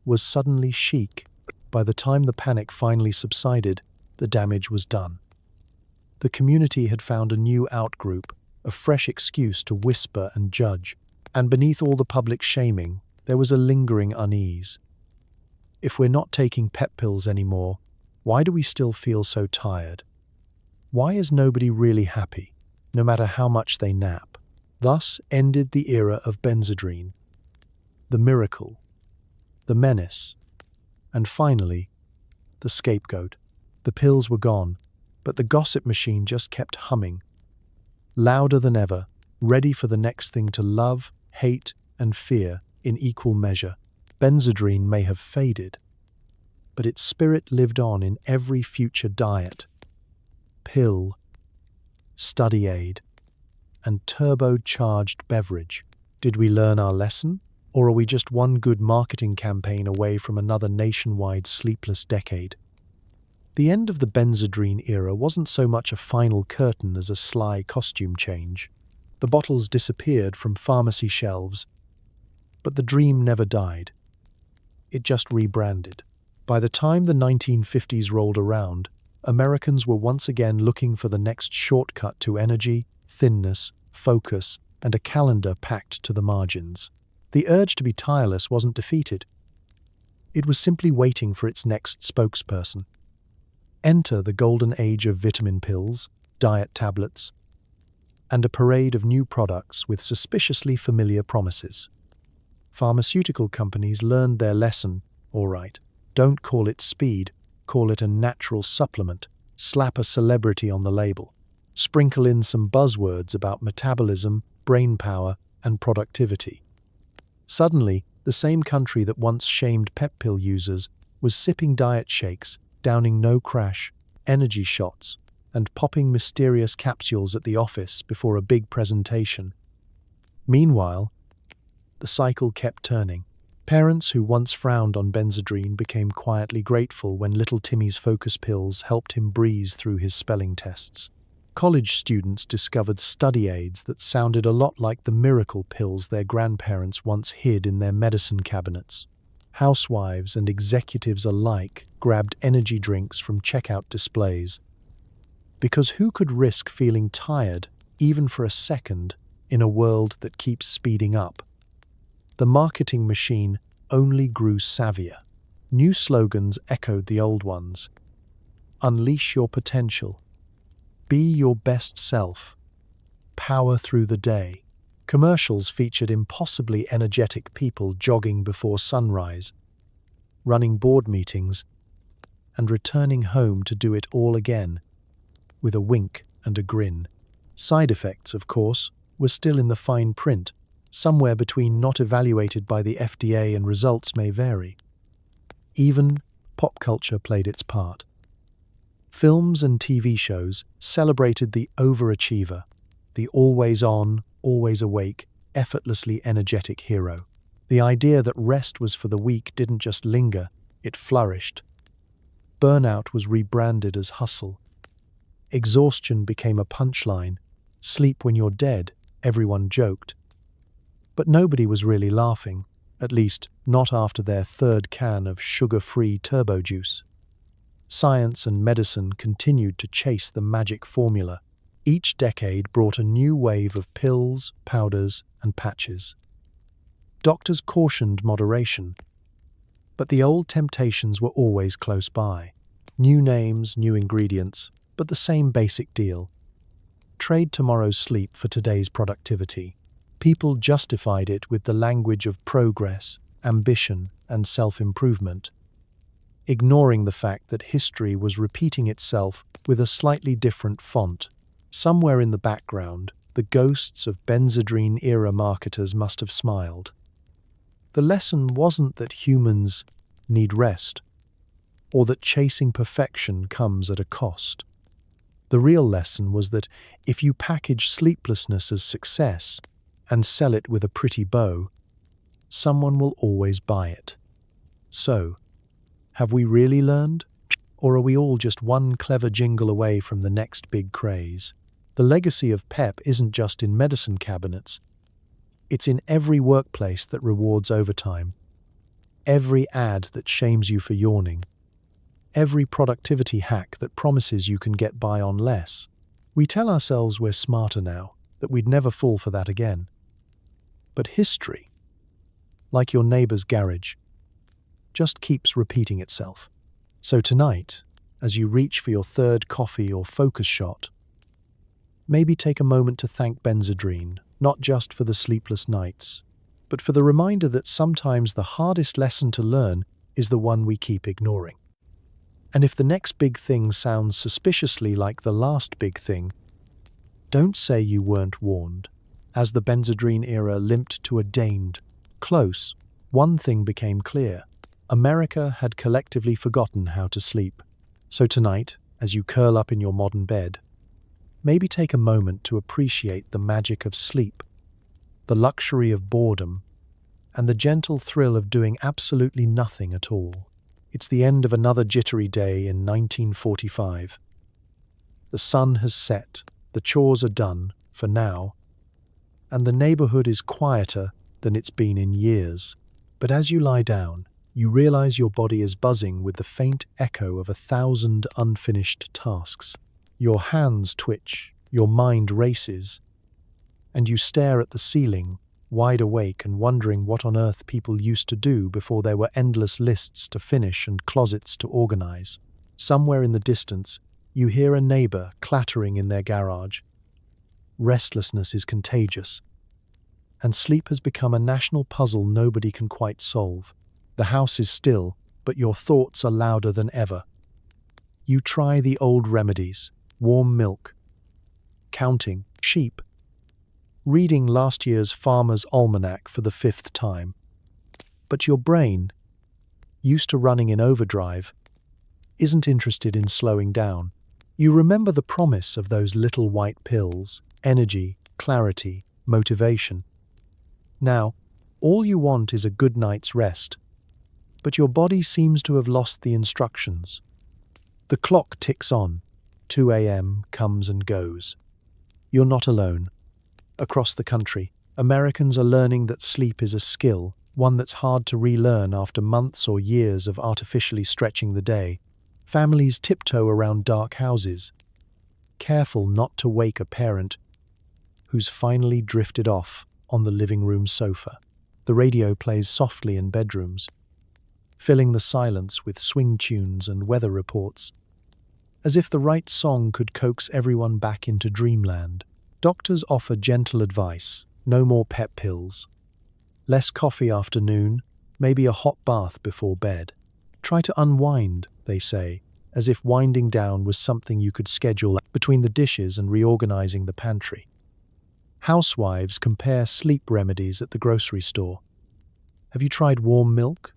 was suddenly chic. By the time the panic finally subsided, the damage was done. The community had found a new outgroup, a fresh excuse to whisper and judge, and beneath all the public shaming, there was a lingering unease. If we're not taking pep pills anymore, why do we still feel so tired? Why is nobody really happy, no matter how much they nap? Thus ended the era of Benzedrine, the miracle, the menace, and finally, the scapegoat. The pills were gone, but the gossip machine just kept humming, louder than ever, ready for the next thing to love, hate, and fear in equal measure. Benzedrine may have faded, but its spirit lived on in every future diet, pill, study aid, and turbocharged beverage. Did we learn our lesson? Or are we just one good marketing campaign away from another nationwide sleepless decade? The end of the Benzedrine era wasn't so much a final curtain as a sly costume change. The bottles disappeared from pharmacy shelves, but the dream never died. It just rebranded. By the time the 1950s rolled around, Americans were once again looking for the next shortcut to energy, thinness, focus, and a calendar packed to the margins. The urge to be tireless wasn't defeated. It was simply waiting for its next spokesperson. Enter the golden age of vitamin pills, diet tablets, and a parade of new products with suspiciously familiar promises. Pharmaceutical companies learned their lesson. All right, don't call it speed, call it a natural supplement. Slap a celebrity on the label. Sprinkle in some buzzwords about metabolism, brain power, and productivity. Suddenly, the same country that once shamed pep pill users was sipping diet shakes, downing no crash, energy shots, and popping mysterious capsules at the office before a big presentation. Meanwhile, the cycle kept turning. Parents who once frowned on Benzedrine became quietly grateful when little Timmy's focus pills helped him breeze through his spelling tests. College students discovered study aids that sounded a lot like the miracle pills their grandparents once hid in their medicine cabinets. Housewives and executives alike grabbed energy drinks from checkout displays. Because who could risk feeling tired, even for a second, in a world that keeps speeding up? The marketing machine only grew savvier. New slogans echoed the old ones. Unleash your potential. Be your best self. Power through the day. Commercials featured impossibly energetic people jogging before sunrise, running board meetings, and returning home to do it all again, with a wink and a grin. Side effects, of course, were still in the fine print, somewhere between not evaluated by the FDA and results may vary. Even pop culture played its part. Films and TV shows celebrated the overachiever, the always-on, always-awake, effortlessly energetic hero. The idea that rest was for the weak didn't just linger, it flourished. Burnout was rebranded as hustle. Exhaustion became a punchline. Sleep when you're dead, everyone joked. But nobody was really laughing, at least not after their third can of sugar-free turbo juice. Science and medicine continued to chase the magic formula. Each decade brought a new wave of pills, powders, and patches. Doctors cautioned moderation, but the old temptations were always close by. New names, new ingredients, but the same basic deal. Trade tomorrow's sleep for today's productivity. People justified it with the language of progress, ambition, and self-improvement, ignoring the fact that history was repeating itself with a slightly different font. Somewhere in the background, the ghosts of Benzedrine-era marketers must have smiled. The lesson wasn't that humans need rest, or that chasing perfection comes at a cost. The real lesson was that if you package sleeplessness as success and sell it with a pretty bow, someone will always buy it. So, have we really learned? Or are we all just one clever jingle away from the next big craze? The legacy of PEP isn't just in medicine cabinets. It's in every workplace that rewards overtime, every ad that shames you for yawning, every productivity hack that promises you can get by on less. We tell ourselves we're smarter now, that we'd never fall for that again. But history, like your neighbor's garage, just keeps repeating itself. So tonight, as you reach for your third coffee or focus shot, maybe take a moment to thank Benzedrine, not just for the sleepless nights, but for the reminder that sometimes the hardest lesson to learn is the one we keep ignoring. And if the next big thing sounds suspiciously like the last big thing, don't say you weren't warned. As the Benzedrine era limped to a deigned close, One thing became clear. America had collectively forgotten how to sleep. So tonight, as you curl up in your modern bed, maybe take a moment to appreciate the magic of sleep, the luxury of boredom, and the gentle thrill of doing absolutely nothing at all. It's the end of another jittery day in 1945. The sun has set, the chores are done, for now, and the neighborhood is quieter than it's been in years. But as you lie down, you realize your body is buzzing with the faint echo of 1,000 unfinished tasks. Your hands twitch, your mind races, and you stare at the ceiling, wide awake and wondering what on earth people used to do before there were endless lists to finish and closets to organize. Somewhere in the distance, you hear a neighbor clattering in their garage. Restlessness is contagious, and sleep has become a national puzzle nobody can quite solve. The house is still, but your thoughts are louder than ever. You try the old remedies: warm milk, counting sheep, reading last year's Farmer's Almanac for the 5th time. But your brain, used to running in overdrive, isn't interested in slowing down. You remember the promise of those little white pills: energy, clarity, motivation. Now, all you want is a good night's rest, but your body seems to have lost the instructions. The clock ticks on. 2 a.m. comes and goes. You're not alone. Across the country, Americans are learning that sleep is a skill, one that's hard to relearn after months or years of artificially stretching the day. Families tiptoe around dark houses, careful not to wake a parent who's finally drifted off on the living room sofa. The radio plays softly in bedrooms, filling the silence with swing tunes and weather reports, as if the right song could coax everyone back into dreamland. Doctors offer gentle advice: no more pep pills, less coffee after noon, maybe a hot bath before bed. Try to unwind, they say, as if winding down was something you could schedule between the dishes and reorganizing the pantry. Housewives compare sleep remedies at the grocery store. Have you tried warm milk?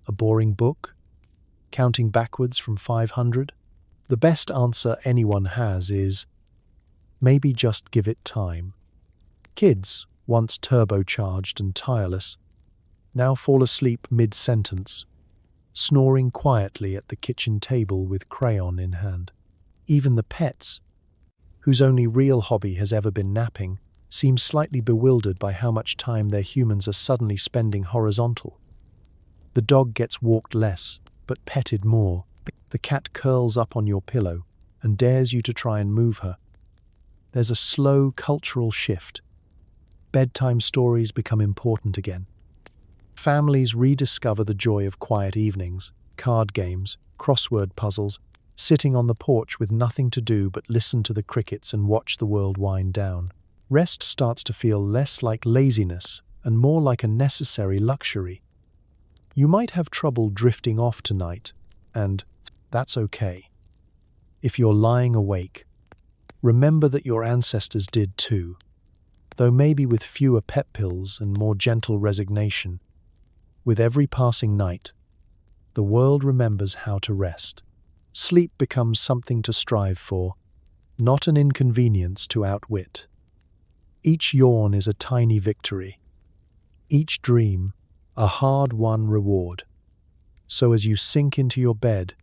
A boring book? Counting backwards from 500? The best answer anyone has is, maybe just give it time. Kids, once turbocharged and tireless, now fall asleep mid-sentence, snoring quietly at the kitchen table with crayon in hand. Even the pets, whose only real hobby has ever been napping, seem slightly bewildered by how much time their humans are suddenly spending horizontal. The dog gets walked less, but petted more. The cat curls up on your pillow and dares you to try and move her. There's a slow cultural shift. Bedtime stories become important again. Families rediscover the joy of quiet evenings, card games, crossword puzzles, sitting on the porch with nothing to do but listen to the crickets and watch the world wind down. Rest starts to feel less like laziness and more like a necessary luxury. You might have trouble drifting off tonight, and that's okay. If you're lying awake, remember that your ancestors did too, though maybe with fewer pep pills and more gentle resignation. With every passing night, the world remembers how to rest. Sleep becomes something to strive for, not an inconvenience to outwit. Each yawn is a tiny victory, each dream a hard-won reward. So as you sink into your bed,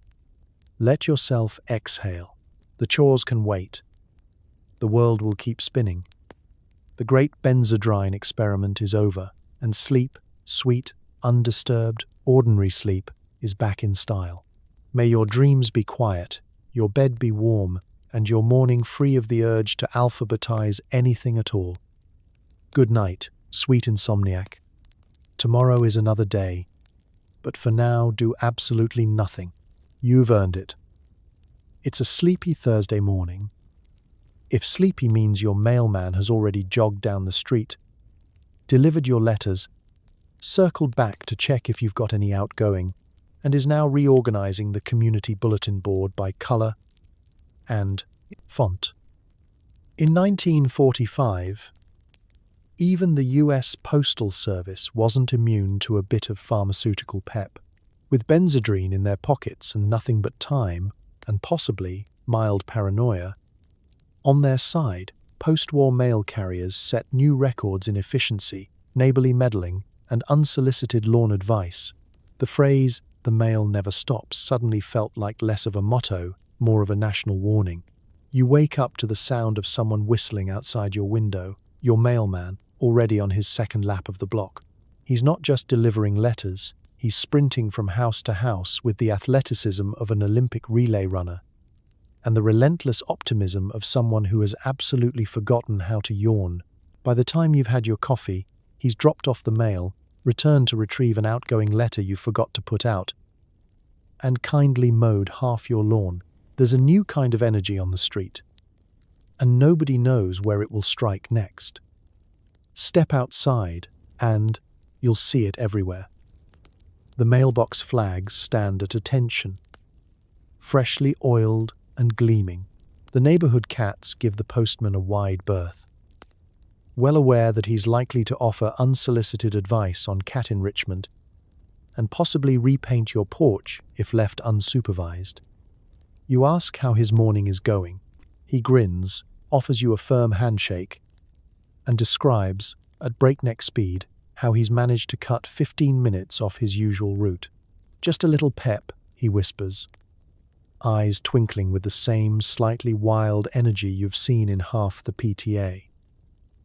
let yourself exhale. The chores can wait. The world will keep spinning. The great Benzedrine experiment is over, and sleep, sweet, undisturbed, ordinary sleep, is back in style. May your dreams be quiet, your bed be warm, and your morning free of the urge to alphabetize anything at all. Good night, sweet insomniac. Tomorrow is another day, but for now do absolutely nothing. You've earned it. It's a sleepy Thursday morning. If sleepy means your mailman has already jogged down the street, delivered your letters, circled back to check if you've got any outgoing, and is now reorganizing the community bulletin board by color and font. In 1945, Even the US Postal Service wasn't immune to a bit of pharmaceutical pep. With Benzedrine in their pockets and nothing but time, and possibly mild paranoia, on their side, post-war mail carriers set new records in efficiency, neighborly meddling, and unsolicited lawn advice. The phrase, "the mail never stops," suddenly felt like less of a motto, more of a national warning. You wake up to the sound of someone whistling outside your window, your mailman, already on his second lap of the block. He's not just delivering letters, he's sprinting from house to house with the athleticism of an Olympic relay runner and the relentless optimism of someone who has absolutely forgotten how to yawn. By the time you've had your coffee, he's dropped off the mail, returned to retrieve an outgoing letter you forgot to put out, and kindly mowed half your lawn. There's a new kind of energy on the street, and nobody knows where it will strike next. Step outside, and you'll see it everywhere. The mailbox flags stand at attention, freshly oiled and gleaming. The neighborhood cats give the postman a wide berth, well aware that he's likely to offer unsolicited advice on cat enrichment and possibly repaint your porch if left unsupervised. You ask how his morning is going. He grins, offers you a firm handshake, and describes, at breakneck speed, how he's managed to cut 15 minutes off his usual route. "Just a little pep," he whispers, eyes twinkling with the same slightly wild energy you've seen in half the PTA.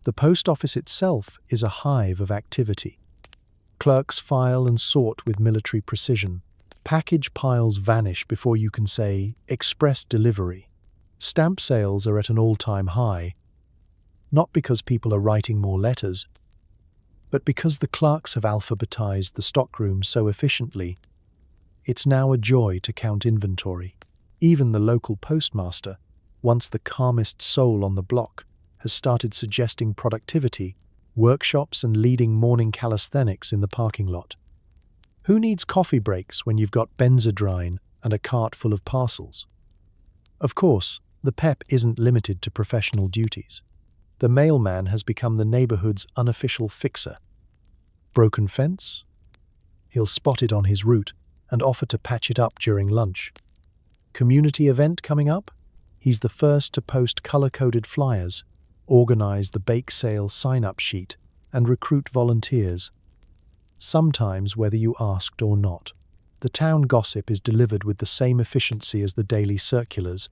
The post office itself is a hive of activity. Clerks file and sort with military precision. Package piles vanish before you can say, "express delivery." Stamp sales are at an all-time high, not because people are writing more letters, but because the clerks have alphabetized the stockroom so efficiently, it's now a joy to count inventory. Even the local postmaster, once the calmest soul on the block, has started suggesting productivity, workshops and leading morning calisthenics in the parking lot. Who needs coffee breaks when you've got Benzedrine and a cart full of parcels? Of course, the pep isn't limited to professional duties. The mailman has become the neighborhood's unofficial fixer. Broken fence? He'll spot it on his route and offer to patch it up during lunch. Community event coming up? He's the first to post color-coded flyers, organize the bake sale sign-up sheet, and recruit volunteers. Sometimes whether you asked or not. The town gossip is delivered with the same efficiency as the daily circulars,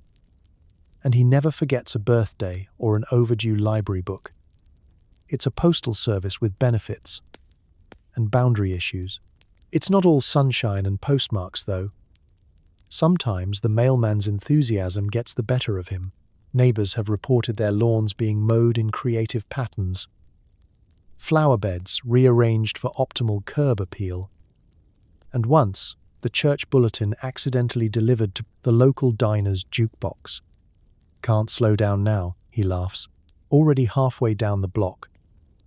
and he never forgets a birthday or an overdue library book. It's a postal service with benefits and boundary issues. It's not all sunshine and postmarks, though. Sometimes the mailman's enthusiasm gets the better of him. Neighbors have reported their lawns being mowed in creative patterns, flower beds rearranged for optimal curb appeal, and once the church bulletin accidentally delivered to the local diner's jukebox. "Can't slow down now," he laughs, already halfway down the block,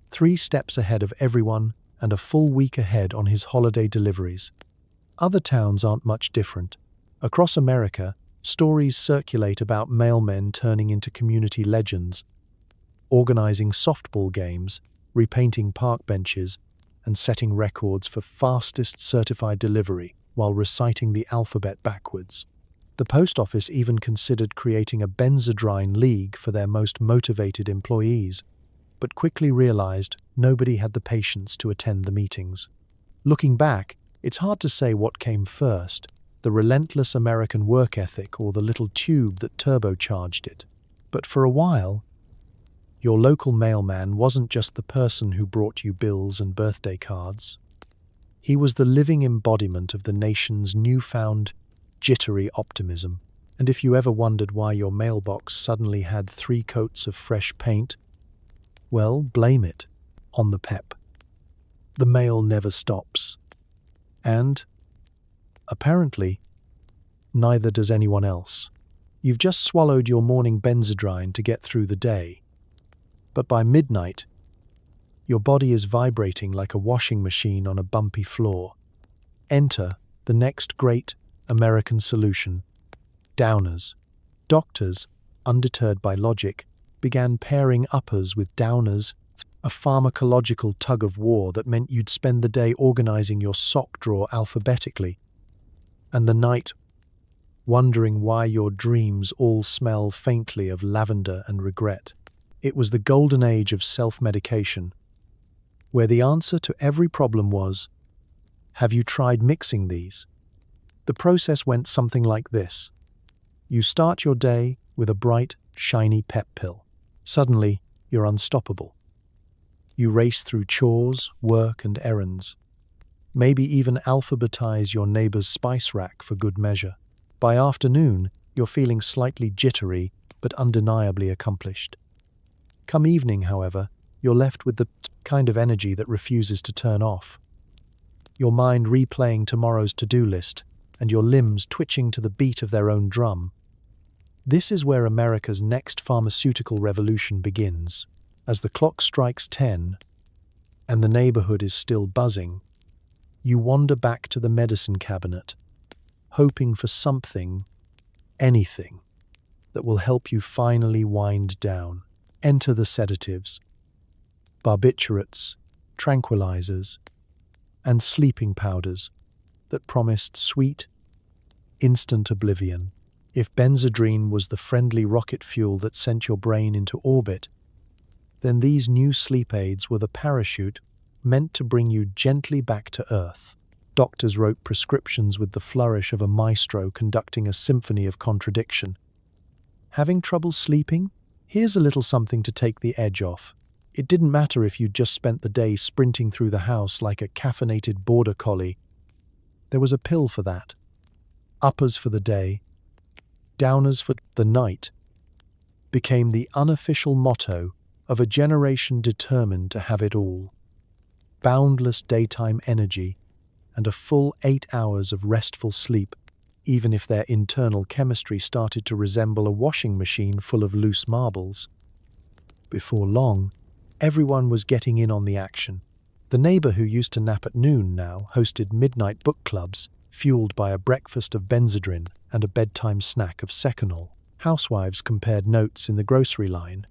3 steps ahead of everyone and a full week ahead on his holiday deliveries. Other towns aren't much different. Across America, stories circulate about mailmen turning into community legends, organizing softball games, repainting park benches, and setting records for fastest certified delivery while reciting the alphabet backwards. The post office even considered creating a Benzedrine league for their most motivated employees, but quickly realized nobody had the patience to attend the meetings. Looking back, it's hard to say what came first, the relentless American work ethic or the little tube that turbocharged it. But for a while, your local mailman wasn't just the person who brought you bills and birthday cards. He was the living embodiment of the nation's newfound, jittery optimism. And if you ever wondered why your mailbox suddenly had 3 coats of fresh paint, well, blame it on the pep. The mail never stops. And apparently, neither does anyone else. You've just swallowed your morning Benzedrine to get through the day, but by midnight, your body is vibrating like a washing machine on a bumpy floor. Enter the next great American solution: downers. Doctors, undeterred by logic, began pairing uppers with downers. a pharmacological tug-of-war that meant you'd spend the day organizing your sock drawer alphabetically, and the night wondering why your dreams all smell faintly of lavender and regret. It was the golden age of self-medication, where the answer to every problem was, "Have you tried mixing these?" The process went something like this. You start your day with a bright, shiny pep pill. Suddenly, you're unstoppable. You race through chores, work, and errands. Maybe even alphabetize your neighbor's spice rack for good measure. By afternoon, you're feeling slightly jittery, but undeniably accomplished. Come evening, however, you're left with the kind of energy that refuses to turn off. Your mind replaying tomorrow's to-do list, and your limbs twitching to the beat of their own drum. This is where America's next pharmaceutical revolution begins. As the clock strikes 10, and the neighborhood is still buzzing, you wander back to the medicine cabinet, hoping for something, anything, that will help you finally wind down. Enter the sedatives, barbiturates, tranquilizers, and sleeping powders that promised sweet, instant oblivion. If Benzedrine was the friendly rocket fuel that sent your brain into orbit, then these new sleep aids were the parachute meant to bring you gently back to Earth. Doctors wrote prescriptions with the flourish of a maestro conducting a symphony of contradiction. Having trouble sleeping? Here's a little something to take the edge off. It didn't matter if you'd just spent the day sprinting through the house like a caffeinated border collie. There was a pill for that. Uppers for the day, downers for the night, became the unofficial motto of a generation determined to have it all. Boundless daytime energy and a full 8 hours of restful sleep, even if their internal chemistry started to resemble a washing machine full of loose marbles. Before long, everyone was getting in on the action. The neighbor who used to nap at noon now hosted midnight book clubs, fueled by a breakfast of Benzedrine and a bedtime snack of Seconal. Housewives compared notes in the grocery line.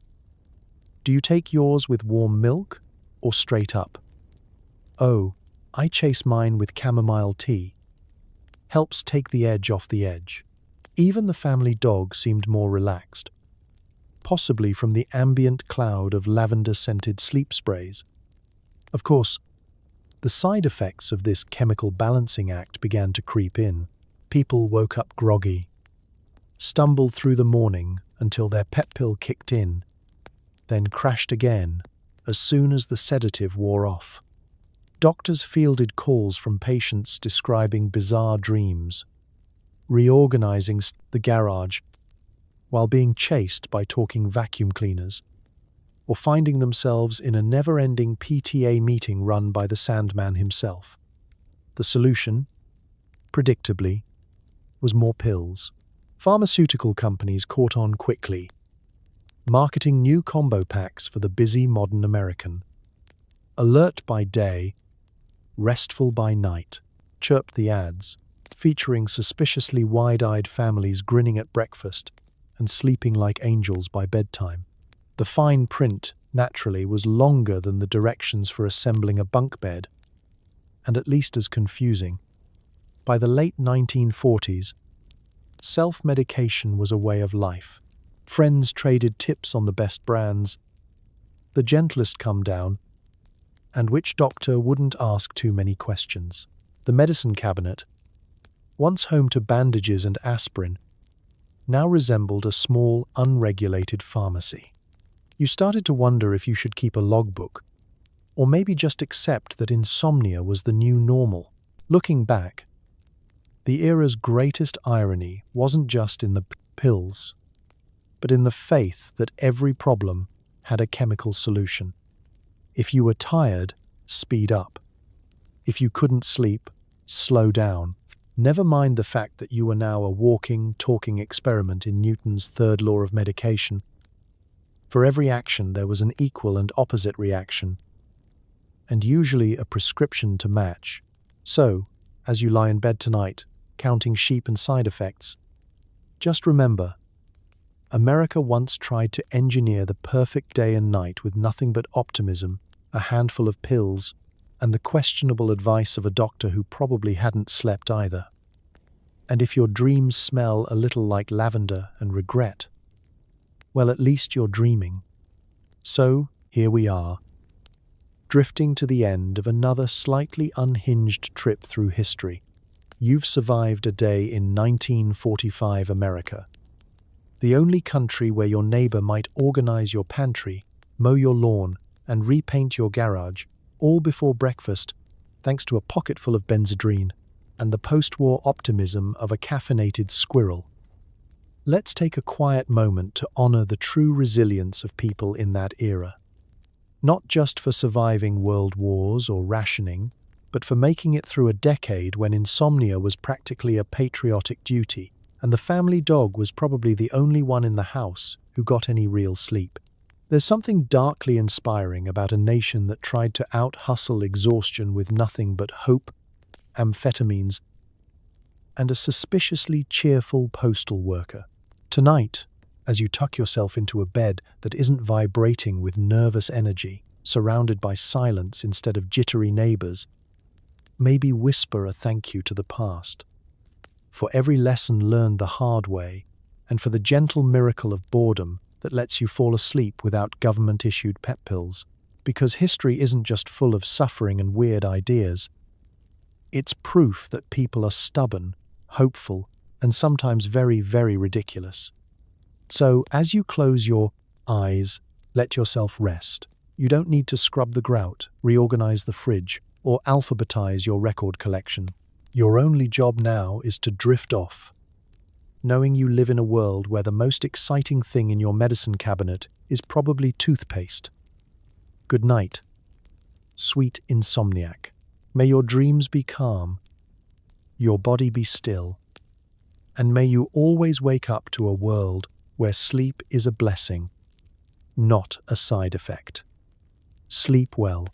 Do you take yours with warm milk or straight up? Oh, I chase mine with chamomile tea. Helps take the edge off the edge. Even the family dog seemed more relaxed, possibly from the ambient cloud of lavender-scented sleep sprays. Of course, the side effects of this chemical balancing act began to creep in. People woke up groggy, stumbled through the morning until their pep pill kicked in, then crashed again as soon as the sedative wore off. Doctors fielded calls from patients describing bizarre dreams, reorganizing the garage while being chased by talking vacuum cleaners, or finding themselves in a never-ending PTA meeting run by the Sandman himself. The solution, predictably, was more pills. Pharmaceutical companies caught on quickly, marketing new combo packs for the busy modern American. Alert by day, restful by night, chirped the ads, featuring suspiciously wide-eyed families grinning at breakfast and sleeping like angels by bedtime. The fine print, naturally, was longer than the directions for assembling a bunk bed, and at least as confusing. By the late 1940s, self-medication was a way of life. Friends traded tips on the best brands, the gentlest come down, and which doctor wouldn't ask too many questions. The medicine cabinet, once home to bandages and aspirin, now resembled a small, unregulated pharmacy. You started to wonder if you should keep a logbook, or maybe just accept that insomnia was the new normal. Looking back, the era's greatest irony wasn't just in the pills, but in the faith that every problem had a chemical solution. If you were tired, speed up. If you couldn't sleep, slow down. Never mind the fact that you were now a walking, talking experiment in Newton's third law of medication. For every action there was an equal and opposite reaction, and usually a prescription to match. So, as you lie in bed tonight, counting sheep and side effects, just remember, America once tried to engineer the perfect day and night with nothing but optimism, a handful of pills, and the questionable advice of a doctor who probably hadn't slept either. And if your dreams smell a little like lavender and regret, well, at least you're dreaming. So, here we are, drifting to the end of another slightly unhinged trip through history. You've survived a day in 1945 America, the only country where your neighbor might organize your pantry, mow your lawn, and repaint your garage, all before breakfast, thanks to a pocketful of Benzedrine and the post-war optimism of a caffeinated squirrel. Let's take a quiet moment to honor the true resilience of people in that era. Not just for surviving world wars or rationing, but for making it through a decade when insomnia was practically a patriotic duty, and the family dog was probably the only one in the house who got any real sleep. There's something darkly inspiring about a nation that tried to out-hustle exhaustion with nothing but hope, amphetamines, and a suspiciously cheerful postal worker. Tonight, as you tuck yourself into a bed that isn't vibrating with nervous energy, surrounded by silence instead of jittery neighbors, maybe whisper a thank you to the past, for every lesson learned the hard way, and for the gentle miracle of boredom that lets you fall asleep without government-issued pep pills. Because history isn't just full of suffering and weird ideas. It's proof that people are stubborn, hopeful, and sometimes very, very ridiculous. So, as you close your eyes, let yourself rest. You don't need to scrub the grout, reorganize the fridge, or alphabetize your record collection. Your only job now is to drift off, knowing you live in a world where the most exciting thing in your medicine cabinet is probably toothpaste. Good night, sweet insomniac. May your dreams be calm, your body be still, and may you always wake up to a world where sleep is a blessing, not a side effect. Sleep well.